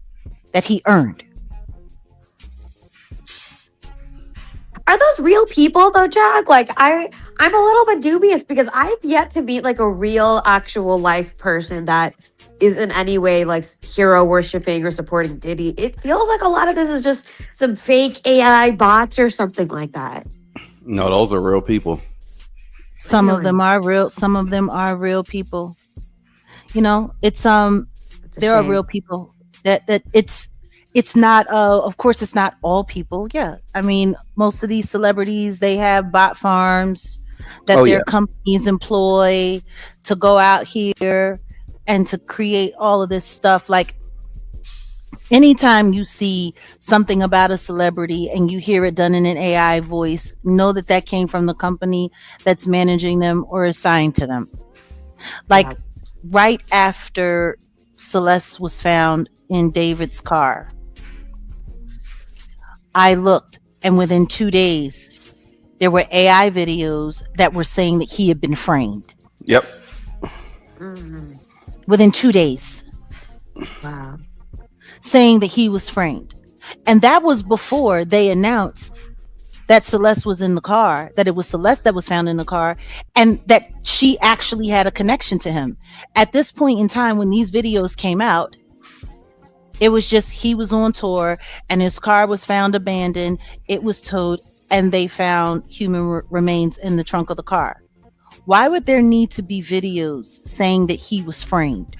that he earned. Are those real people though, Jag? Like I'm a little bit dubious because I've yet to meet like a real actual life person that is in any way like hero worshiping or supporting Diddy. It feels like a lot of this is just some fake AI bots or something like that. No, those are real people. Some Really? of them are real. Some of them are real people. It's It's a there are shame. real people that it's not of course it's not all people. Yeah, I mean, most of these celebrities, they have bot farms that Oh, their yeah. companies employ to go out here and to create all of this stuff. Like, anytime you see something about a celebrity and you hear it done in an AI voice, know that that came from the company that's managing them or assigned to them. Like, Yeah. right after Celeste was found in David's car, I looked, and within 2 days, there were AI videos that were saying that he had been framed. Yep. Mhm. Within 2 days, Wow. saying that he was framed. And that was before they announced that Celeste was in the car, that it was Celeste that was found in the car, and that she actually had a connection to him. At this point in time, when these videos came out, it was just he was on tour and his car was found abandoned. It was towed and they found human remains in the trunk of the car. Why would there need to be videos saying that he was framed?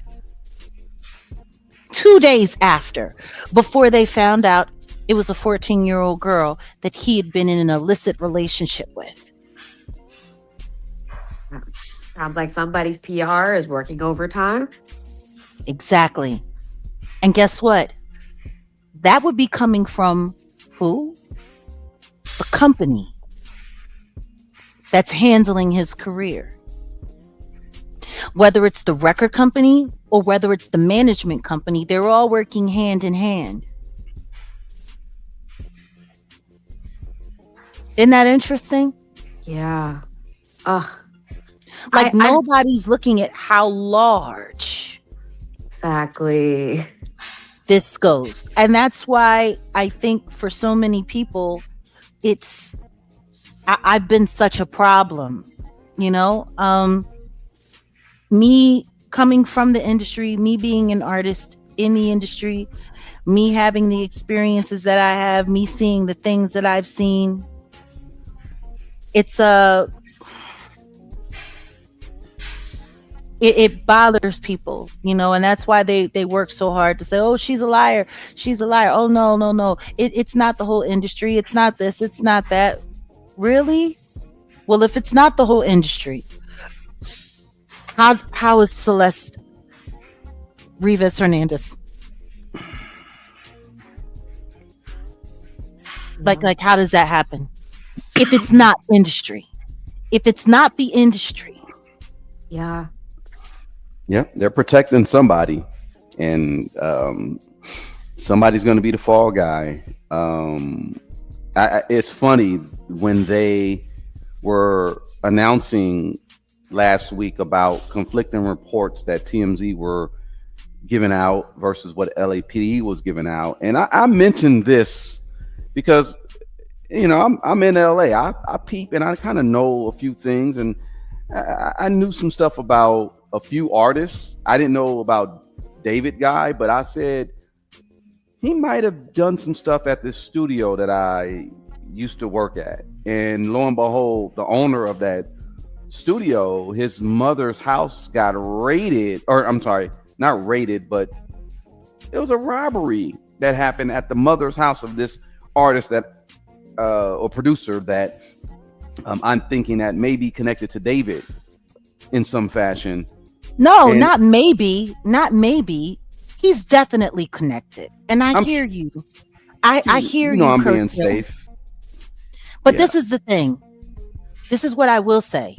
2 days after, before they found out it was a 14-year-old girl that he had been in an illicit relationship with. Sounds like somebody's PR is working overtime. Exactly. And guess what? That would be coming from who? The company that's handling his career. Whether it's the record company or whether it's the management company, they're all working hand in hand. Isn't that interesting? Yeah. Ugh. Like, I'm- nobody's looking at how large Exactly. this goes. And that's why I think for so many people, I've been such a problem, me coming from the industry, me being an artist in the industry, me having the experiences that I have, me seeing the things that I've seen. It bothers people, and that's why they work so hard to say, oh, she's a liar. She's a liar. Oh, no. It's not the whole industry. It's not this. It's not that. Really? Well, if it's not the whole industry, how is Celeste Rivas Hernandez? Like how does that happen? If it's not industry, if it's not the industry. Yeah. Yeah, they're protecting somebody, and somebody's going to be the fall guy. It's funny when they were announcing last week about conflicting reports that TMZ were giving out versus what LAPD was giving out, and I mentioned this because I'm in LA. I peep and I kind of know a few things, and I knew some stuff about a few artists. I didn't know about David Guy, but I said he might have done some stuff at this studio that I used to work at. And lo and behold, the owner of that studio, his mother's house got raided, or I'm sorry, not raided, but it was a robbery that happened at the mother's house of this artist that or producer that I'm thinking that may be connected to David in some fashion. No, not maybe. He's definitely connected. And I hear you. I hear you. I'm being safe. But this is the thing. This is what I will say.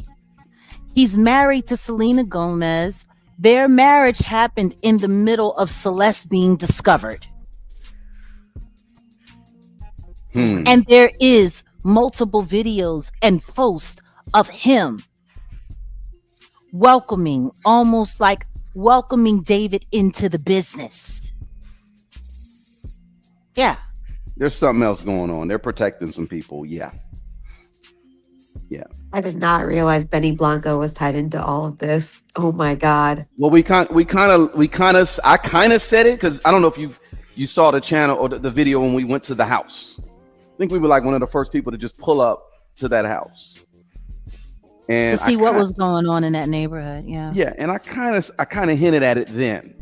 He's married to Selena Gomez. Their marriage happened in the middle of Celeste being discovered. And there is multiple videos and posts of him almost like welcoming David into the business. Yeah. There's something else going on. They're protecting some people. Yeah. I did not realize Benny Blanco was tied into all of this. Oh my God. Well, I kind of said it because I don't know if you saw the channel or the video when we went to the house. I think we were like one of the first people to just pull up to that house and to see what was going on in that neighborhood. Yeah. And I kind of hinted at it then.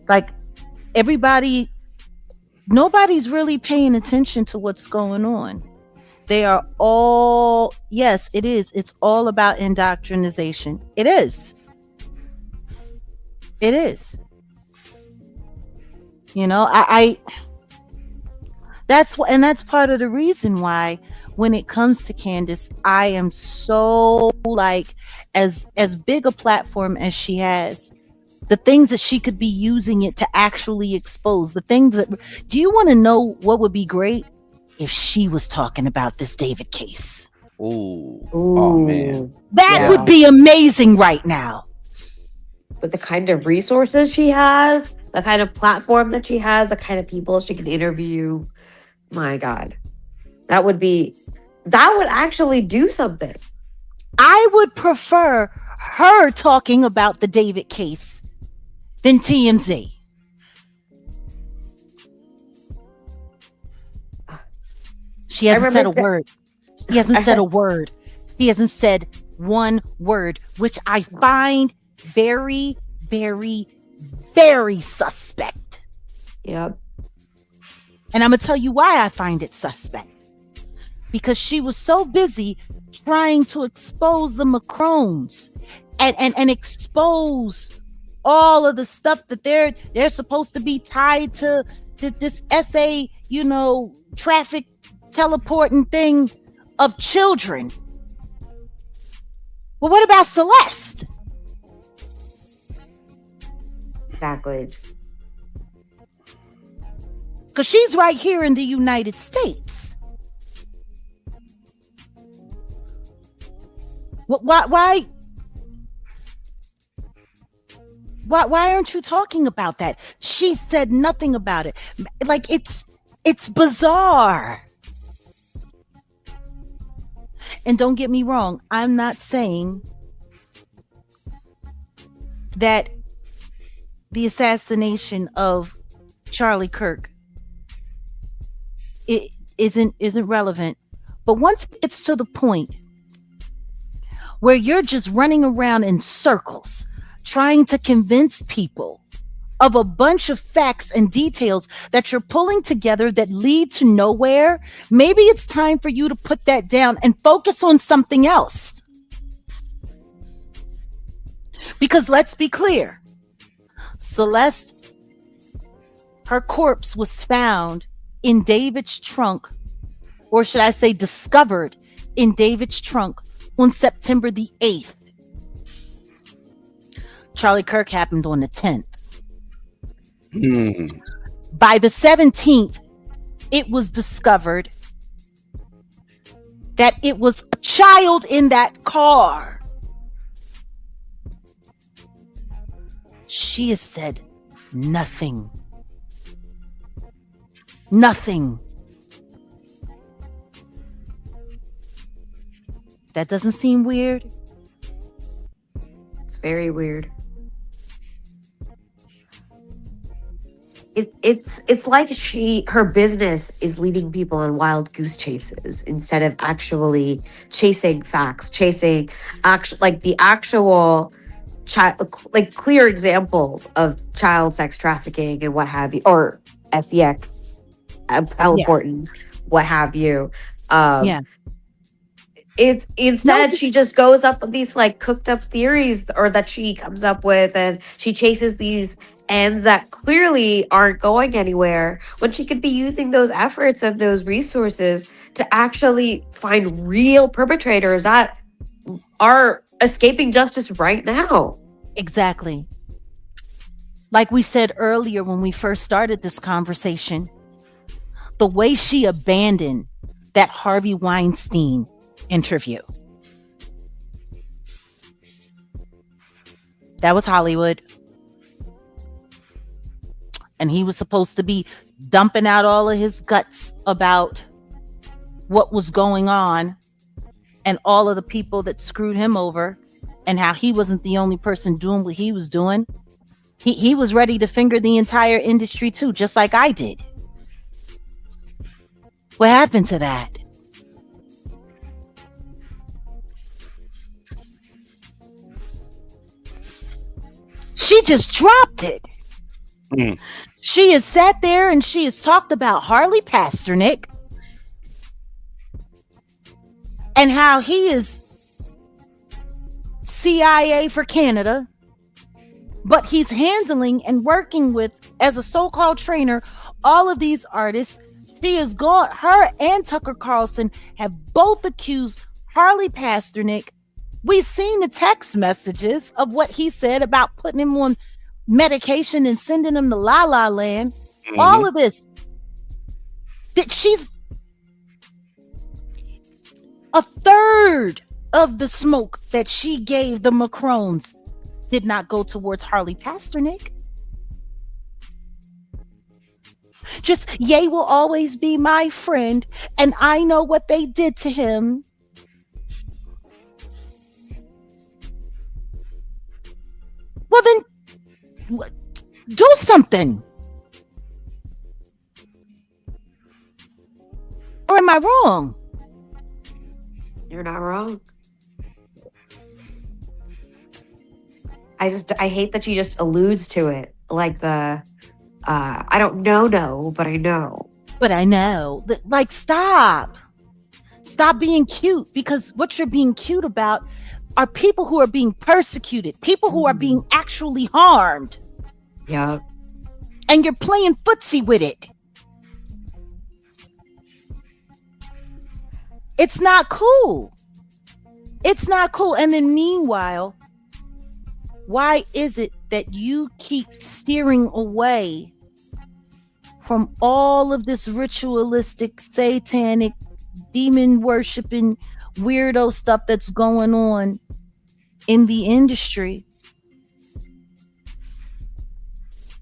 Like nobody's really paying attention to what's going on. They are all, yes, it is. It's all about indoctrination. It is. That's part of the reason why when it comes to Candace, I am so like as big a platform as she has, the things that she could be using it to actually expose, the things that, do you want to know what would be great? If she was talking about this David case. Ooh. Oh man. That would be amazing right now. With the kind of resources she has, the kind of platform that she has, the kind of people she can interview. My God. That would actually do something. I would prefer her talking about the David case than TMZ. She hasn't said a word. He hasn't said a word. He hasn't said one word, which I find very, very, very suspect. Yep. And I'm going to tell you why I find it suspect. Because she was so busy trying to expose the Macrones and expose all of the stuff that they're supposed to be tied to this SA, traffic teleporting thing of children. Well, what about Celeste? Exactly. Because she's right here in the United States. Why aren't you talking about that? She said nothing about it. Like it's bizarre. And don't get me wrong, I'm not saying that the assassination of Charlie Kirk isn't relevant. But once it gets to the point where you're just running around in circles trying to convince people of a bunch of facts and details that you're pulling together that lead to nowhere, maybe it's time for you to put that down and focus on something else. Because let's be clear, Celeste, her corpse was found in David's trunk, or should I say discovered in David's trunk on September the 8th. Charlie Kirk happened on the 10th. By the 17th, it was discovered that it was a child in that car. She has said nothing. Nothing. That doesn't seem weird? It's very weird. It's like her business is leading people on wild goose chases instead of actually chasing facts, chasing the actual clear examples of child sex trafficking and what have you, or sex, how important, what have you. It's instead she just goes up with these like cooked up theories, or that she comes up with, and she chases these ends that clearly aren't going anywhere, when she could be using those efforts and those resources to actually find real perpetrators that are escaping justice right now. Exactly. Like we said earlier when we first started this conversation, the way she abandoned that Harvey Weinstein interview. That was Hollywood. And he was supposed to be dumping out all of his guts about what was going on and all of the people that screwed him over, and how he wasn't the only person doing what he was doing. He was ready to finger the entire industry too, just like I did. What happened to that? She just dropped it. She has sat there and she has talked about Harley Pasternak and how he is CIA for Canada, but he's handling and working with, as a so-called trainer, all of these artists. She has gone, her and Tucker Carlson have both accused Harley Pasternak. We've seen the text messages of what he said about putting him on medication and sending him to La La Land. All of this. That she's a third of the smoke that she gave the Macrons did not go towards Harley Pasternak. Just, Ye will always be my friend, and I know what they did to him. Well, then, do something. Or am I wrong? You're not wrong. I hate that she just alludes to it. Like I don't know, but I know. But I know. Like, stop. Stop being cute, because what you're being cute about are people who are being persecuted, people who are being actually harmed. Yeah. And you're playing footsie with it. It's not cool. It's not cool. And then meanwhile, why is it that you keep steering away from all of this ritualistic, satanic, demon worshiping, weirdo stuff that's going on in the industry?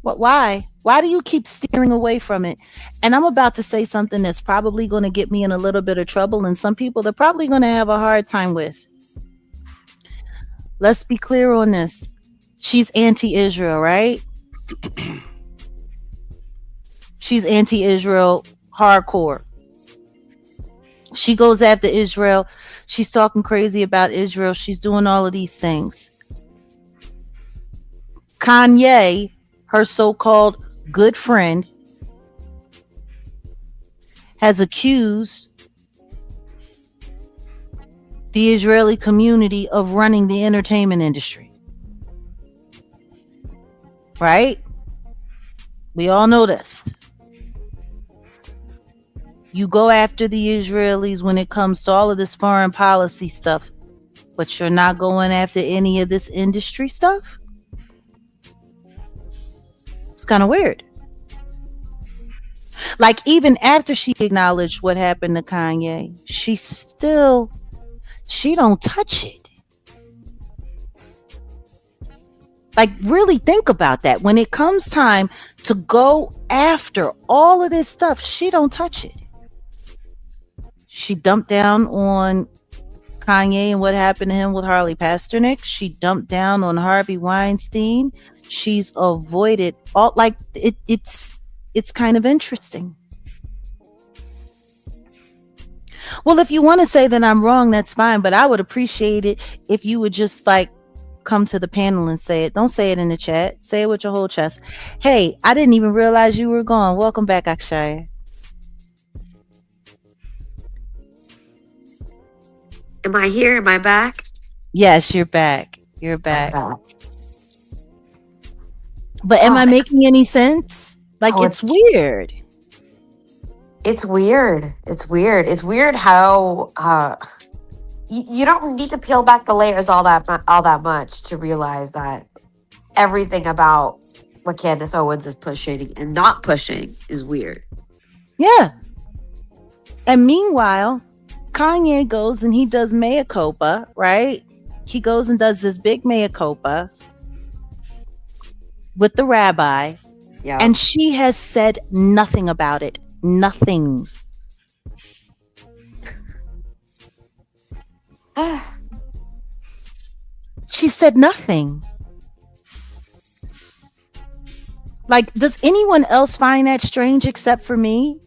What? Why? Why do you keep steering away from it? And I'm about to say something that's probably going to get me in a little bit of trouble, and some people they're probably going to have a hard time with. Let's be clear on this. She's anti-Israel, right? She's anti-Israel hardcore. She goes after Israel. She's talking crazy about Israel. She's doing all of these things. Kanye, her so-called good friend, has accused the Israeli community of running the entertainment industry. Right? We all know this. You go after the Israelis when it comes to all of this foreign policy stuff, but you're not going after any of this industry stuff? It's kind of weird. Like, even after she acknowledged what happened to Kanye, she don't touch it. Like, really think about that. When it comes time to go after all of this stuff, she don't touch it. She dumped down on Kanye and what happened to him with Harley Pasternak. She dumped down on Harvey Weinstein. She's avoided all, like, it's kind of interesting. Well, if you want to say that I'm wrong, that's fine, but I would appreciate it if you would just, like, come to the panel and say it. Don't say it in the chat. Say it with your whole chest. Hey, I didn't even realize you were gone. Welcome back, Akshaya. Am I here? Am I back? Yes, you're back. You're back. But am I making any sense? Like, it's weird. It's weird. It's weird. It's weird how you don't need to peel back the layers all that much to realize that everything about what Candace Owens is pushing and not pushing is weird. Yeah. And meanwhile, Kanye goes and he does mea culpa, right? He goes and does this big mea culpa with the rabbi. Yeah. And she has said nothing about it. Nothing. She said nothing. Like, does anyone else find that strange except for me?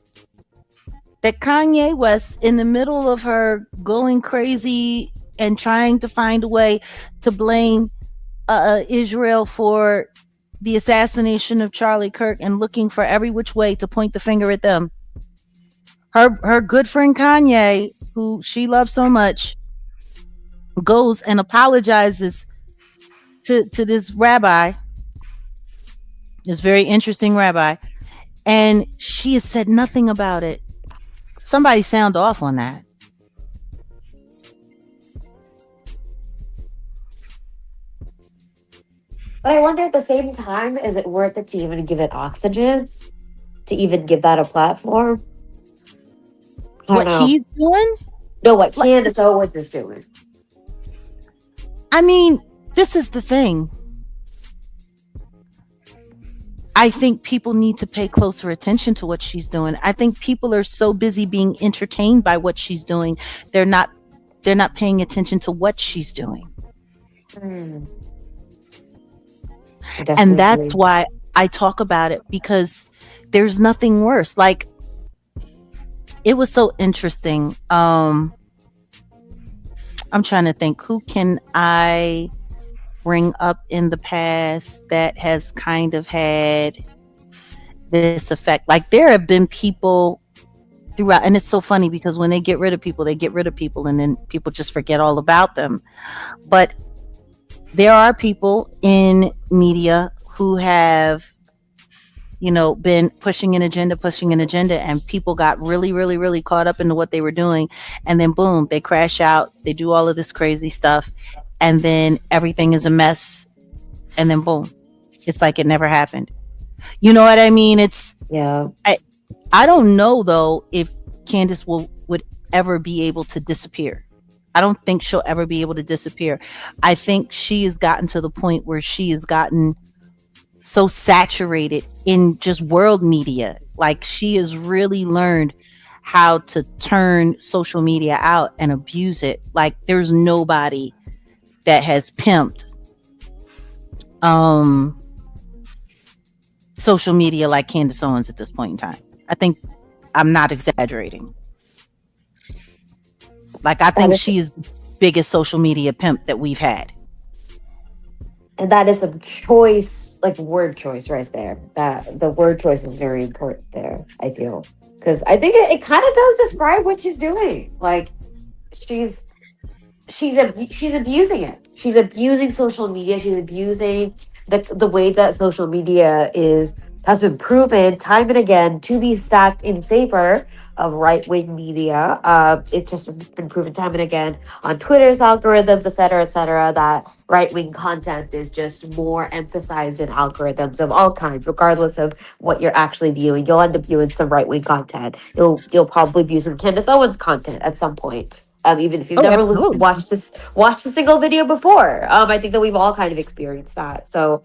That Kanye West, in the middle of her going crazy and trying to find a way to blame Israel for the assassination of Charlie Kirk and looking for every which way to point the finger at them, her good friend Kanye, who she loves so much, goes and apologizes to this rabbi, this very interesting rabbi, and she has said nothing about it. Somebody sound off on that. But I wonder at the same time, is it worth it to even give it oxygen? To even give that a platform? What he's doing? No, what Candace Owens is doing. I mean, this is the thing. I think people need to pay closer attention to what she's doing. I think people are so busy being entertained by what she's doing. They're not paying attention to what she's doing. And that's why I talk about it, because there's nothing worse. Like, it was so interesting. I'm trying to think, who can I bring up in the past that has kind of had this effect? Like, there have been people throughout, and it's so funny because when they get rid of people, and then people just forget all about them. But there are people in media who have, been pushing an agenda, and people got really, really, really caught up into what they were doing. And then boom, they crash out. They do all of this crazy stuff. And then everything is a mess. And then boom, it's like it never happened. You know what I mean? Yeah. I don't know though if Candace would ever be able to disappear. I don't think she'll ever be able to disappear. I think she has gotten to the point where she has gotten so saturated in just world media. Like, she has really learned how to turn social media out and abuse it. Like, there's nobody that has pimped social media like Candace Owens at this point in time. I think I'm not exaggerating. Like, I think she is the biggest social media pimp that we've had. And that is some choice, like word choice right there. That the word choice is very important there, I feel. Because I think it kind of does describe what she's doing. Like she's abusing it. She's abusing social media. She's abusing the way that social media has been proven time and again to be stacked in favor of right-wing media. It's just been proven time and again on Twitter's algorithms, et cetera, that right-wing content is just more emphasized in algorithms of all kinds, regardless of what you're actually viewing. You'll end up viewing some right-wing content. You'll probably view some Candace Owens content at some point. Even if you've never watched a single video before. I think that we've all kind of experienced that. So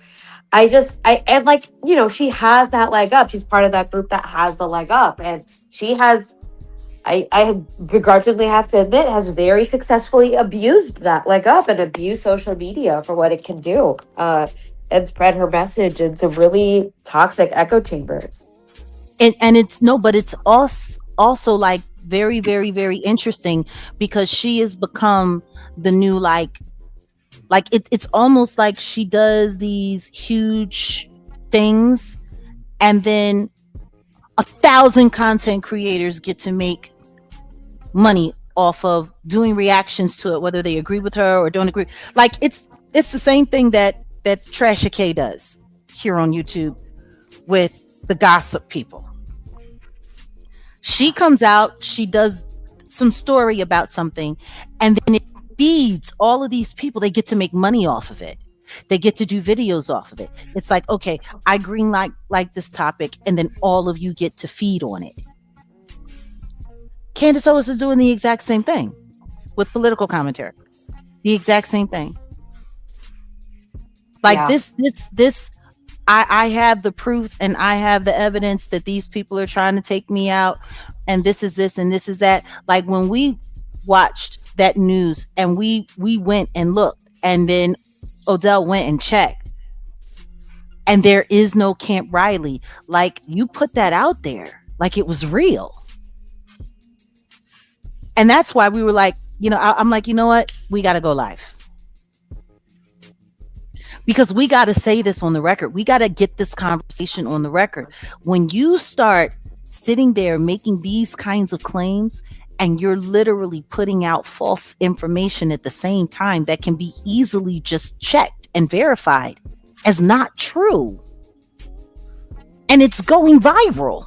and like, you know, she has that leg up. She's part of that group that has the leg up. And she has, I begrudgingly have to admit, has very successfully abused that leg up and abused social media for what it can do. And spread her message in some really toxic echo chambers. And it's but it's also like very, very, very interesting because she has become the new it's almost like she does these huge things and then 1,000 content creators get to make money off of doing reactions to it, whether they agree with her or don't agree. Like it's the same thing that Trasha K does here on YouTube with the gossip people. She comes out, she does some story about something, and then it feeds all of these people. They get to make money off of it. They get to do videos off of it. It's like, okay, I green like this topic, and then all of you get to feed on it. Candace Owens is doing the exact same thing with political commentary. The exact same thing. Like this, I have the proof and I have the evidence that these people are trying to take me out, and this is this and this is that. Like when we watched that news and we went and looked, and then Odell went and checked, and there is no Camp Riley. Like you put that out there like it was real. And that's why we were like, I'm like, you know what? We got to go live. Because we got to say this on the record. We got to get this conversation on the record. When you start sitting there making these kinds of claims and you're literally putting out false information at the same time that can be easily just checked and verified as not true, and it's going viral.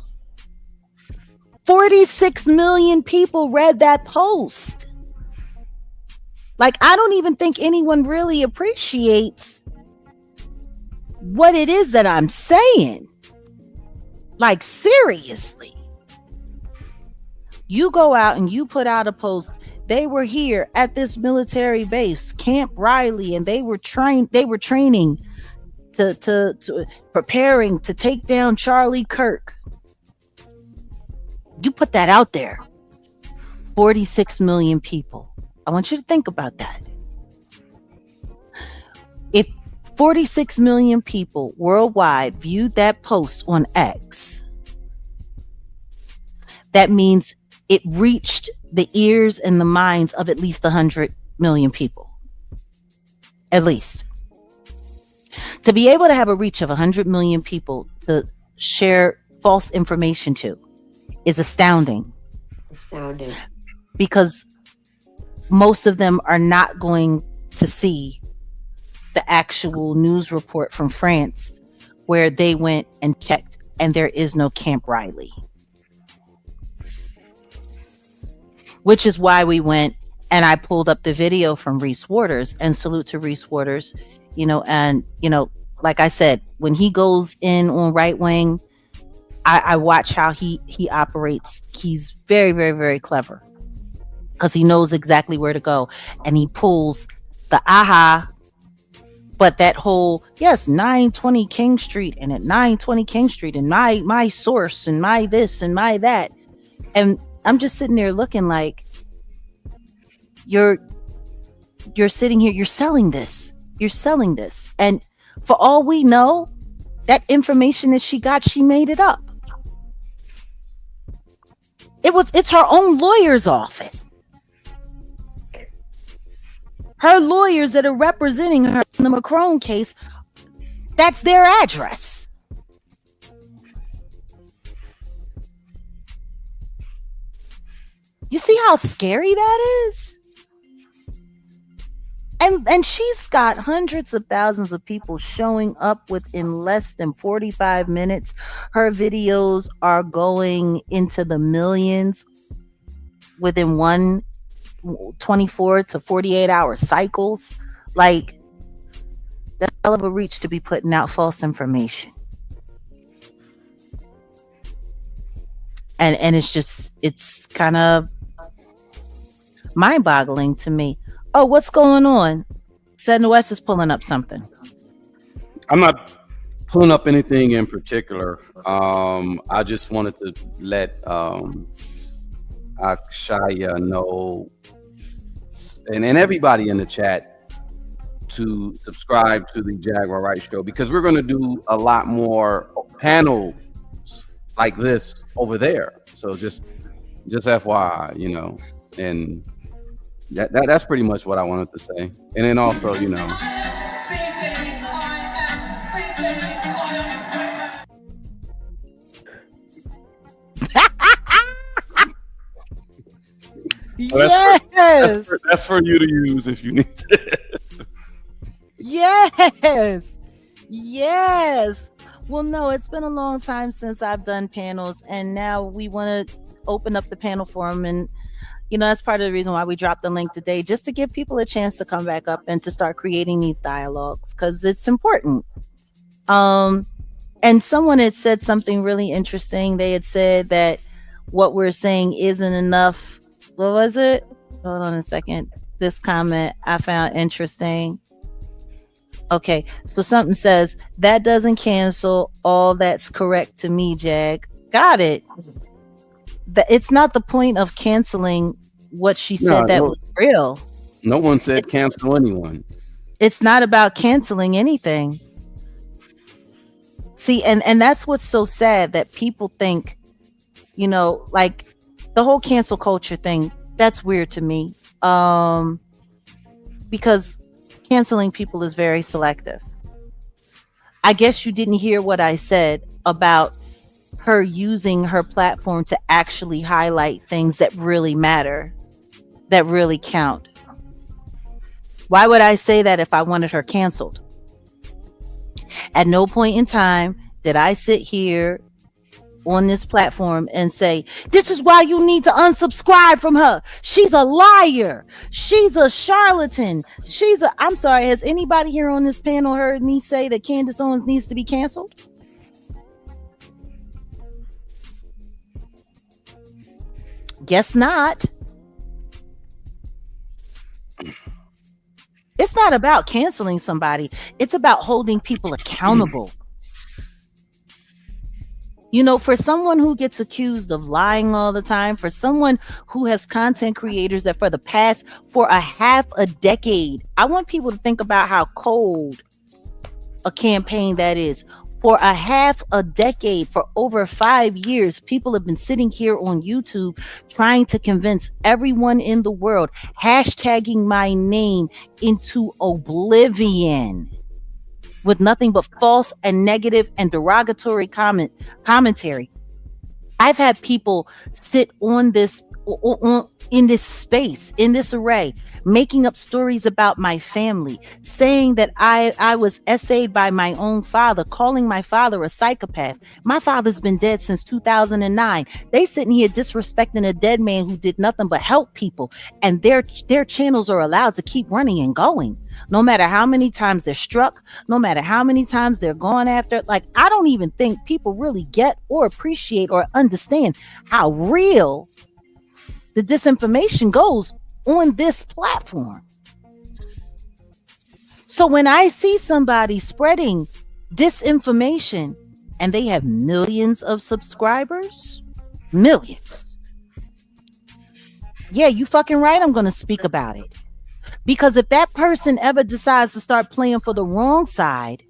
46 million people read that post. Like, I don't even think anyone really appreciates what it is that I'm saying. Like, seriously. You go out and you put out a post. They were here at this military base, Camp Riley, and they were training to preparing to take down Charlie Kirk. You put that out there. 46 million people. I want you to think about that. If 46 million people worldwide viewed that post on X, that means it reached the ears and the minds of at least 100 million people. At least. To be able to have a reach of 100 million people to share false information to is astounding. Astounding. Because most of them are not going to see the actual news report from France where they went and checked and there is no Camp Riley. Which is why we went and I pulled up the video from Reese Waters, and salute to Reese Waters, and like I said, when he goes in on right wing, I watch how he operates. He's very, very, very clever because he knows exactly where to go, and he pulls the but that whole 920 King Street, and at 920 King Street, and my source, and my this and my that, and I'm just sitting there looking like you're sitting here, you're selling this, and for all we know, that information that she got, she made it up. It's her own lawyer's office. Her lawyers that are representing her in the Macron case, that's their address. You see how scary that is? And she's got hundreds of thousands of people showing up within less than 45 minutes. Her videos are going into the millions within 24 to 48 hour cycles. Like, that's a hell of a reach to be putting out false information. And it's kind of mind-boggling to me. Oh, what's going on? Said West is pulling up something. I'm not pulling up anything in particular. I just wanted to let Akshaya know, and everybody in the chat, to subscribe to the Jaguar Wright Show, because we're going to do a lot more panels like this over there. So just FYI, you know, and that's pretty much what I wanted to say. And then also, you know, yes, that's for you to use if you need to. Yes. Well, no, it's been a long time since I've done panels, and now we want to open up the panel forum. And you know, that's part of the reason why we dropped the link today, just to give people a chance to come back up and to start creating these dialogues, because it's important. And someone had said something really interesting. They had said that what we're saying isn't enough. What was it? Hold on a second. This comment I found interesting. Okay, so something says that doesn't cancel all that's correct to me, Jag. Got it. It's not the point of canceling what she said was real. No one said cancel anyone. It's not about canceling anything. See, and that's what's so sad, that people think, you know, like the whole cancel culture thing, that's weird to me. Because canceling people is very selective. I guess you didn't hear what I said about her using her platform to actually highlight things that really matter, that really count. Why would I say that if I wanted her canceled? At no point in time did I sit here on this platform and say, this is why you need to unsubscribe from her. She's a liar. She's a charlatan. I'm sorry, has anybody here on this panel heard me say that Candace Owens needs to be canceled? Guess not. It's not about canceling somebody. It's about holding people accountable. You know, for someone who gets accused of lying all the time, for someone who has content creators that for a half a decade, I want people to think about how cold a campaign that is. For a half a decade, for over 5 years, people have been sitting here on YouTube trying to convince everyone in the world, hashtagging my name into oblivion with nothing but false and negative and derogatory commentary. I've had people sit on this in this space, in this array, making up stories about my family, saying that I was essayed by my own father, calling my father a psychopath. My father's been dead since 2009. They sitting here disrespecting a dead man who did nothing but help people, and their channels are allowed to keep running and going, no matter how many times they're struck, no matter how many times they're gone after. Like, I don't even think people really get or appreciate or understand how real the disinformation goes on this platform. So when I see somebody spreading disinformation and they have millions of subscribers, millions, yeah, you fucking right, I'm going to speak about it. Because if that person ever decides to start playing for the wrong side,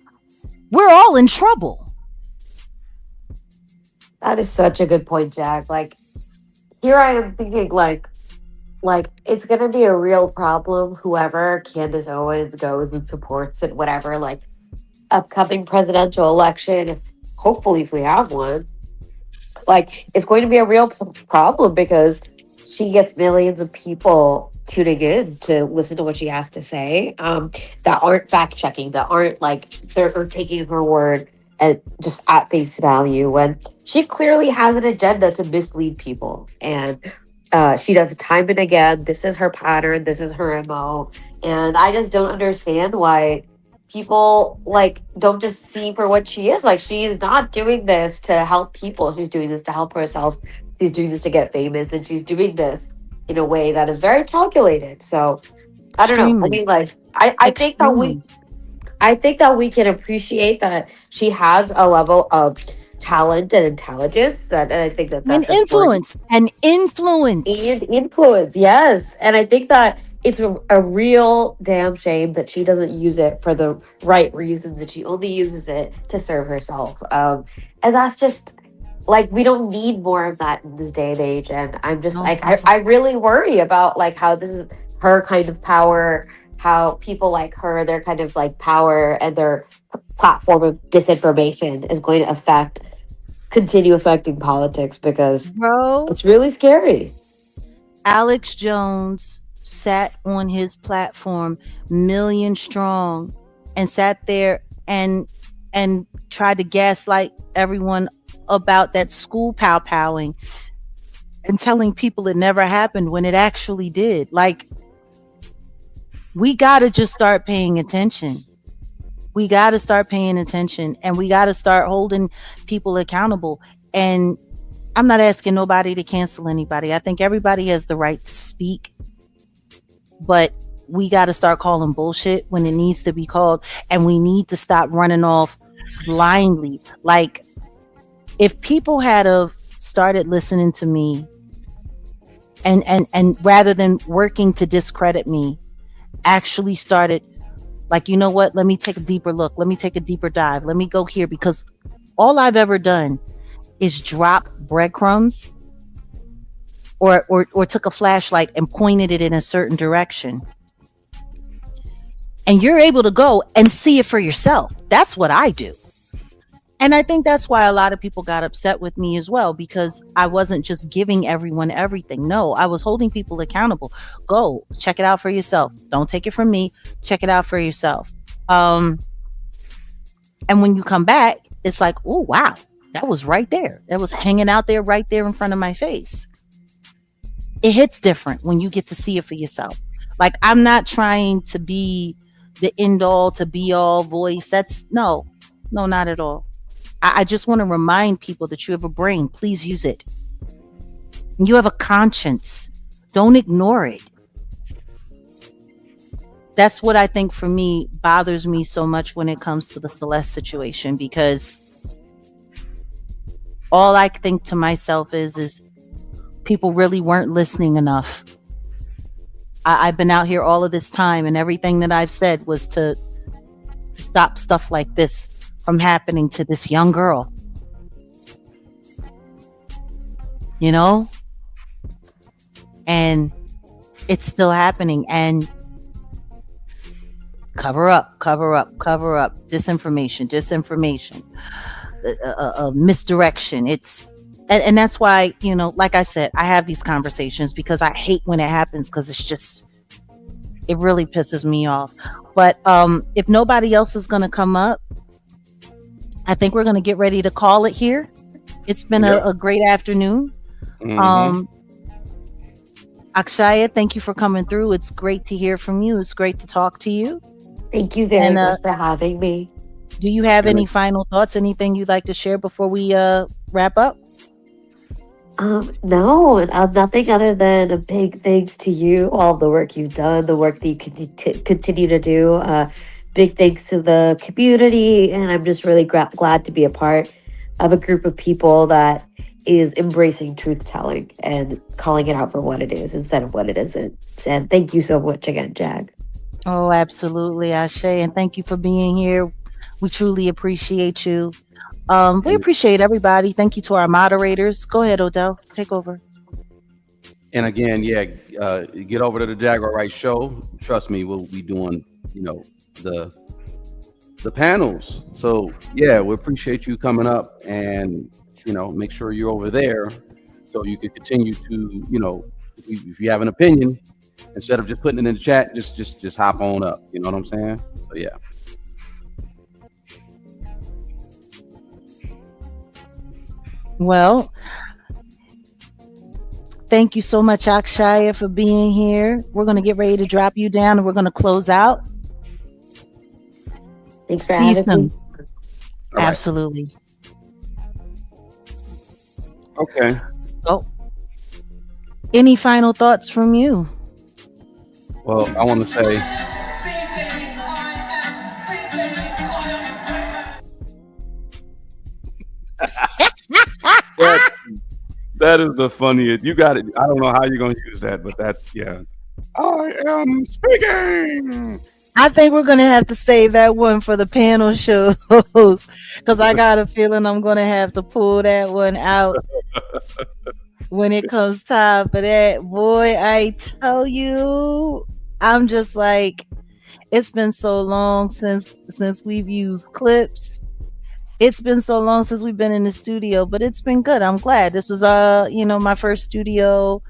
we're all in trouble. That is such a good point, Jack. Like, here I am thinking, like, like it's gonna be a real problem. Whoever Candace Owens goes and supports it, whatever, like upcoming presidential election, hopefully if we have one, like it's going to be a real problem because she gets millions of people tuning in to listen to what she has to say, that aren't fact checking, that aren't like they're taking her word at just at face value when she clearly has an agenda to mislead people. And she does it time and again. This is her pattern, this is her MO. And I just don't understand why people like don't just see for what she is. Like, she's not doing this to help people, she's doing this to help herself, she's doing this to get famous, and she's doing this in a way that is very calculated. So I don't know. I Extremely. mean, like I think that we can appreciate that she has a level of talent and intelligence, that and I think that And that's important. influence. Yes. And I think that it's a real damn shame that she doesn't use it for the right reasons, that she only uses it to serve herself. And that's just like, we don't need more of that in this day and age. And I'm just No. like, I really worry about like how this is her kind of power, how people like her, their kind of like power and their platform of disinformation is going to continue affecting politics, because Bro, it's really scary. Alex Jones sat on his platform, million strong, and sat there and tried to gaslight everyone about that school powing and telling people it never happened when it actually did. Like, we gotta just start paying attention. We gotta start paying attention, and we gotta start holding people accountable. And I'm not asking nobody to cancel anybody. I think everybody has the right to speak, but we got to start calling bullshit when it needs to be called, and we need to stop running off blindly. Like, if people had of started listening to me and rather than working to discredit me, actually started like, you know what, let me take a deeper look, let me take a deeper dive, let me go here, because all I've ever done is drop breadcrumbs or took a flashlight and pointed it in a certain direction, and you're able to go and see it for yourself. That's what I do. And I think that's why a lot of people got upset with me as well, because I wasn't just giving everyone everything. No, I was holding people accountable. Go check it out for yourself. Don't take it from me. Check it out for yourself. And when you come back, it's like, oh, wow, that was right there. That was hanging out there right there in front of my face. It hits different when you get to see it for yourself. Like, I'm not trying to be the end all to be all voice. That's no, not at all. I just want to remind people that you have a brain. Please use it. You have a conscience. Don't ignore it. That's what I think, for me, bothers me so much when it comes to the Celeste situation, because all I think to myself is people really weren't listening enough. I've been out here all of this time, and everything that I've said was to stop stuff like this from happening to this young girl. You know? And it's still happening. And cover up, disinformation, misdirection. And that's why, you know, like I said, I have these conversations because I hate when it happens, because it really pisses me off. But if nobody else is going to come up, I think we're going to get ready to call it here. It's been a great afternoon. Akshaya, thank you for coming through. It's great to hear from you. It's great to talk to you. Thank you very much for having me. Do you have any final thoughts? Anything you'd like to share before we wrap up? No, nothing other than a big thanks to you, all the work you've done, the work that you continue to do. Big thanks to the community, and I'm just really glad to be a part of a group of people that is embracing truth telling and calling it out for what it is instead of what it isn't. And thank you so much again, Jag. Oh, absolutely, Ashe, and thank you for being here. We truly appreciate you. We appreciate everybody. Thank you to our moderators. Go ahead, Odell. Take over. And again, get over to the Jaguar Wright show. Trust me, we'll be doing, the panels. So yeah, we appreciate you coming up, and make sure you're over there so you can continue to, if you have an opinion, instead of just putting it in the chat, just hop on up. You know what I'm saying? So yeah. Well, thank you so much, Akshaya, for being here. We're going to get ready to drop you down, and we're going to close out. Thanks for having me. Right. Absolutely. Okay. So, any final thoughts from you? Well, I want to say that is the funniest. You got it. I don't know how you're going to use that, but that's, yeah. I am speaking. I think we're going to have to save that one for the panel shows, because I got a feeling I'm going to have to pull that one out when it comes time for that. Boy, I tell you, I'm just like, it's been so long since we've used clips. It's been so long since we've been in the studio, but it's been good. I'm glad. This was my first studio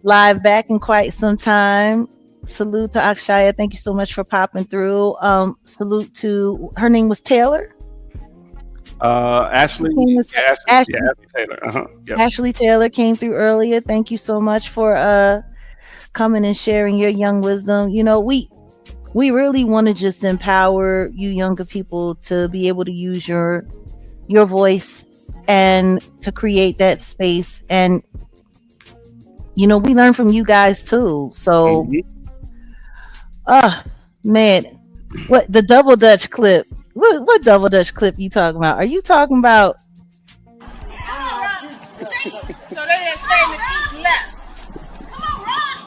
live back in quite some time. Salute to Akshaya. Thank you so much for popping through. Salute to, her name was Taylor. Ashley. Ashley Taylor. Yep. Ashley Taylor came through earlier. Thank you so much for coming and sharing your young wisdom. We really want to just empower you younger people to be able to use your voice and to create that space. And we learn from you guys too. So man, what the double Dutch clip? What double Dutch clip you talking about? Are you talking about? So they didn't say me left. Come on, Rob.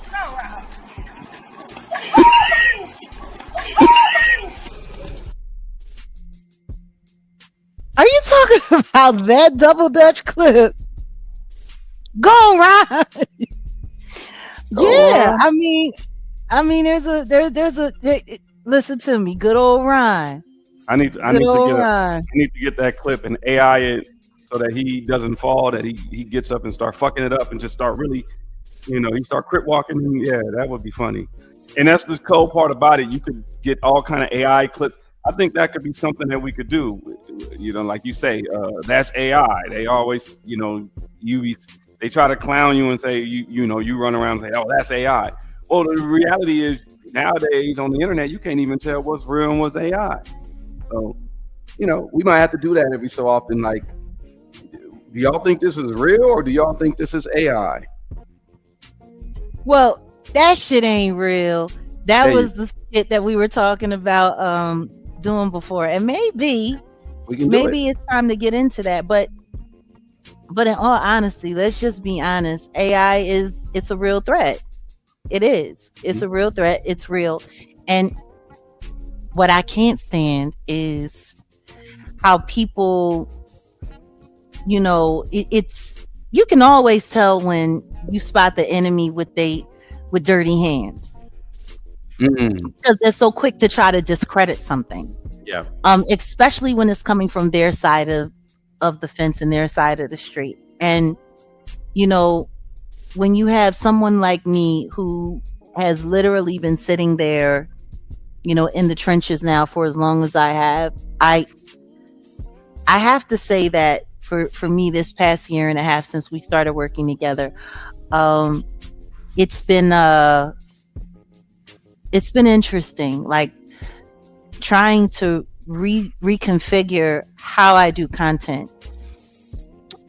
Come on, Rob. Are you talking about that double Dutch clip? Go on, yeah, I mean, there's a listen to me, good old Ryan. I need to get that clip and AI it so that he doesn't fall, that he gets up and start fucking it up and just start really, he start crip walking. And yeah, that would be funny. And that's the cool part about it. You could get all kind of AI clips. I think that could be something that we could do. Like you say, that's AI. They always, they try to clown you and say, you run around and say, oh, that's AI. Well, the reality is nowadays on the internet, you can't even tell what's real and what's AI. So, we might have to do that every so often. Like, do y'all think this is real or do y'all think this is AI? Well, that shit ain't real. That was the shit that we were talking about doing before. And maybe it's time to get into that. But in all honesty, let's just be honest. AI it's a real threat. It is. It's a real threat. It's real. And what I can't stand is how people, it's you can always tell when you spot the enemy with dirty hands. Because they're so quick to try to discredit something. Yeah. Especially when it's coming from their side of the fence and their side of the street. And when you have someone like me who has literally been sitting there, in the trenches now for as long as I have, I have to say that for me this past year and a half since we started working together, it's been interesting, like trying to reconfigure how I do content.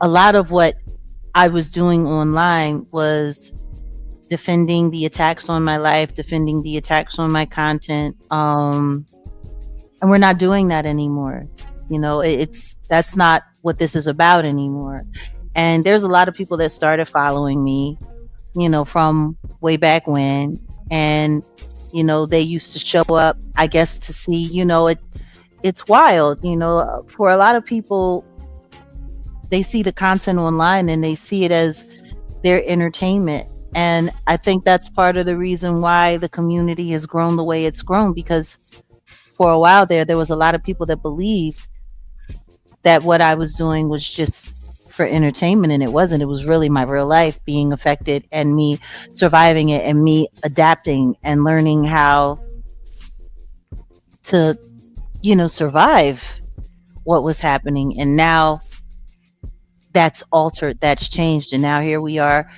A lot of what I was doing online was defending the attacks on my life, defending the attacks on my content. And we're not doing that anymore. That's not what this is about anymore. And there's a lot of people that started following me, from way back when. And, they used to show up, I guess, to see, it's wild, for a lot of people, they see the content online and they see it as their entertainment. And I think that's part of the reason why the community has grown the way it's grown, because for a while there was a lot of people that believed that what I was doing was just for entertainment, and it wasn't. It was really my real life being affected and me surviving it and me adapting and learning how to, survive what was happening. And now that's altered, that's changed, and now here we are.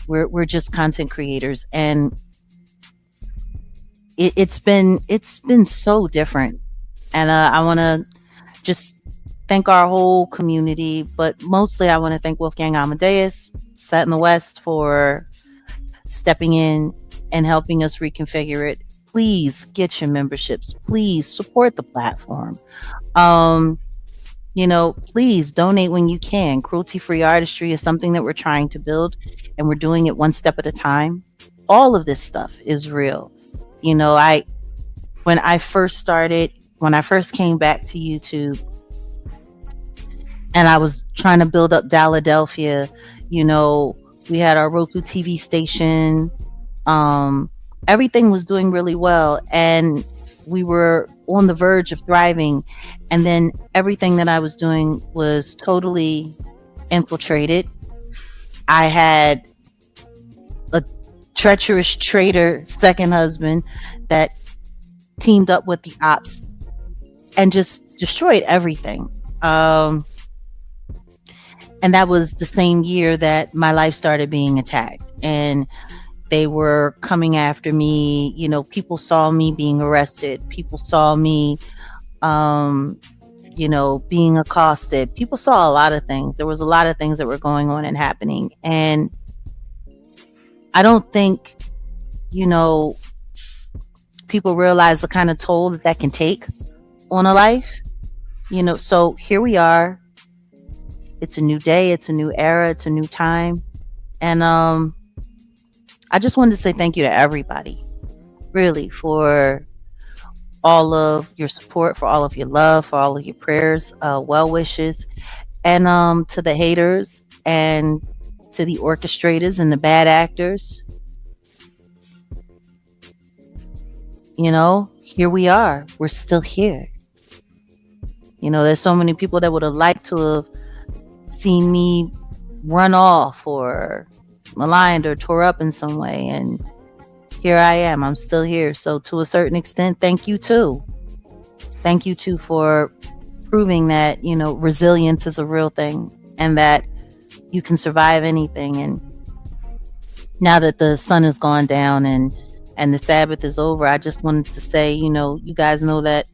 We're just content creators, and it's been so different. And I want to just thank our whole community, but mostly I want to thank Wolfgang Amadeus, Set in the West, for stepping in and helping us reconfigure it. Please get your memberships. Please support the platform. Please donate when you can. Cruelty-free artistry is something that we're trying to build, and we're doing it one step at a time. All of this stuff is real. When I first came back to YouTube, and I was trying to build up Dalladelphia, we had our Roku TV station. Everything was doing really well, and we were on the verge of thriving. And then everything that I was doing was totally infiltrated. I had a treacherous traitor second husband that teamed up with the ops and just destroyed everything. And that was the same year that my life started being attacked, and they were coming after me. People saw me being arrested. People saw me, being accosted. People saw a lot of things. There was a lot of things that were going on and happening. And I don't think, people realize the kind of toll that can take on a life. So here we are. It's a new day. It's a new era. It's a new time. And I just wanted to say thank you to everybody, really, for all of your support, for all of your love, for all of your prayers, well wishes, and to the haters and to the orchestrators and the bad actors. Here we are. We're still here. There's so many people that would have liked to have seen me run off or maligned or tore up in some way, and here I am. I'm still here. So to a certain extent, thank you too for proving that resilience is a real thing and that you can survive anything. And now that the sun has gone down and the Sabbath is over, I just wanted to say, you guys know that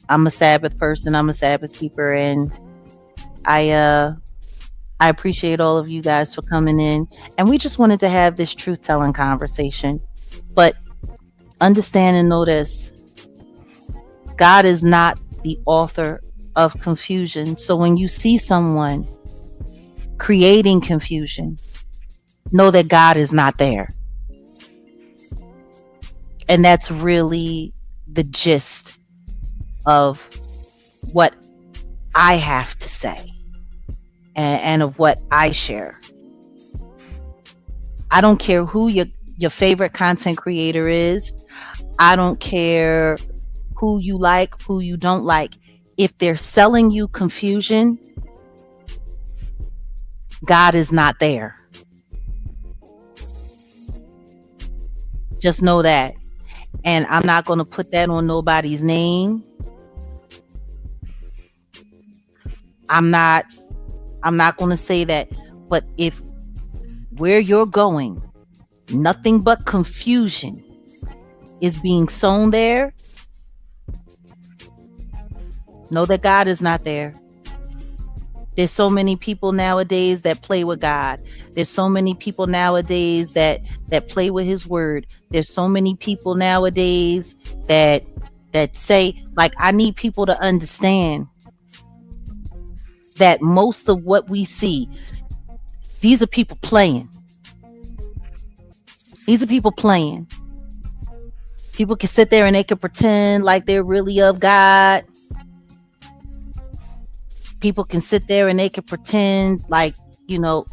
I'm a Sabbath person. I'm a Sabbath keeper, and I appreciate all of you guys for coming in, and we just wanted to have this truth-telling conversation. But understand and know this: God is not the author of confusion. So when you see someone creating confusion, know that God is not there. And that's really the gist of what I have to say. And of what I share. I don't care who your favorite content creator is. I don't care who you like, who you don't like. If they're selling you confusion, God is not there. Just know that. And I'm not going to put that on nobody's name. I'm not going to say that, but if where you're going, nothing but confusion is being sown there, know that God is not there. There's so many people nowadays that play with God. There's so many people nowadays that play with his word. There's so many people nowadays that say, like, I need people to understand that most of what we see, these are people playing. These are people playing. People can sit there and they can pretend like they're really of God. People can sit there and they can pretend like, you know,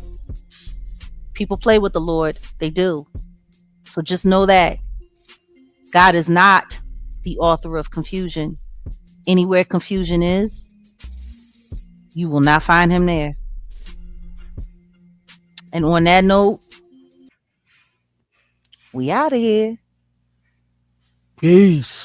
people play with the Lord. They do. So just know that God is not the author of confusion. Anywhere confusion is, you will not find him there. And on that note, we out of here. Peace.